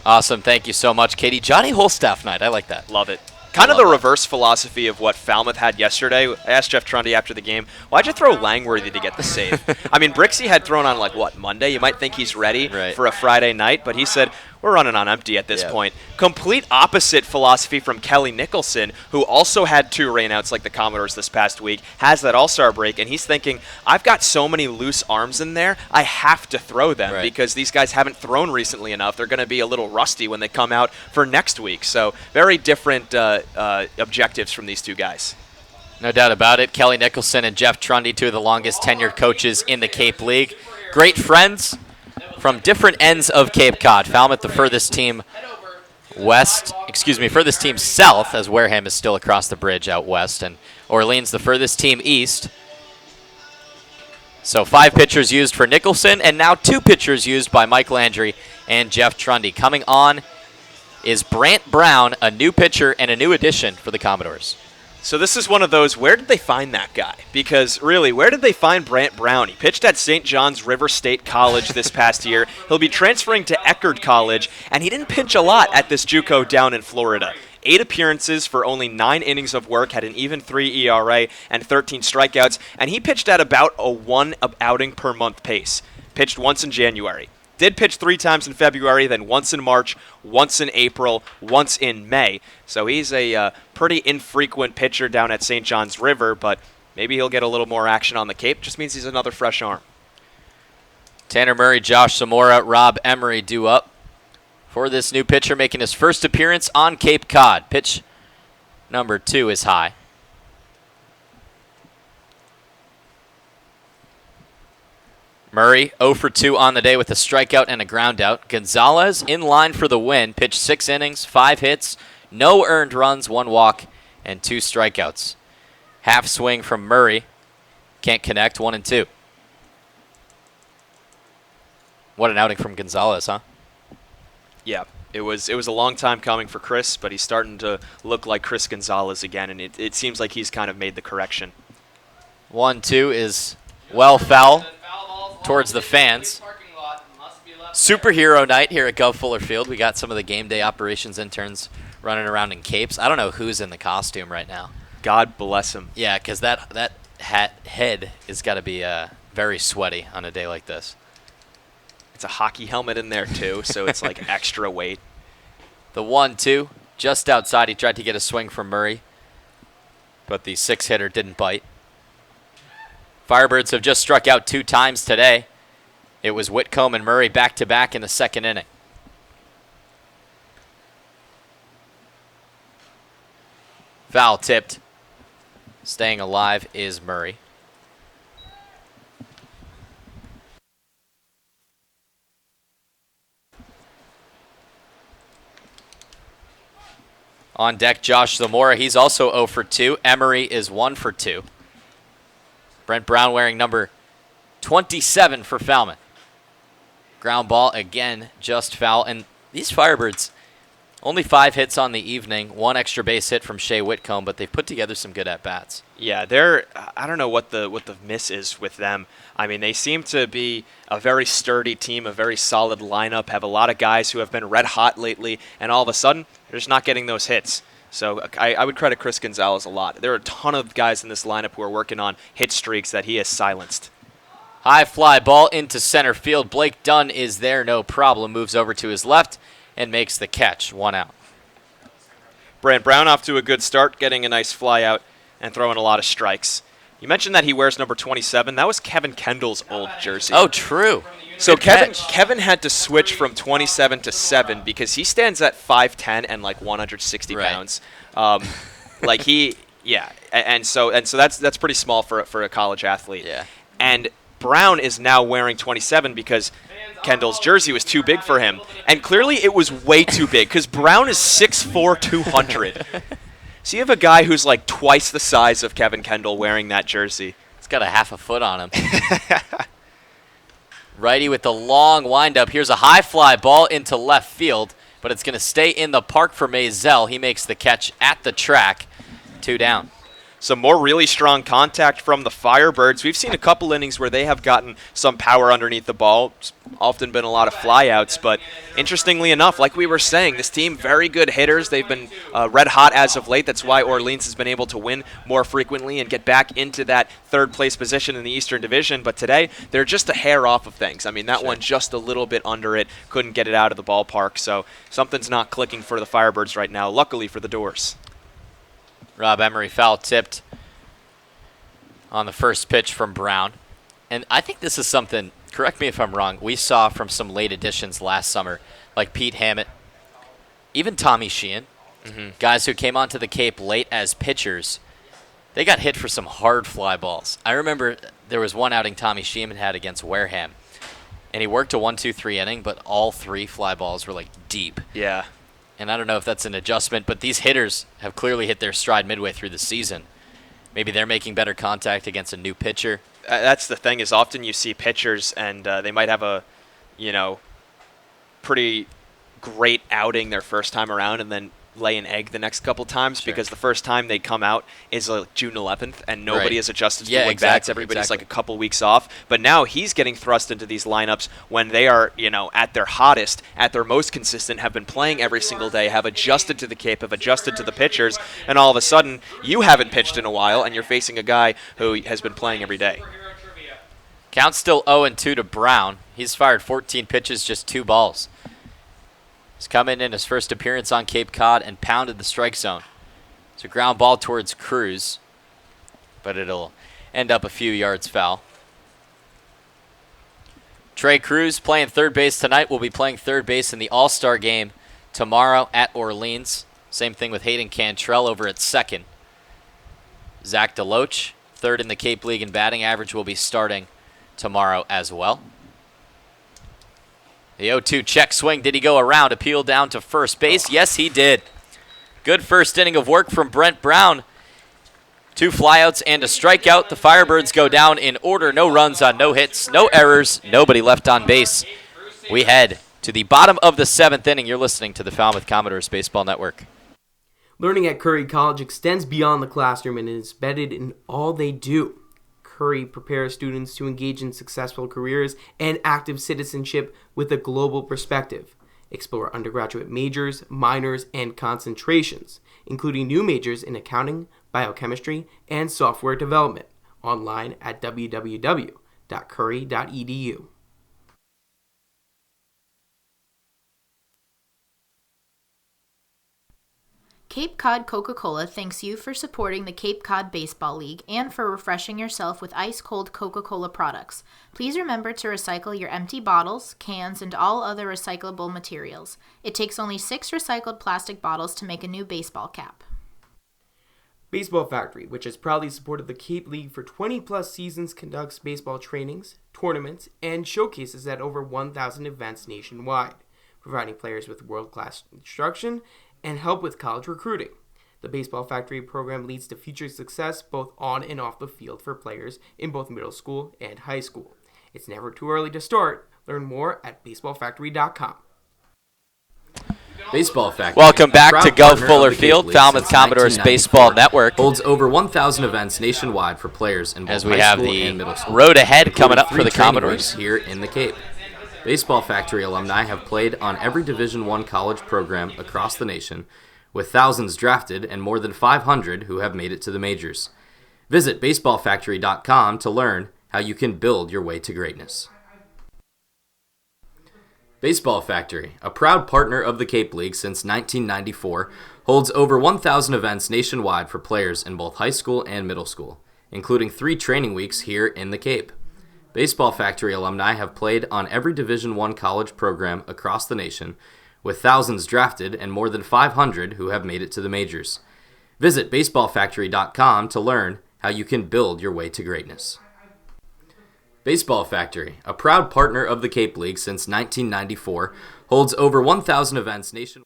Awesome. Thank you so much, Katie. Johnny Holstaff night. I like that. Love it. Kind of the reverse philosophy of what Falmouth had yesterday. I asked Jeff Trundy after the game, why'd you throw Langworthy to get the save? I mean, Brixey had thrown on, Monday? You might think he's ready for a Friday night, but he said, we're running on empty at this point. Complete opposite philosophy from Kelly Nicholson, who also had 2 rainouts like the Commodores this past week, has that All-Star break, and he's thinking, I've got so many loose arms in there, I have to throw them because these guys haven't thrown recently enough. They're going to be a little rusty when they come out for next week. So very different objectives from these two guys. No doubt about it. Kelly Nicholson and Jeff Trundy, 2 of the longest tenured coaches in the Cape League. Great friends from different ends of Cape Cod. Falmouth, the furthest team furthest team south, as Wareham is still across the bridge out west, and Orleans, the furthest team east. So 5 pitchers used for Nicholson, and now 2 pitchers used by Mike Landry and Jeff Trundy. Coming on is Brant Brown, a new pitcher and a new addition for the Commodores. So this is one of those, where did they find that guy? Because really, where did they find Brant Brown? He pitched at St. John's River State College this past year. He'll be transferring to Eckerd College, and he didn't pitch a lot at this JUCO down in Florida. 8 appearances for only 9 innings of work, had an even 3 ERA and 13 strikeouts, and he pitched at about a 1 outing per month pace. Pitched once in January. Did pitch 3 times in February, then once in March, once in April, once in May. So he's a pretty infrequent pitcher down at St. John's River, but maybe he'll get a little more action on the Cape. Just means he's another fresh arm. Tanner Murray, Josh Zamora, Rob Emery due up for this new pitcher making his first appearance on Cape Cod. Pitch number 2 is high. Murray 0 for 2 on the day with a strikeout and a ground out. Gonzalez in line for the win. Pitched 6 innings, 5 hits, No earned runs, 1 walk, and 2 strikeouts. Half swing from Murray. Can't connect, 1 and 2. What an outing from Gonzalez, huh? Yeah, it was a long time coming for Chris, but he's starting to look like Chris Gonzalez again, and it seems like he's kind of made the correction. 1-2 is well foul towards the fans. Superhero night here at Gov Fuller Field. We got some of the game day operations interns running around in capes. I don't know who's in the costume right now. God bless him. Yeah, because that head is got to be very sweaty on a day like this. It's a hockey helmet in there, too, so it's like extra weight. The 1-2, just outside. He tried to get a swing from Murray, but the 6-hitter didn't bite. Firebirds have just struck out 2 times today. It was Whitcomb and Murray back-to-back in the 2nd inning. Foul tipped. Staying alive is Murray. On deck, Josh Zamora. He's also 0 for 2. Emery is 1 for 2. Brent Brown wearing number 27 for Falmouth. Ground ball again, just foul. And these Firebirds, only 5 hits on the evening, 1 extra base hit from Shea Whitcomb, but they've put together some good at-bats. Yeah, I don't know what the miss is with them. I mean, they seem to be a very sturdy team, a very solid lineup, have a lot of guys who have been red hot lately, and all of a sudden, they're just not getting those hits. So I would credit Chris Gonzalez a lot. There are a ton of guys in this lineup who are working on hit streaks that he has silenced. High fly ball into center field. Blake Dunn is there, no problem. Moves over to his left and makes the catch. 1 out. Brant Brown off to a good start, getting a nice fly out and throwing a lot of strikes. You mentioned that he wears number 27. That was Kevin Kendall's old jersey. Oh, true. So Kevin had to switch from 27 to 7 because he stands at 5'10" and like 160 pounds. And so that's pretty small for a college athlete. Yeah. And Brown is now wearing 27 because Kendall's jersey was too big for him. And clearly it was way too big because Brown is 6'4", 200. So you have a guy who's like twice the size of Kevin Kendall wearing that jersey. He's got a half a foot on him. Righty with the long windup. Here's a high fly ball into left field, but it's going to stay in the park for Maisel. He makes the catch at the track. 2 down. Some more really strong contact from the Firebirds. We've seen a couple innings where they have gotten some power underneath the ball. It's often been a lot of flyouts, but interestingly enough, like we were saying, this team, very good hitters. They've been red hot as of late. That's why Orleans has been able to win more frequently and get back into that 3rd place position in the Eastern Division. But today, they're just a hair off of things. I mean, that one just a little bit under it. Couldn't get it out of the ballpark. So something's not clicking for the Firebirds right now, luckily for the Doors. Rob Emery foul tipped on the first pitch from Brown. And I think this is something, correct me if I'm wrong, we saw from some late additions last summer, like Pete Hammett, even Tommy Sheehan, guys who came onto the Cape late as pitchers. They got hit for some hard fly balls. I remember there was one outing Tommy Sheehan had against Wareham, and he worked a 1-2-3 inning, but all 3 fly balls were like deep. Yeah. And I don't know if that's an adjustment, but these hitters have clearly hit their stride midway through the season. Maybe they're making better contact against a new pitcher. That's the thing, is often you see pitchers and they might have a, pretty great outing their first time around and then lay an egg the next couple times because the first time they come out is like June 11th and nobody has adjusted to the way bats. Everybody's like a couple weeks off. But now he's getting thrust into these lineups when they are, at their hottest, at their most consistent, have been playing every single day, have adjusted to the Cape, have adjusted to the pitchers, and all of a sudden you haven't pitched in a while and you're facing a guy who has been playing every day. Count's still 0-2 to Brown. He's fired 14 pitches, just 2 balls. He's come in his first appearance on Cape Cod and pounded the strike zone. It's a ground ball towards Cruz, but it'll end up a few yards foul. Trey Cruz playing third base tonight. Will be playing third base in the All-Star game tomorrow at Orleans. Same thing with Hayden Cantrell over at second. Zach DeLoach, third in the Cape League in batting average, will be starting tomorrow as well. The 0-2 check swing. Did he go around? Appeal down to first base? Yes, he did. Good first inning of work from Brent Brown. 2 flyouts and a strikeout. The Firebirds go down in order. No runs on no hits, no errors, nobody left on base. We head to the bottom of the 7th inning. You're listening to the Falmouth Commodores Baseball Network. Learning at Curry College extends beyond the classroom and is embedded in all they do. Curry prepares students to engage in successful careers and active citizenship with a global perspective. Explore undergraduate majors, minors, and concentrations, including new majors in accounting, biochemistry, and software development. Online at www.curry.edu. Cape Cod Coca-Cola thanks you for supporting the Cape Cod Baseball League and for refreshing yourself with ice-cold Coca-Cola products. Please remember to recycle your empty bottles, cans, and all other recyclable materials. It takes only 6 recycled plastic bottles to make a new baseball cap. Baseball Factory, which has proudly supported the Cape League for 20-plus seasons, conducts baseball trainings, tournaments, and showcases at over 1,000 events nationwide, providing players with world-class instruction and help with college recruiting. The Baseball Factory program leads to future success both on and off the field for players in both middle school and high school. It's never too early to start. Learn more at baseballfactory.com. Baseball Factory. Welcome back to Gov Fuller Field. Falmouth Commodores Baseball Network holds over 1,000 events nationwide for players in both as we high have school the and middle school, road ahead coming up for the Commodores here in the Cape. Baseball Factory alumni have played on every Division I college program across the nation, with thousands drafted and more than 500 who have made it to the majors. Visit baseballfactory.com to learn how you can build your way to greatness. Baseball Factory, a proud partner of the Cape League since 1994, holds over 1,000 events nationwide for players in both high school and middle school, including 3 training weeks here in the Cape. Baseball Factory alumni have played on every Division I college program across the nation, with thousands drafted and more than 500 who have made it to the majors. Visit baseballfactory.com to learn how you can build your way to greatness. Baseball Factory, a proud partner of the Cape League since 1994, holds over 1,000 events nationwide.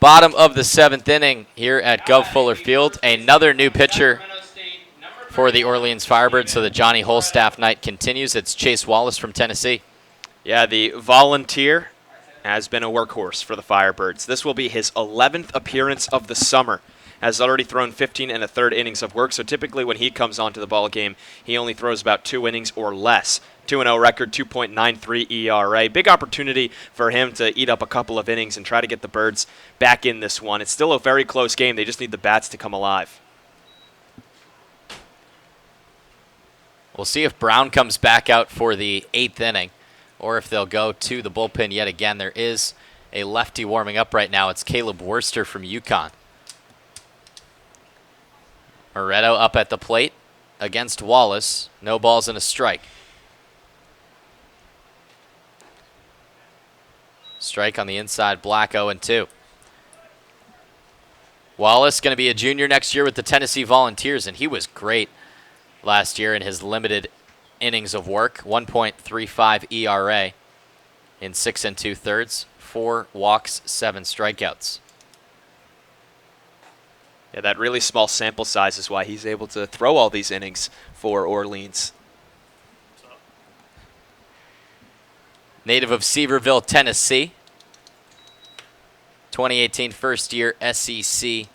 Bottom of the 7th inning here at Gov Fuller Field. Another new pitcher for the Orleans Firebirds, so the Johnny Holstaff night continues. It's Chase Wallace from Tennessee. Yeah, the volunteer has been a workhorse for the Firebirds. This will be his 11th appearance of the summer. Has already thrown 15 1/3 innings of work, so typically when he comes onto the ball game, he only throws about 2 innings or less. 2-0 record, 2.93 ERA. Big opportunity for him to eat up a couple of innings and try to get the Birds back in this one. It's still a very close game. They just need the bats to come alive. We'll see if Brown comes back out for the 8th inning or if they'll go to the bullpen yet again. There is a lefty warming up right now. It's Caleb Worster from UConn. Moretto up at the plate against Wallace. No balls and a strike. Strike on the inside, Black 0-2. Wallace going to be a junior next year with the Tennessee Volunteers, and he was great last year in his limited innings of work. 1.35 ERA in 6 2/3, 4 walks, 7 strikeouts. Yeah, that really small sample size is why he's able to throw all these innings for Orleans. Native of Sevierville, Tennessee. 2018 first-year SEC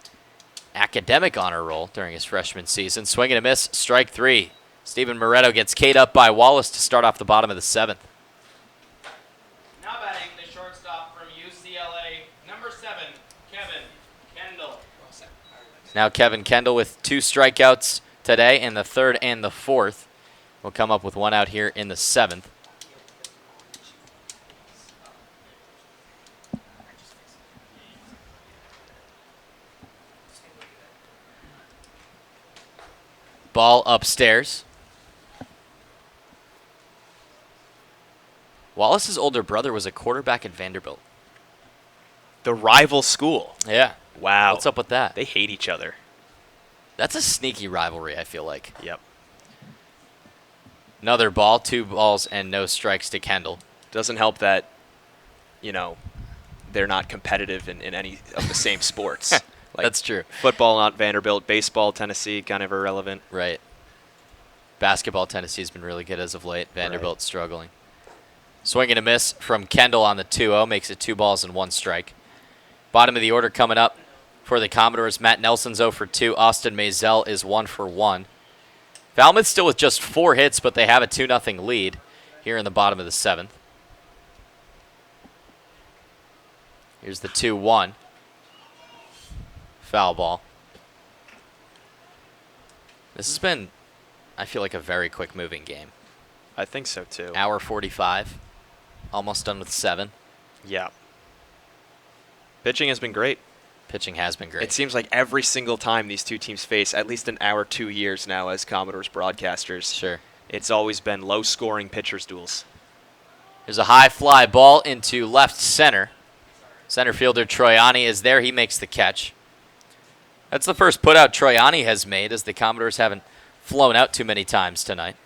academic honor roll during his freshman season. Swing and a miss, strike 3. Stephen Moretto gets K'd up by Wallace to start off the bottom of the 7th. Now batting the shortstop from UCLA, number 7, Kevin Kendall. Now Kevin Kendall with 2 strikeouts today in the 3rd and the 4th. Will come up with 1 out here in the 7th. Ball upstairs. Wallace's older brother was a quarterback at Vanderbilt. The rival school. Yeah. Wow. What's up with that? They hate each other. That's a sneaky rivalry, I feel like. Yep. Another ball, 2 balls and no strikes to Kendall. Doesn't help that, they're not competitive in any of the same sports. That's true. Football, not Vanderbilt. Baseball, Tennessee, kind of irrelevant. Right. Basketball, Tennessee's been really good as of late. Vanderbilt's struggling. Swing and a miss from Kendall on the 2-0. Makes it 2 balls and 1 strike. Bottom of the order coming up for the Commodores. Matt Nelson's 0 for 2. Austin Maisel is 1 for 1. Falmouth still with just 4 hits, but they have a 2-0 lead here in the bottom of the 7th. Here's the 2-1. Foul ball. This has been, I feel like, a very quick moving game. I think so too. Hour 45. Almost done with 7. Yeah. Pitching has been great. Pitching has been great. It seems like every single time these two teams face, at least in our 2 years now as Commodores broadcasters, Sure. it's always been low-scoring pitchers' duels. There's a high fly ball into left center. Center fielder Troiani is there. He makes the catch. That's the first putout Troiani has made, as the Commodores haven't flown out too many times tonight.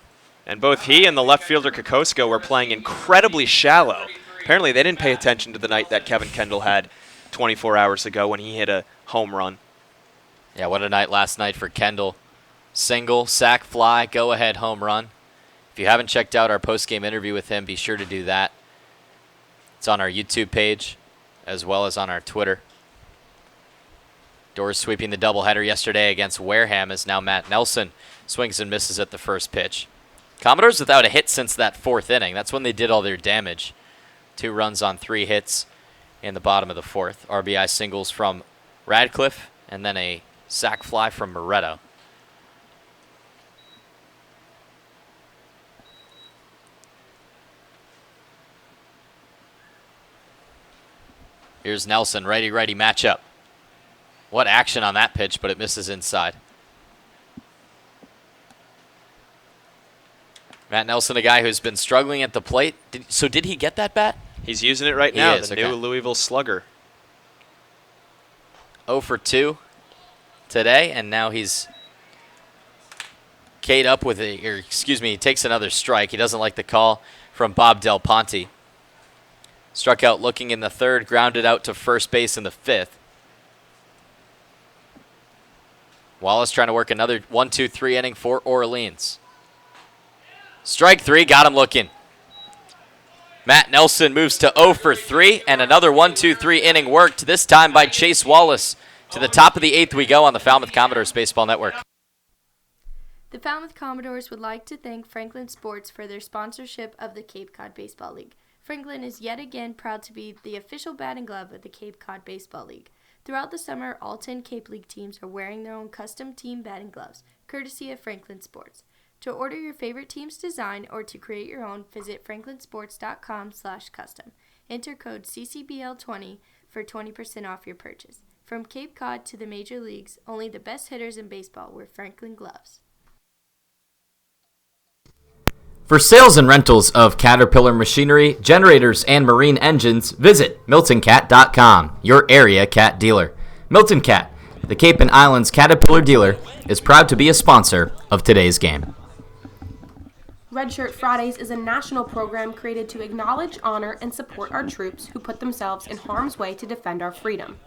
And both he and the left fielder Kokosko were playing incredibly shallow. Apparently they didn't pay attention to the night that Kevin Kendall had 24 hours ago when he hit a home run. Yeah, what a night last night for Kendall. Single, sac fly, go-ahead home run. If you haven't checked out our post-game interview with him, be sure to do that. It's on our YouTube page, as well as on our Twitter. Doors sweeping the doubleheader yesterday against Wareham as now Matt Nelson swings and misses at the first pitch. Commodores without a hit since that 4th inning. That's when they did all their damage. 2 runs on 3 hits in the bottom of the 4th. RBI singles from Radcliffe and then a sac fly from Moretto. Here's Nelson, righty-righty matchup. What action on that pitch, but it misses inside. Matt Nelson, a guy who's been struggling at the plate. Did he get that bat? He's using it right now, the new Louisville Slugger. 0 for 2 today, and now he's K'd up with he takes another strike. He doesn't like the call from Bob Del Ponte. Struck out looking in the 3rd, grounded out to first base in the 5th. Wallace trying to work another 1-2-3 inning for Orleans. Strike 3, got him looking. Matt Nelson moves to 0 for 3, and another 1-2-3 inning worked, this time by Chase Wallace. To the top of the 8th we go on the Falmouth Commodores Baseball Network. The Falmouth Commodores would like to thank Franklin Sports for their sponsorship of the Cape Cod Baseball League. Franklin is yet again proud to be the official batting glove of the Cape Cod Baseball League. Throughout the summer, all 10 Cape League teams are wearing their own custom team batting gloves, courtesy of Franklin Sports. To order your favorite team's design or to create your own, visit franklinsports.com/custom. Enter code CCBL20 for 20% off your purchase. From Cape Cod to the major leagues, only the best hitters in baseball wear Franklin gloves. For sales and rentals of Caterpillar machinery, generators, and marine engines, visit MiltonCat.com, your area cat dealer. Milton Cat, the Cape and Islands Caterpillar dealer, is proud to be a sponsor of today's game. Red Shirt Fridays is a national program created to acknowledge, honor, and support our troops who put themselves in harm's way to defend our freedom.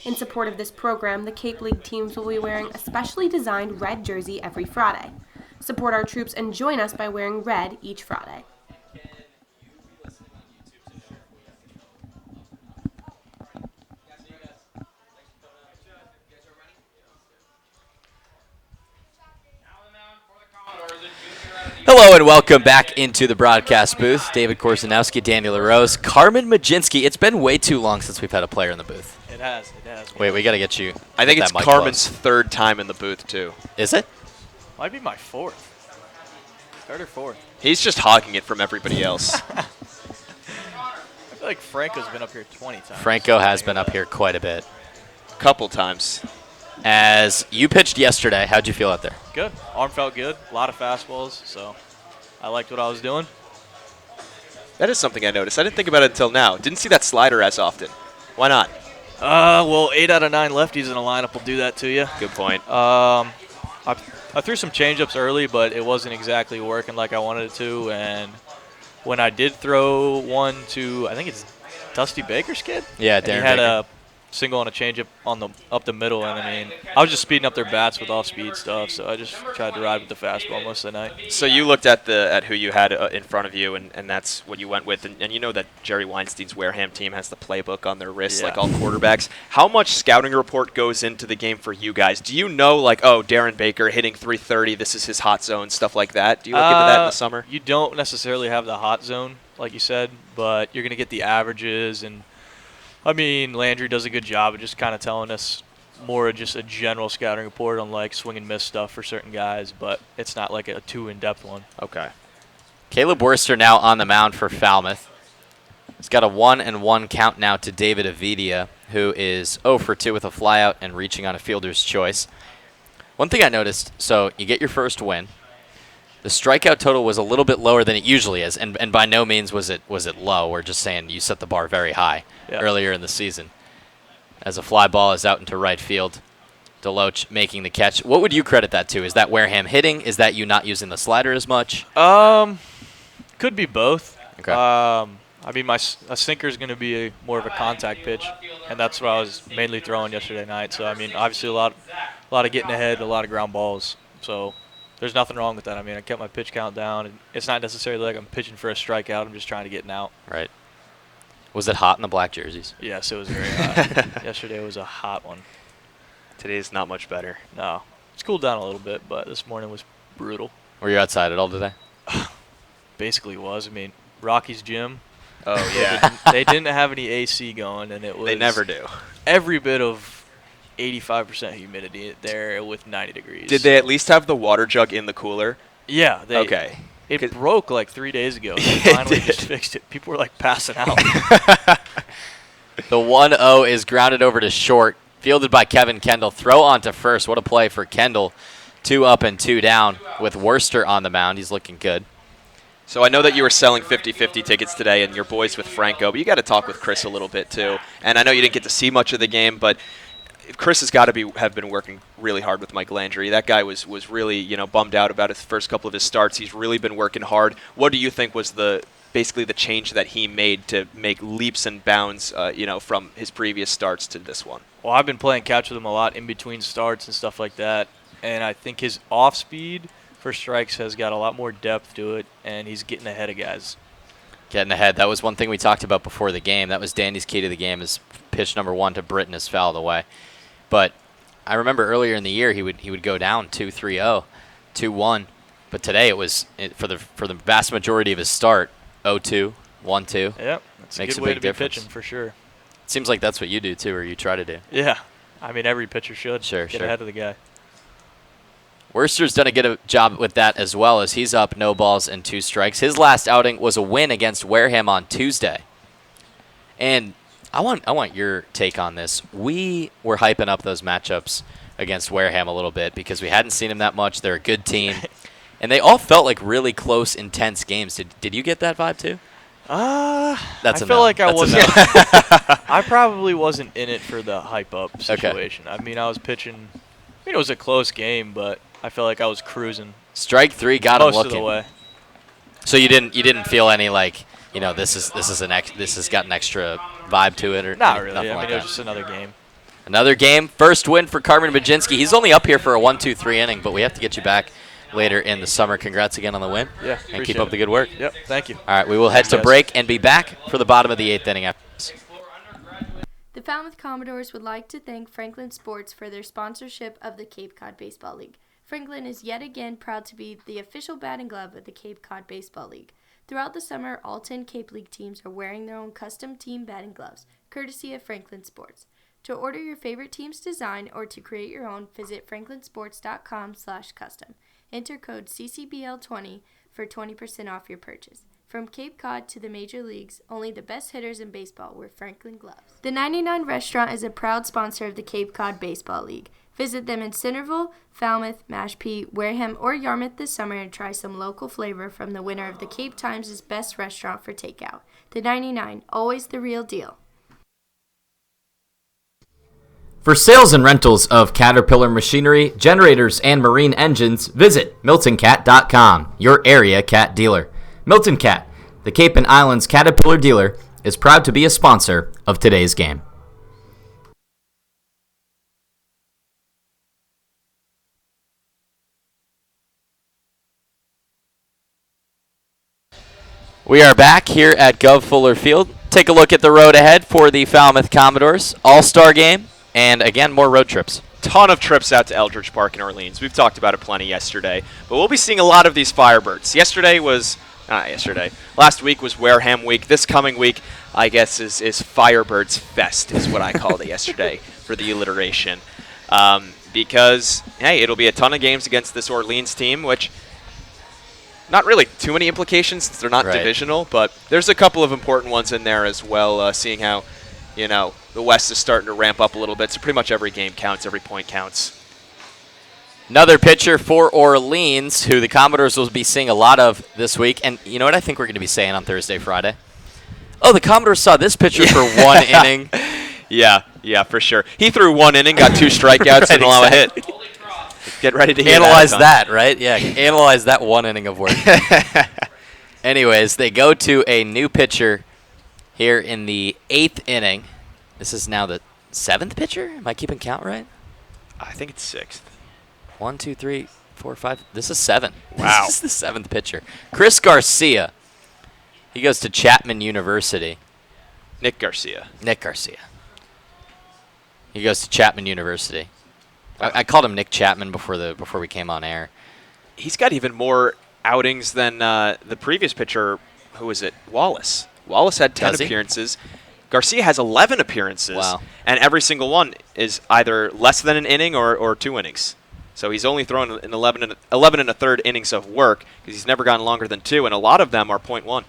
In support of this program, the Cape League teams will be wearing a specially designed red jersey every Friday. Support our troops and join us by wearing red each Friday. Hello and welcome back into the broadcast booth. David Korzenowski, Daniel LaRose, Carmen Majinski. It's been way too long since we've had a player in the booth. It has. Wait, we got to get you. I think it's Carmen's 3rd time in the booth, too. Is it? Might be my 4th. 3rd or 4th. He's just hogging it from everybody else. I feel like Franco's been up here 20 times. Franco has been up here quite a bit. Couple times. As you pitched yesterday, how'd you feel out there? Good. Arm felt good. A lot of fastballs, so I liked what I was doing. That is something I noticed. I didn't think about it until now. Didn't see that slider as often. Why not? Well, 8 out of 9 lefties in a lineup will do that to you. Good point. I threw some changeups early, but it wasn't exactly working like I wanted it to. And when I did throw one to, I think it's Dusty Baker's kid? Yeah, and Darren he had Baker. a single and a changeup up the middle, and I mean, I was just speeding up their bats with off-speed stuff, so I just tried to ride with the fastball most of the night. So you looked at who you had in front of you, and that's what you went with, and you know that Jerry Weinstein's Wareham team has the playbook on their wrists, like all quarterbacks. How much scouting report goes into the game for you guys? Do you know, like, oh, Darren Baker hitting 330, this is his hot zone, stuff like that? Do you look into that in the summer? You don't necessarily have the hot zone, like you said, but you're going to get the averages, and I mean, Landry does a good job of just kind of telling us more of just a general scouting report on like swing and miss stuff for certain guys, but it's not like a too in-depth one. Okay. Caleb Worcester now on the mound for Falmouth. He's got a 1-1 count now to David Avidia, who is 0 for 2 with a flyout and reaching on a fielder's choice. One thing I noticed, so you get your first win. The strikeout total was a little bit lower than it usually is, and by no means was it low. We're just saying you set the bar very high earlier in the season. As a fly ball is out into right field, Deloach making the catch. What would you credit that to? Is that Wareham hitting? Is that you not using the slider as much? Could be both. Okay. I mean, a sinker is going to be more of a contact pitch, and that's what I was mainly throwing yesterday night. So I mean, obviously a lot of getting ahead, a lot of ground balls. So there's nothing wrong with that. I mean, I kept my pitch count down, and it's not necessarily like I'm pitching for a strikeout. I'm just trying to get an out. Right. Was it hot in the black jerseys? Yes, it was very hot. Yesterday was a hot one. Today's not much better. No. It's cooled down a little bit, but this morning was brutal. Were you outside at all today? Basically was. I mean, Rocky's gym. Oh, yeah. They didn't have any AC going, and it was. They never do. Every bit of 85% humidity there with 90 degrees. Did they at least have the water jug in the cooler? Yeah. Okay. It broke like 3 days ago. They finally just fixed it. People were like passing out. The 1-0 is grounded over to short, fielded by Kevin Kendall. Throw on to first. What a play for Kendall. 2 up and 2 down with Worcester on the mound. He's looking good. So I know that you were selling 50-50 tickets today, and your boys with Franco, but you got to talk with Chris a little bit too. And I know you didn't get to see much of the game, but Chris has got to have been working really hard with Mike Landry. That guy was really bummed out about his first couple of his starts. He's really been working hard. What do you think was basically the change that he made to make leaps and bounds, from his previous starts to this one? Well, I've been playing catch with him a lot in between starts and stuff like that, and I think his off speed for strikes has got a lot more depth to it, and he's getting ahead of guys. Getting ahead. That was one thing we talked about before the game. That was Dandy's key to the game, is pitch number 1 to Britton is fouled away. But I remember earlier in the year he would go down 2-3-0, 2-1. But today it was for the vast majority of his start 0-2, 1-2. Yep, that's Makes a good a way big to be difference. pitching for sure. It seems like that's what you do too, or you try to do. Yeah, I mean every pitcher should get ahead of the guy. Worcester's done a good job with that as well, as he's up no balls and 2 strikes. His last outing was a win against Wareham on Tuesday. And I want your take on this. We were hyping up those matchups against Wareham a little bit because we hadn't seen them that much. They're a good team. And they all felt like really close, intense games. Did you get that vibe too? That's I feel like I wasn't. I probably wasn't in it for the hype up situation. Okay. I mean, I was pitching. I mean, it was a close game, but I felt like I was cruising. Strike 3 got him looking. Most of the way. So you didn't feel any like, this has got an extra vibe to it, or not really. Nothing like it was that. just another game. Another game. First win for Carmen Bajinski. He's only up here for a 1-2-3 inning, but we have to get you back later in the summer. Congrats again on the win. Yeah, and keep up the good work. Yep, thank you. All right, we will head to break and be back for the bottom of the 8th inning after this. The Falmouth Commodores would like to thank Franklin Sports for their sponsorship of the Cape Cod Baseball League. Franklin is yet again proud to be the official batting glove of the Cape Cod Baseball League. Throughout the summer, all 10 Cape League teams are wearing their own custom team batting gloves, courtesy of Franklin Sports. To order your favorite team's design or to create your own, visit franklinsports.com/custom. Enter code CCBL20 for 20% off your purchase. From Cape Cod to the major leagues, only the best hitters in baseball wear Franklin gloves. The 99 Restaurant is a proud sponsor of the Cape Cod Baseball League. Visit them in Centerville, Falmouth, Mashpee, Wareham, or Yarmouth this summer and try some local flavor from the winner of the Cape Times' Best Restaurant for Takeout. The 99, always the real deal. For sales and rentals of Caterpillar machinery, generators, and marine engines, visit MiltonCat.com, your area cat dealer. Milton Cat, the Cape and Islands Caterpillar dealer, is proud to be a sponsor of today's game. We are back here at Gov Fuller Field. Take a look at the road ahead for the Falmouth Commodores All-Star Game, and again, more road trips. Ton of trips out to Eldridge Park in Orleans. We've talked about it plenty yesterday, but we'll be seeing a lot of these Firebirds. Last week was Wareham Week. This coming week, I guess, is Firebirds Fest, is what I called it yesterday for the alliteration. Because, hey, it'll be a ton of games against this Orleans team, which not really too many implications since they're not divisional, but there's a couple of important ones in there as well, seeing how, the West is starting to ramp up a little bit. So pretty much every game counts, every point counts. Another pitcher for Orleans, who the Commodores will be seeing a lot of this week. And you know what I think we're going to be saying on Thursday, Friday? Oh, the Commodores saw this pitcher for one inning. Yeah, for sure. He threw one inning, got 2 strikeouts, and allowed a hit. Get ready to hear Analyze that, right? Yeah, analyze that one inning of work. Anyways, they go to a new pitcher here in the 8th inning. This is now the 7th pitcher? Am I keeping count right? I think it's 6th. 1, 2, 3, 4, 5. This is 7. Wow. This is the 7th pitcher. Chris Garcia. He goes to Chapman University. Nick Garcia. He goes to Chapman University. I called him Nick Chapman before we came on air. He's got even more outings than the previous pitcher. Who is it? Wallace. Wallace had 10 appearances. Garcia has 11 appearances. Wow. And every single one is either less than an inning or 2 innings. So he's only thrown in 11 and a third innings of work because he's never gone longer than 2, and a lot of them are .1.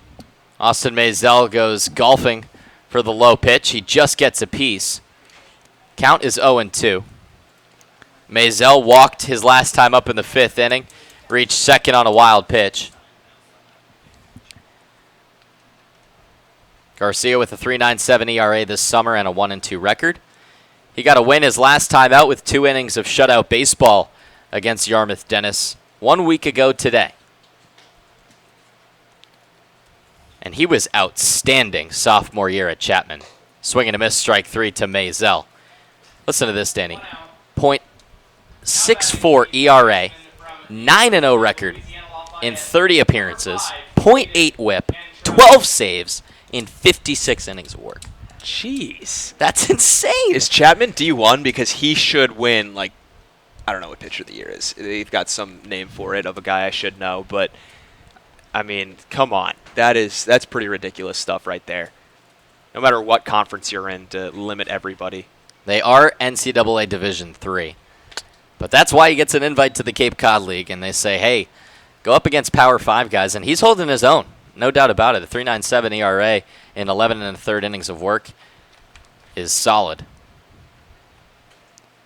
Austin Maisel goes golfing for the low pitch. He just gets a piece. Count is 0-2. Maisel walked his last time up in the 5th inning, reached second on a wild pitch. Garcia with a 3.97 ERA this summer and a 1-2 record. He got a win his last time out with 2 innings of shutout baseball against Yarmouth Dennis 1 week ago today. And he was outstanding sophomore year at Chapman. Swing and a miss, strike 3 to Maisel. Listen to this, Danny. .64 ERA, 9-0 record in 30 appearances, .8 whip, 12 saves in 56 innings of work. Jeez. That's insane. Is Chapman D1? Because he should win, I don't know what pitcher of the year is. They've got some name for it of a guy I should know, but, I mean, come on. That's pretty ridiculous stuff right there. No matter what conference you're in, to limit everybody. They are NCAA Division III. But that's why he gets an invite to the Cape Cod League, and they say, hey, go up against Power 5 guys, and he's holding his own. No doubt about it. The 3.97 ERA in 11 and a third innings of work is solid.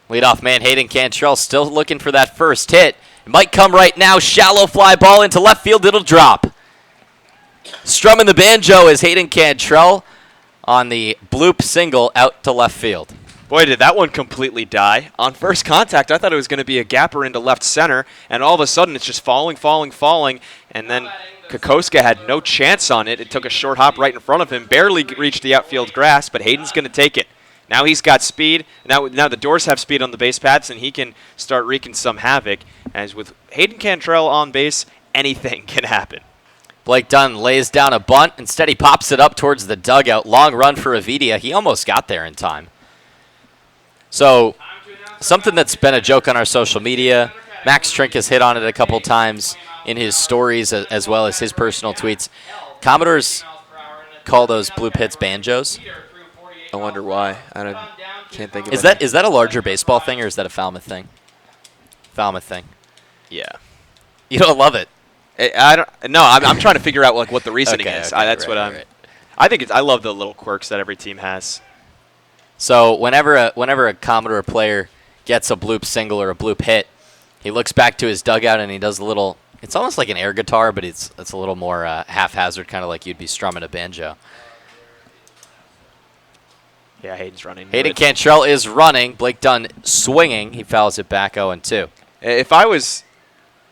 Leadoff man Hayden Cantrell still looking for that first hit. It might come right now. Shallow fly ball into left field. It'll drop. Strumming the banjo is Hayden Cantrell on the bloop single out to left field. Boy, did that one completely die. On first contact, I thought it was going to be a gapper into left center, and all of a sudden it's just falling, and then Kokoska had no chance on it. It took a short hop right in front of him, barely reached the outfield grass, but Hayden's going to take it. Now he's got speed. Now the Doors have speed on the base paths, and he can start wreaking some havoc. As with Hayden Cantrell on base, anything can happen. Blake Dunn lays down a bunt. Instead, he pops it up towards the dugout. Long run for Avidia. He almost got there in time. So, something that's been a joke on our social media, Max Trink has hit on it a couple times in his stories as well as his personal tweets. Commodores call those bloop hits banjos. I wonder why. Can't think of it. Is that a larger baseball thing or is that a Falmouth thing? Falmouth thing. Yeah. You don't love it. I don't. No, I'm trying to figure out what the reasoning is. That's what I'm. Right. I think I love the little quirks that every team has. So whenever a Commodore player gets a bloop single or a bloop hit, he looks back to his dugout and he does a little. It's almost like an air guitar, but it's a little more haphazard, kind of like you'd be strumming a banjo. Yeah, Hayden's running. Hayden Cantrell is running. Blake Dunn swinging. He fouls it back 0-2. If I was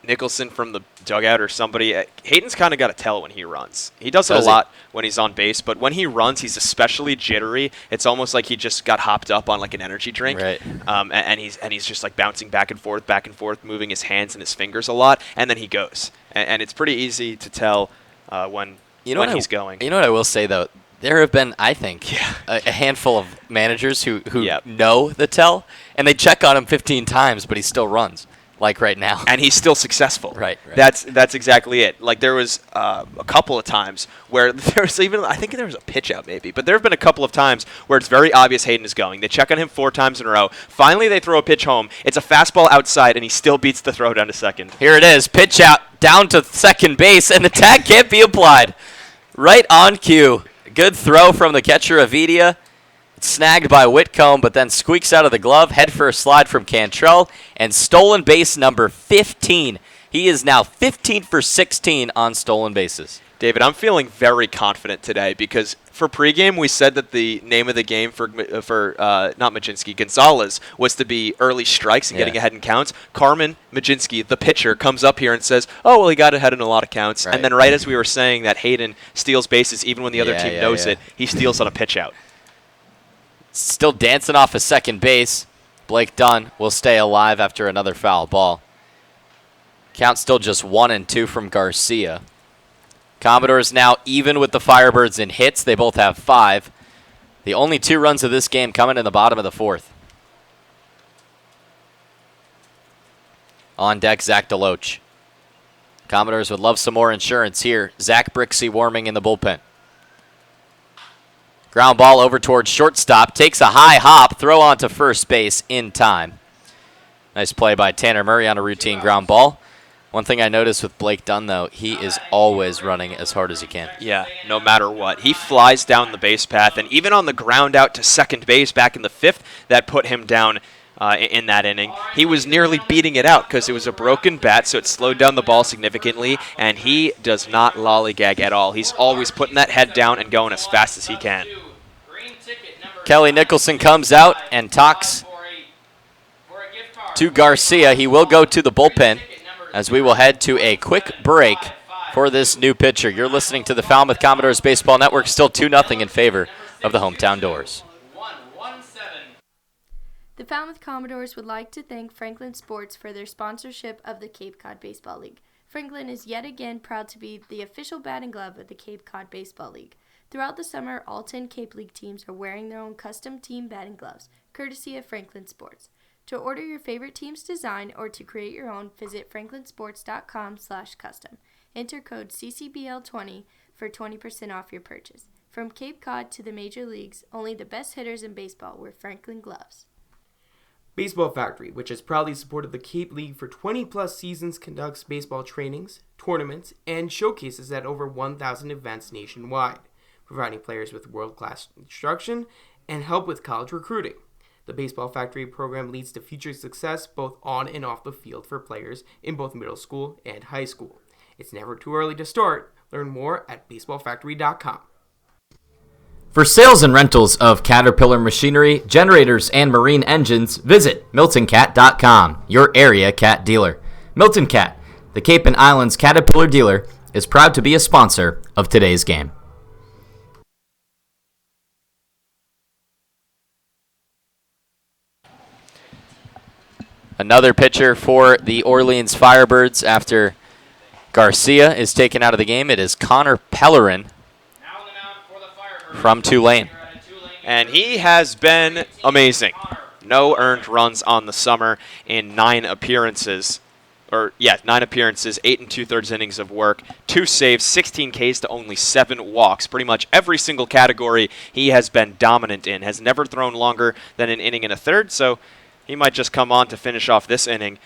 Nicholson from the dugout or somebody. Hayden's kind of got to tell when he runs. He does it Does a he? lot when he's on base, but when he runs, he's especially jittery. It's almost like he just got hopped up on like an energy drink. Right. And he's just like bouncing back and forth, moving his hands and his fingers a lot, and then he goes. And it's pretty easy to tell when he's going. You know what I will say, though? There have been, I think, a handful of managers who know the tell, and they check on him 15 times, but he still runs, like right now. And he's still successful. Right. That's exactly it. Like there was a couple of times where there was even, I think there was a pitch out maybe, but there have been a couple of times where it's very obvious Hayden is going. They check on him 4 times in a row. Finally, they throw a pitch home. It's a fastball outside, and he still beats the throw down to second. Here it is, pitch out, down to second base, and the tag can't be applied. Right on cue. Good throw from the catcher, Avidia. It's snagged by Whitcomb, but then squeaks out of the glove. Head for a slide from Cantrell, and stolen base number 15. He is now 15 for 16 on stolen bases. David, I'm feeling very confident today because for pregame we said that the name of the game for not Majinski, Gonzalez was to be early strikes and getting ahead in counts. Carmen Majinski, the pitcher, comes up here and says, "Oh, well, he got ahead in a lot of counts." Right. And then right as we were saying that Hayden steals bases even when the other team knows it, he steals on a pitch out. Still dancing off a second base. Blake Dunn will stay alive after another foul ball. Count still just 1-2 from Garcia. Commodores now even with the Firebirds in hits. They both have 5. The only 2 runs of this game coming in the bottom of the 4th. On deck, Zach DeLoach. Commodores would love some more insurance here. Zach Brixey warming in the bullpen. Ground ball over towards shortstop. Takes a high hop. Throw on to first base in time. Nice play by Tanner Murray on a routine ground ball. One thing I noticed with Blake Dunn, though, he is always running as hard as he can. Yeah, no matter what. He flies down the base path, and even on the ground out to second base back in the 5th, that put him down in that inning. He was nearly beating it out because it was a broken bat, so it slowed down the ball significantly, and he does not lollygag at all. He's always putting that head down and going as fast as he can. Kelly Nicholson comes out and talks to Garcia. He will go to the bullpen as we will head to a quick break for this new pitcher. You're listening to the Falmouth Commodores Baseball Network, still 2-0 in favor of the hometown Doors. The Falmouth Commodores would like to thank Franklin Sports for their sponsorship of the Cape Cod Baseball League. Franklin is yet again proud to be the official batting glove of the Cape Cod Baseball League. Throughout the summer, all 10 Cape League teams are wearing their own custom team batting gloves, courtesy of Franklin Sports. To order your favorite team's design or to create your own, visit franklinsports.com/custom. Enter code CCBL20 for 20% off your purchase. From Cape Cod to the major leagues, only the best hitters in baseball wear Franklin gloves. Baseball Factory, which has proudly supported the Cape League for 20-plus seasons, conducts baseball trainings, tournaments, and showcases at over 1,000 events nationwide, providing players with world-class instruction and help with college recruiting. The Baseball Factory program leads to future success both on and off the field for players in both middle school and high school. It's never too early to start. Learn more at baseballfactory.com. For sales and rentals of Caterpillar machinery, generators, and marine engines, visit MiltonCat.com, your area cat dealer. Milton Cat, the Cape and Islands Caterpillar dealer, is proud to be a sponsor of today's game. Another pitcher for the Orleans Firebirds after Garcia is taken out of the game. It is Connor Pellerin from Tulane. And he has been amazing. No earned runs on the summer in 9 appearances. 9 appearances, 8 2/3 innings of work, 2 saves, 16 Ks to only 7 walks. Pretty much every single category he has been dominant in. Has never thrown longer than an inning and a third, so he might just come on to finish off this inning.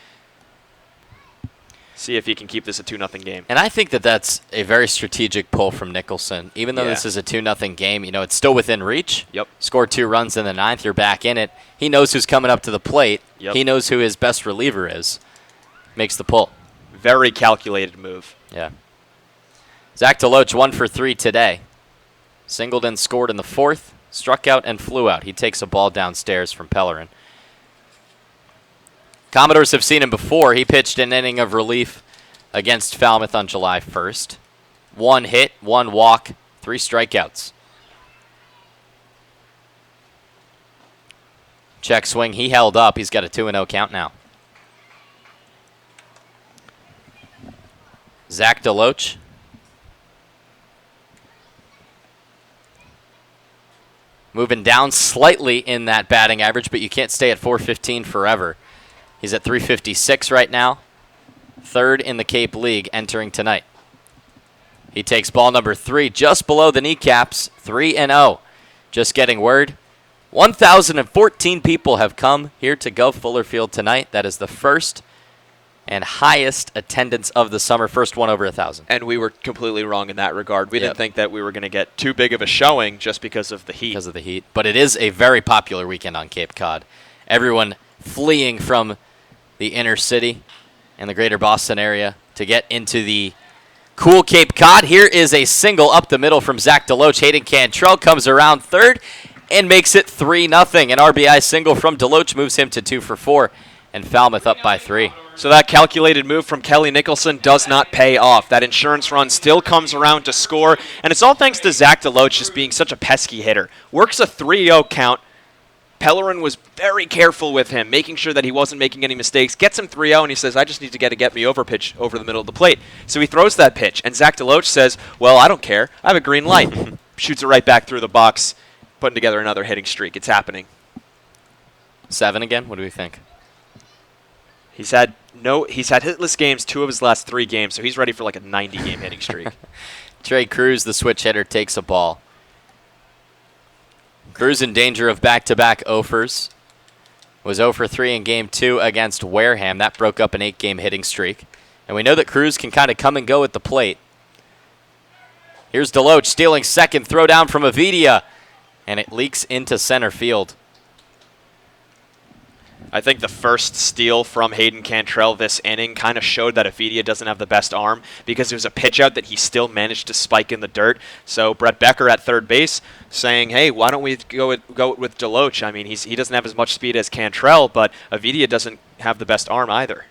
See if he can keep this a 2-0 game. And I think that that's a very strategic pull from Nicholson. Even though this is a 2-0 game, it's still within reach. Yep. Scored 2 runs in the 9th, you're back in it. He knows who's coming up to the plate. Yep. He knows who his best reliever is. Makes the pull. Very calculated move. Yeah. Zach DeLoach 1 for 3 today. Singled and scored in the 4th, struck out and flew out. He takes a ball downstairs from Pellerin. Commodores have seen him before. He pitched an inning of relief against Falmouth on July 1st. 1 hit, 1 walk, 3 strikeouts. Check swing, he held up. He's got a 2-0 count now. Zach DeLoach. Moving down slightly in that batting average, but you can't stay at 415 forever. He's at 356 right now. 3rd in the Cape League entering tonight. He takes ball number 3 just below the kneecaps, 3-0. Just getting word. 1,014 people have come here to Gov Fuller Field tonight. That is the first and highest attendance of the summer, first one over 1,000. And we were completely wrong in that regard. We didn't think that we were going to get too big of a showing just because of the heat. Because of the heat. But it is a very popular weekend on Cape Cod. Everyone fleeing from the inner city and the greater Boston area to get into the cool Cape Cod. Here is a single up the middle from Zach DeLoach. Hayden Cantrell comes around third and makes it 3-0. An RBI single from DeLoach moves him to 2 for 4, and Falmouth up by 3. So that calculated move from Kelly Nicholson does not pay off. That insurance run still comes around to score, and it's all thanks to Zach DeLoach just being such a pesky hitter. Works a 3-0 count. Pellerin was very careful with him, making sure that he wasn't making any mistakes. Gets him 3-0, and he says, I just need to get a get-me-over pitch over the middle of the plate. So he throws that pitch, and Zach DeLoach says, well, I don't care. I have a green light. Shoots it right back through the box, putting together another hitting streak. It's happening. 7 again? What do we think? He's had hitless games 2 of his last 3 games, so he's ready for like a 90-game hitting streak. Trey Cruz, the switch hitter, takes a ball. Cruz in danger of back-to-back offers. Was 0 for 3 in Game 2 against Wareham. That broke up an 8-game hitting streak. And we know that Cruz can kind of come and go at the plate. Here's DeLoach stealing second, throw down from Avidia, and it leaks into center field. I think the first steal from Hayden Cantrell this inning kind of showed that Avidia doesn't have the best arm because it was a pitch out that he still managed to spike in the dirt. So Brett Becker at third base saying, hey, why don't we go with DeLoach? I mean, he doesn't have as much speed as Cantrell, but Avidia doesn't have the best arm either.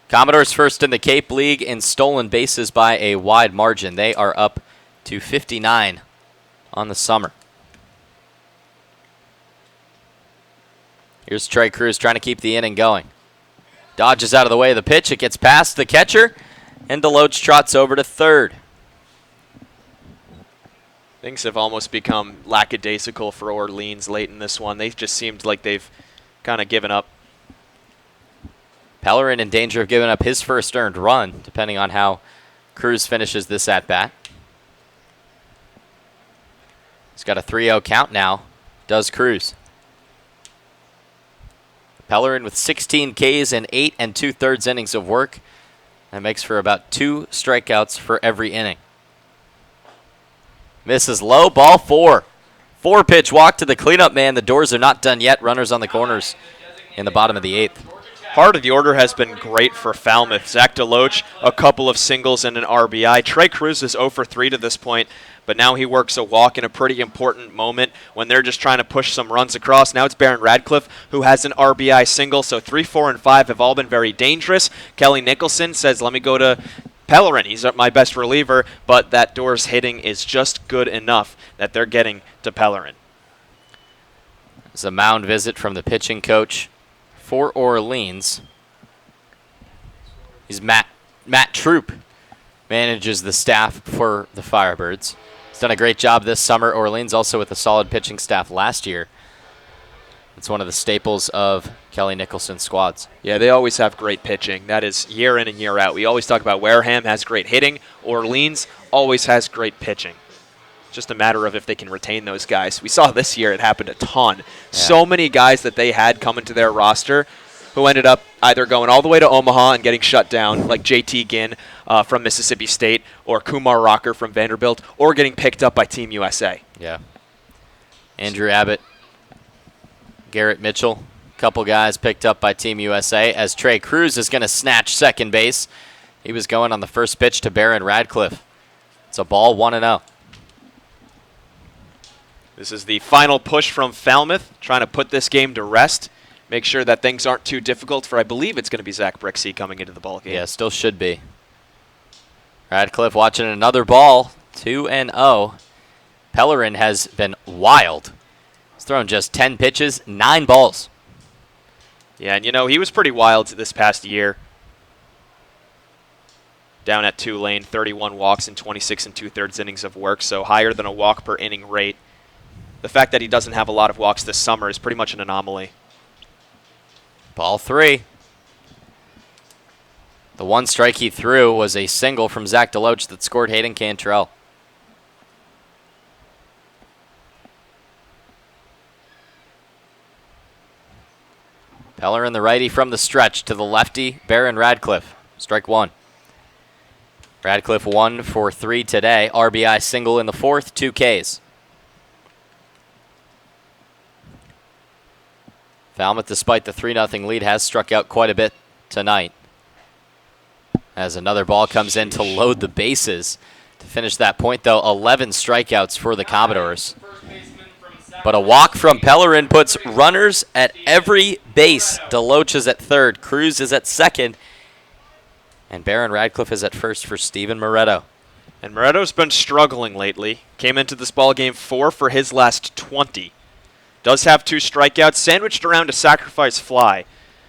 Commodores first in the Cape League in stolen bases by a wide margin. They are up to 59 on the summer. Here's Trey Cruz trying to keep the inning going. Dodges out of the way of the pitch. It gets past the catcher, and DeLoach trots over to third. Things have almost become lackadaisical for Orleans late in this one. They just seemed like they've kind of given up. Pellerin in danger of giving up his first earned run, depending on how Cruz finishes this at-bat. He's got a 3-0 count now, does Cruz. Pellerin with 16 Ks and 8 2/3 innings of work. That makes for about 2 strikeouts for every inning. Misses low, ball 4. 4-pitch walk to the cleanup man. The doors are not done yet. Runners on the corners in the bottom of the 8th. Part of the order has been great for Falmouth. Zach DeLoach, a couple of singles and an RBI. Trey Cruz is 0 for 3 to this point, but now he works a walk in a pretty important moment when they're just trying to push some runs across. Now it's Barron Radcliffe who has an RBI single, so 3, 4, and 5 have all been very dangerous. Kelly Nicholson says, let me go to Pellerin. He's my best reliever, but that door's hitting is just good enough that they're getting to Pellerin. It's a mound visit from the pitching coach for Orleans. He's Matt Troop, manages the staff for the Firebirds. He's done a great job this summer. Orleans also with a solid pitching staff last year. It's one of the staples of Kelly Nicholson's squads. Yeah, they always have great pitching. That is year in and year out. We always talk about Wareham has great hitting. Orleans always has great pitching. It's just a matter of if they can retain those guys. We saw this year it happened a ton. Yeah. So many guys that they had come into their roster who ended up either going all the way to Omaha and getting shut down, like J.T. Ginn from Mississippi State, or Kumar Rocker from Vanderbilt, or getting picked up by Team USA. Yeah. Andrew Abbott, Garrett Mitchell, a couple guys picked up by Team USA, as Trey Cruz is going to snatch second base. He was going on the first pitch to Barron Radcliffe. It's a ball, 1-0. This is the final push from Falmouth, trying to put this game to rest, make sure that things aren't too difficult for, I believe it's going to be Zach Brixey coming into the ball game. Yeah, still should be. Radcliffe watching another ball, 2-0. Pellerin has been wild. He's thrown just 10 pitches, 9 balls. Yeah, and he was pretty wild this past year. Down at Tulane, 31 walks in 26 2/3 innings of work, so higher than a walk per inning rate. The fact that he doesn't have a lot of walks this summer is pretty much an anomaly. Ball 3. The one strike he threw was a single from Zach DeLoach that scored Hayden Cantrell. Pellerin, the righty from the stretch to the lefty, Barron Radcliffe. Strike 1. Radcliffe 1 for 3 today. RBI single in the 4th, 2 Ks. Falmouth, despite the 3-0 lead, has struck out quite a bit tonight. As another ball comes in to load the bases. To finish that point, though, 11 strikeouts for the Commodores. But a walk from Pellerin puts runners at every base. DeLoach is at third. Cruz is at second. And Barron Radcliffe is at first for Steven Moretto. And Moretto's been struggling lately. Came into this ball game 4 for his last 20. Does have 2 strikeouts, sandwiched around a sacrifice fly.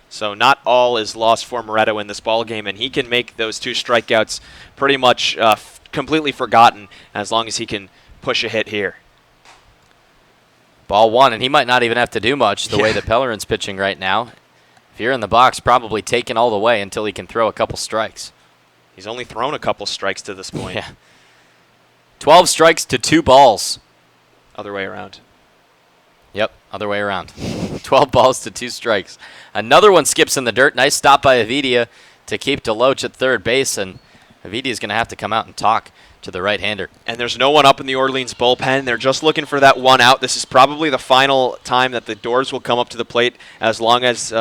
So not all is lost for Moretto in this ball game, and he can make those 2 strikeouts pretty much completely forgotten as long as he can push a hit here. Ball 1, and he might not even have to do much the way that Pellerin's pitching right now. If you're in the box, probably taken all the way until he can throw a couple strikes. He's only thrown a couple strikes to this point. Yeah. 12 strikes to 2 balls. Other way around. Yep, other way around. 12 balls to 2 strikes. Another one skips in the dirt. Nice stop by Avidia to keep DeLoach at third base, and Avidia's going to have to come out and talk to the right-hander. And there's no one up in the Orleans bullpen. They're just looking for that one out. This is probably the final time that the Doors will come up to the plate as long as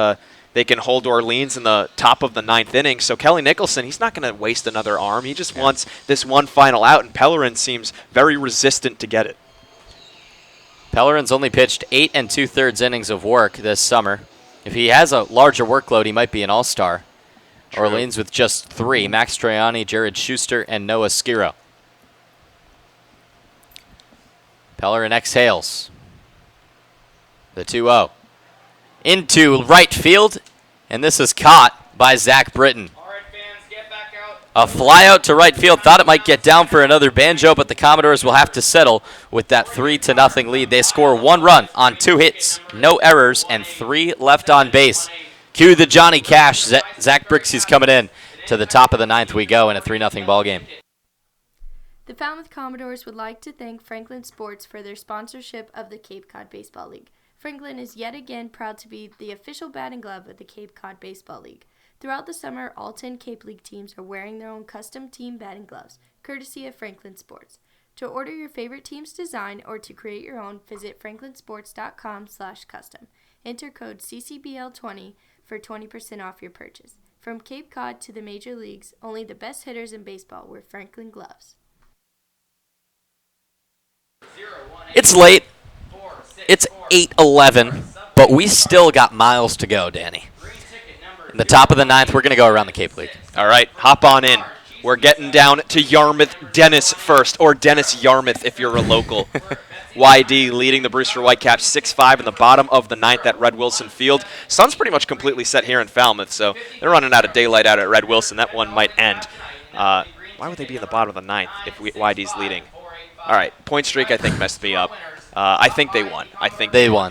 they can hold Orleans in the top of the 9th inning. So Kelly Nicholson, he's not going to waste another arm. He just wants this one final out, and Pellerin seems very resistant to get it. Pellerin's only pitched 8 2/3 innings of work this summer. If he has a larger workload, he might be an all-star. True. Orleans with just 3, Max Troiani, Jared Schuster, and Noah Skiro. Pellerin exhales. The 2-0. Into right field, and this is caught by Zach Britton. A fly out to right field. Thought it might get down for another banjo, but the Commodores will have to settle with that 3-0 lead. They score 1 run on 2 hits, no errors, and 3 left on base. Cue the Johnny Cash. Zach Brixey's coming in. To the top of the 9th we go in a 3-0 ball game. The Falmouth Commodores would like to thank Franklin Sports for their sponsorship of the Cape Cod Baseball League. Franklin is yet again proud to be the official batting glove of the Cape Cod Baseball League. Throughout the summer, all 10 Cape League teams are wearing their own custom team batting gloves, courtesy of Franklin Sports. To order your favorite team's design or to create your own, visit franklinsports.com/custom. Enter code CCBL20 for 20% off your purchase. From Cape Cod to the major leagues, only the best hitters in baseball wear Franklin gloves. It's late. It's 8:11, but we still got miles to go, Danny. In the top of the 9th, we're going to go around the Cape League. All right, hop on in. We're getting down to Yarmouth Dennis first, or Dennis Yarmouth if you're a local. YD leading the Brewster Whitecaps 6-5 in the bottom of the 9th at Red Wilson Field. Sun's pretty much completely set here in Falmouth, so they're running out of daylight out at Red Wilson. That one might end. Why would they be in the bottom of the 9th if YD's leading? All right, point streak I think messed me up. I think they won.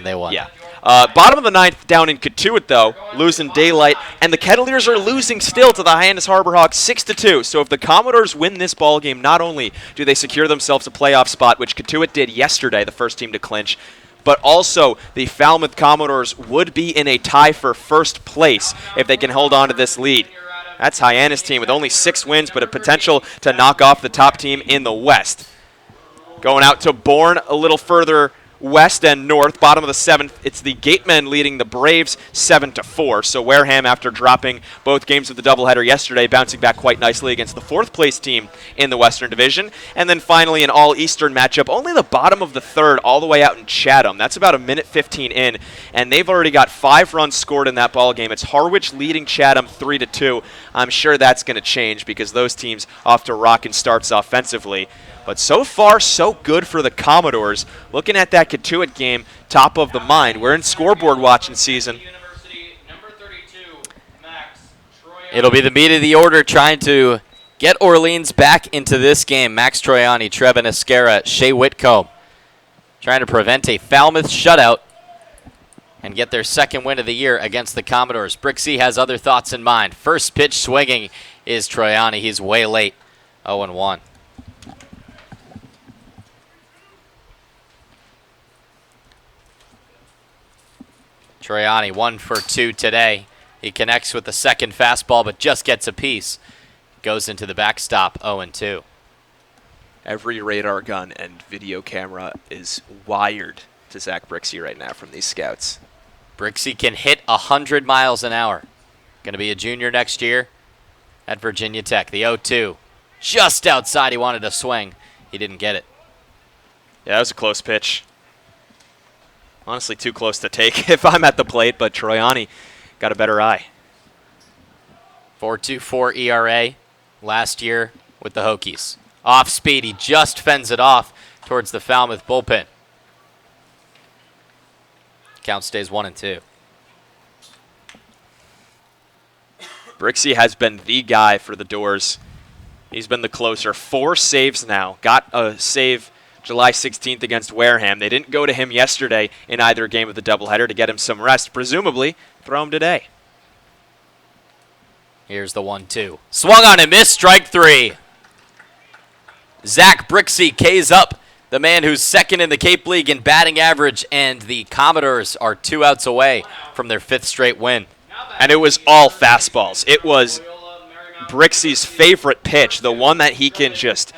They won. Yeah. Bottom of the 9th down in Katuitt, though, losing daylight, and the Kettleers are losing still to the Hyannis Harbor Hawks 6-2. So if the Commodores win this ball game, not only do they secure themselves a playoff spot, which Katuitt did yesterday, the first team to clinch, but also the Falmouth Commodores would be in a tie for first place if they can hold on to this lead. That's Hyannis' team with only 6 wins, but a potential to knock off the top team in the West. Going out to Bourne a little further West and North. Bottom of the 7th, it's the Gatemen leading the Braves 7-4. So Wareham, after dropping both games of the doubleheader yesterday, bouncing back quite nicely against the 4th place team in the Western Division. And then finally, an all-Eastern matchup, only the bottom of the 3rd, all the way out in Chatham. That's about a minute 15 in, and they've already got 5 runs scored in that ball game. It's Harwich leading Chatham 3-2. I'm sure that's going to change because those teams off to rocking starts offensively. But so far, so good for the Commodores. Looking at that Katuitt game, top of the mind. We're in scoreboard watching season. It'll be the meat of the order trying to get Orleans back into this game. Max Troiani, Trevin Esquera, Shea Whitcomb trying to prevent a Falmouth shutout and get their 2nd win of the year against the Commodores. Brixey has other thoughts in mind. First pitch swinging is Troiani. He's way late, 0-1. Troiani 1 for 2 today. He connects with the 2nd fastball, but just gets a piece. Goes into the backstop, 0-2. Every radar gun and video camera is wired to Zach Brixey right now from these scouts. Brixey can hit 100 miles an hour. Going to be a junior next year at Virginia Tech. The 0-2. Just outside. He wanted to swing. He didn't get it. Yeah, that was a close pitch. Honestly, too close to take if I'm at the plate, but Troiani got a better eye. 4.24 ERA last year with the Hokies. Off speed, he just fends it off towards the Falmouth bullpen. Count stays 1-2. Brixey has been the guy for the Doors. He's been the closer. 4 saves now. Got a save July 16th against Wareham. They didn't go to him yesterday in either game of the doubleheader to get him some rest. Presumably, throw him today. Here's the 1-2. Swung on and missed, strike 3. Zach Brixey K's up, the man who's 2nd in the Cape League in batting average, and the Commodores are 2 outs away from their 5th straight win. And it was all fastballs. It was Brixey's favorite pitch, the one that he can just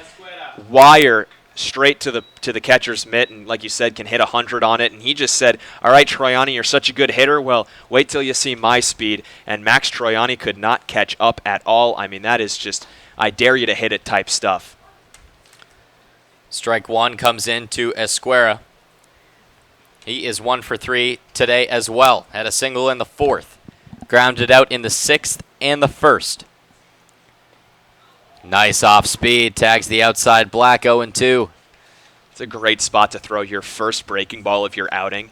wire straight to the catcher's mitt, and like you said, can hit 100 on it. And he just said, all right, Troiani, you're such a good hitter. Well, wait till you see my speed. And Max Troiani could not catch up at all. I mean, that is just, I dare you to hit it type stuff. Strike 1 comes in to Esquera. He is 1 for 3 today as well. Had a single in the 4th. Grounded out in the 6th and the 1st. Nice off speed, tags the outside black, 0-2. It's a great spot to throw your first breaking ball of your outing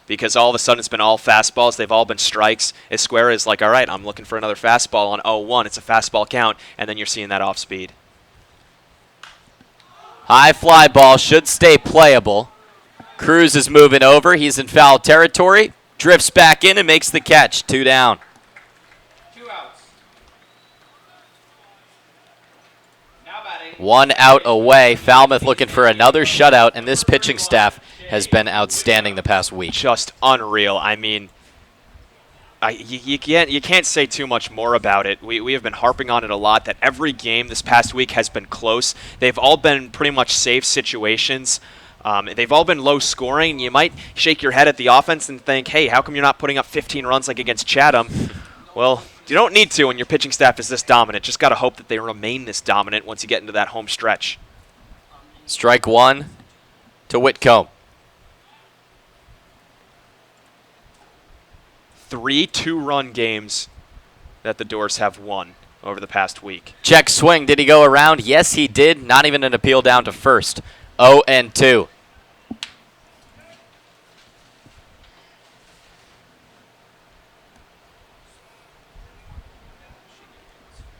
because all of a sudden it's been all fastballs. They've all been strikes. Esquera is like, all right, I'm looking for another fastball on 0-1. It's a fastball count, and then you're seeing that off speed. High fly ball should stay playable. Cruz is moving over. He's in foul territory. Drifts back in and makes the catch. 2 down. 2 outs. 1 out away. Falmouth looking for another shutout, and this pitching staff has been outstanding the past week. Just unreal. I mean, you can't say too much more about it. We have been harping on it a lot that every game this past week has been close. They've all been pretty much safe situations. They've all been low scoring. You might shake your head at the offense and think, hey, how come you're not putting up 15 runs like against Chatham? Well, you don't need to when your pitching staff is this dominant. Just got to hope that they remain this dominant once you get into that home stretch. Strike 1 to Whitcomb. 3 2-run games that the Doors have won over the past week. Check swing. Did he go around? Yes, he did. Not even an appeal down to first. 0-2.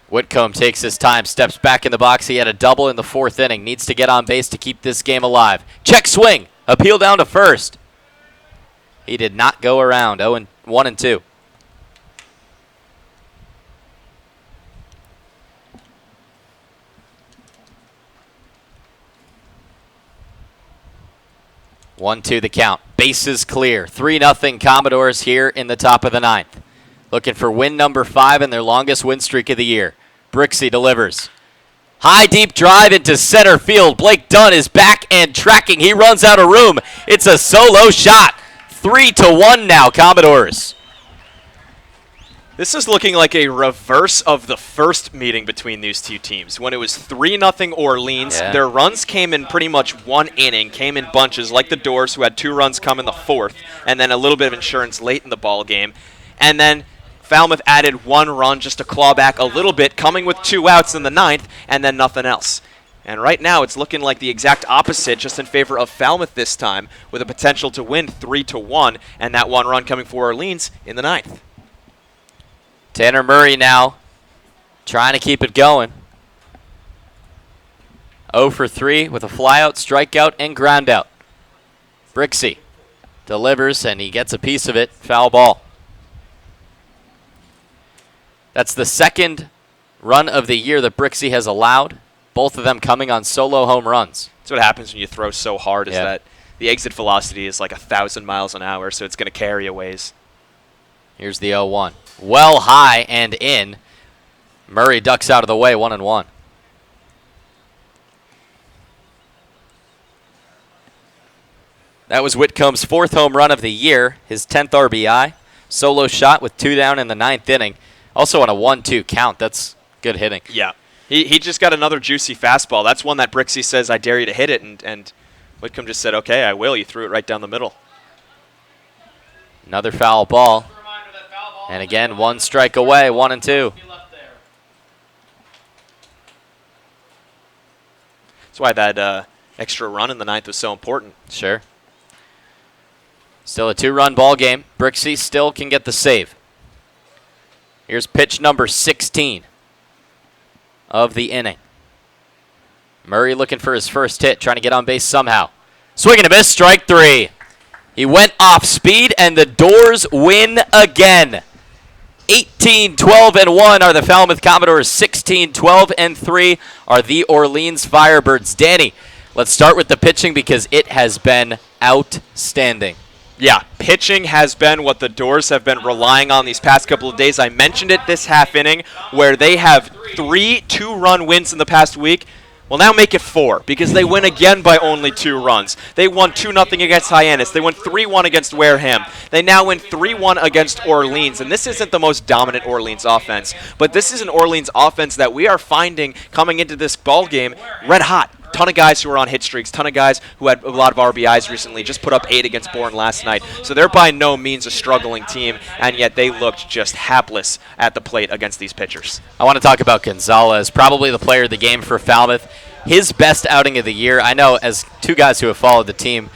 Whitcomb takes his time, steps back in the box. He had a double in the 4th inning. Needs to get on base to keep this game alive. Check swing. Appeal down to first. He did not go around. 1-2. One, two, the count. Bases clear. 3-0 Commodores here in the top of the 9th. Looking for win number 5 and their longest win streak of the year. Brixey delivers. High deep drive into center field. Blake Dunn is back and tracking. He runs out of room. It's a solo shot. 3-1 now, Commodores. This is looking like a reverse of the first meeting between these two teams. When it was 3-0 Orleans, their runs came in pretty much one inning, came in bunches, like the Doors, who had 2 runs come in the 4th, and then a little bit of insurance late in the ball game. And then Falmouth added 1 run just to claw back a little bit, coming with 2 outs in the 9th, and then nothing else. And right now it's looking like the exact opposite, just in favor of Falmouth this time, with a potential to win 3-1, and that 1 run coming for Orleans in the 9th. Tanner Murray now trying to keep it going. 0 for 3 with a flyout, strikeout, and groundout. Brixey delivers, and he gets a piece of it. Foul ball. That's the 2nd run of the year that Brixey has allowed, both of them coming on solo home runs. That's what happens when you throw so hard, is that the exit velocity is like 1,000 miles an hour, so it's going to carry a ways. Here's the 0-1. Well high and in. Murray ducks out of the way, 1-1. That was Whitcomb's 4th home run of the year, his 10th RBI. Solo shot with 2 down in the 9th inning. Also on a 1-2 count. That's good hitting. Yeah. He just got another juicy fastball. That's one that Brixey says, I dare you to hit it, and Whitcomb just said, okay, I will. You threw it right down the middle. Another foul ball. And again, 1 strike away, 1-2. That's why that extra run in the 9th was so important. Sure. Still a 2-run ball game. Brixey still can get the save. Here's pitch number 16 of the inning. Murray looking for his first hit, trying to get on base somehow. Swing and a miss, strike 3. He went off speed, and the Doors win again. 18-12-1 are the Falmouth Commodores. 16-12-3 are the Orleans Firebirds. Danny, let's start with the pitching because it has been outstanding. Yeah, pitching has been what the Doors have been relying on these past couple of days. I mentioned it this half inning where they have 3 2-run wins in the past week. Well, now make it 4 because they win again by only 2 runs. They won 2-0 against Hyannis. They won 3-1 against Wareham. They now win 3-1 against Orleans. And this isn't the most dominant Orleans offense, but this is an Orleans offense that we are finding coming into this ball game red hot. Ton of guys who are on hit streaks, ton of guys who had a lot of RBIs recently, just put up 8 against Bourne last night. So they're by no means a struggling team, and yet they looked just hapless at the plate against these pitchers. I want to talk about Gonzalez, probably the player of the game for Falmouth. His best outing of the year. I know as 2 guys who have followed the team,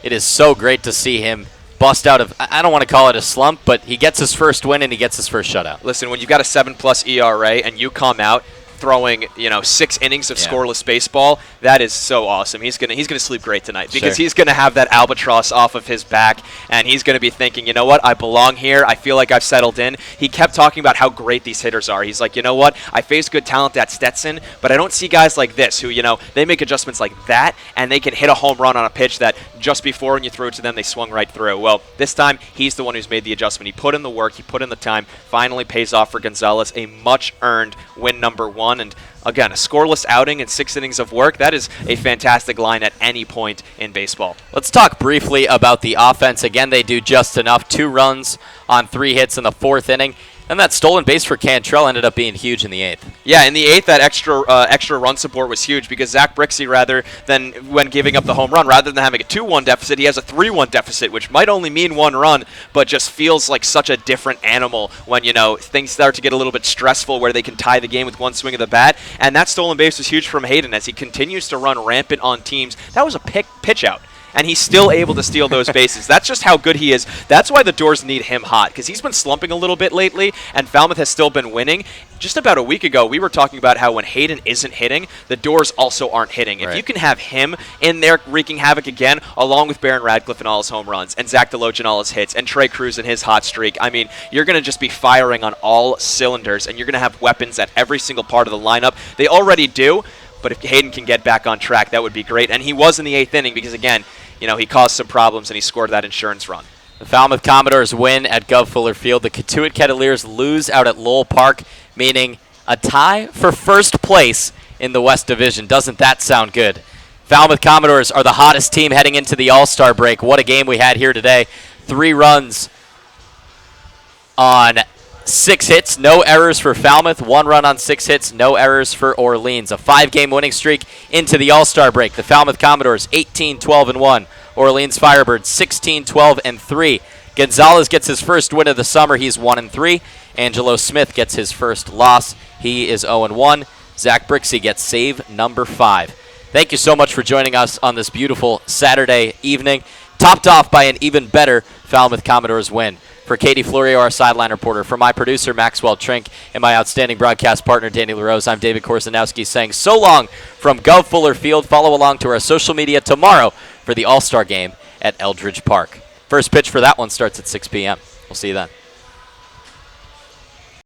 it is so great to see him bust out of, I don't want to call it a slump, but he gets his first win and he gets his first shutout. Listen, when you've got a 7+ ERA and you come out throwing 6 innings of scoreless baseball, that is so awesome. He's gonna sleep great tonight because he's gonna have that albatross off of his back, and he's gonna be thinking, you know what, I belong here. I feel like I've settled in. He kept talking about how great these hitters are. He's like, you know what, I face good talent at Stetson, but I don't see guys like this who, they make adjustments like that, and they can hit a home run on a pitch that just before when you threw it to them, they swung right through. Well, this time he's the one who's made the adjustment. He put in the work. He put in the time. Finally pays off for Gonzalez. A much-earned win number 1. And again, a scoreless outing in 6 innings of work, that is a fantastic line at any point in baseball. Let's talk briefly about the offense. Again, they do just enough. 2 runs on 3 hits in the 4th inning. And that stolen base for Cantrell ended up being huge in the 8th. Yeah, in the 8th, that extra run support was huge because Zach Brixey, rather than when giving up the home run, rather than having a 2-1 deficit, he has a 3-1 deficit, which might only mean 1 run, but just feels like such a different animal when, things start to get a little bit stressful where they can tie the game with 1 swing of the bat. And that stolen base was huge from Hayden as he continues to run rampant on teams. That was a pitch out. And he's still able to steal those bases. That's just how good he is. That's why the Doors need him hot, because he's been slumping a little bit lately, and Falmouth has still been winning. Just about a week ago, we were talking about how when Hayden isn't hitting, the Doors also aren't hitting. If you can have him in there wreaking havoc again, along with Barron Radcliffe and all his home runs, and Zach DeLoach and all his hits, and Trey Cruz and his hot streak, I mean, you're going to just be firing on all cylinders, and you're going to have weapons at every single part of the lineup. They already do, but if Hayden can get back on track, that would be great. And he was in the 8th inning because, again, he caused some problems and he scored that insurance run. The Falmouth Commodores win at Gov Fuller Field. The Catuit Cavaliers lose out at Lowell Park, meaning a tie for first place in the West Division. Doesn't that sound good? Falmouth Commodores are the hottest team heading into the All-Star break. What a game we had here today. 3 runs on 6 hits, no errors for Falmouth. 1 run on 6 hits, no errors for Orleans. A 5-game winning streak into the All-Star break. The Falmouth Commodores 18-12-1. Orleans Firebirds 16-12-3. Gonzalez gets his first win of the summer. He's 1-3. Angelo Smith gets his first loss. He is 0-1. Zach Brixey gets save number 5. Thank you so much for joining us on this beautiful Saturday evening, topped off by an even better Falmouth Commodores win. For Katie Florio, our sideline reporter, for my producer, Maxwell Trink, and my outstanding broadcast partner, Danny LaRose, I'm David Korzenowski saying so long from Gov Fuller Field. Follow along to our social media tomorrow for the All-Star game at Eldridge Park. First pitch for that one starts at 6 p.m. We'll see you then.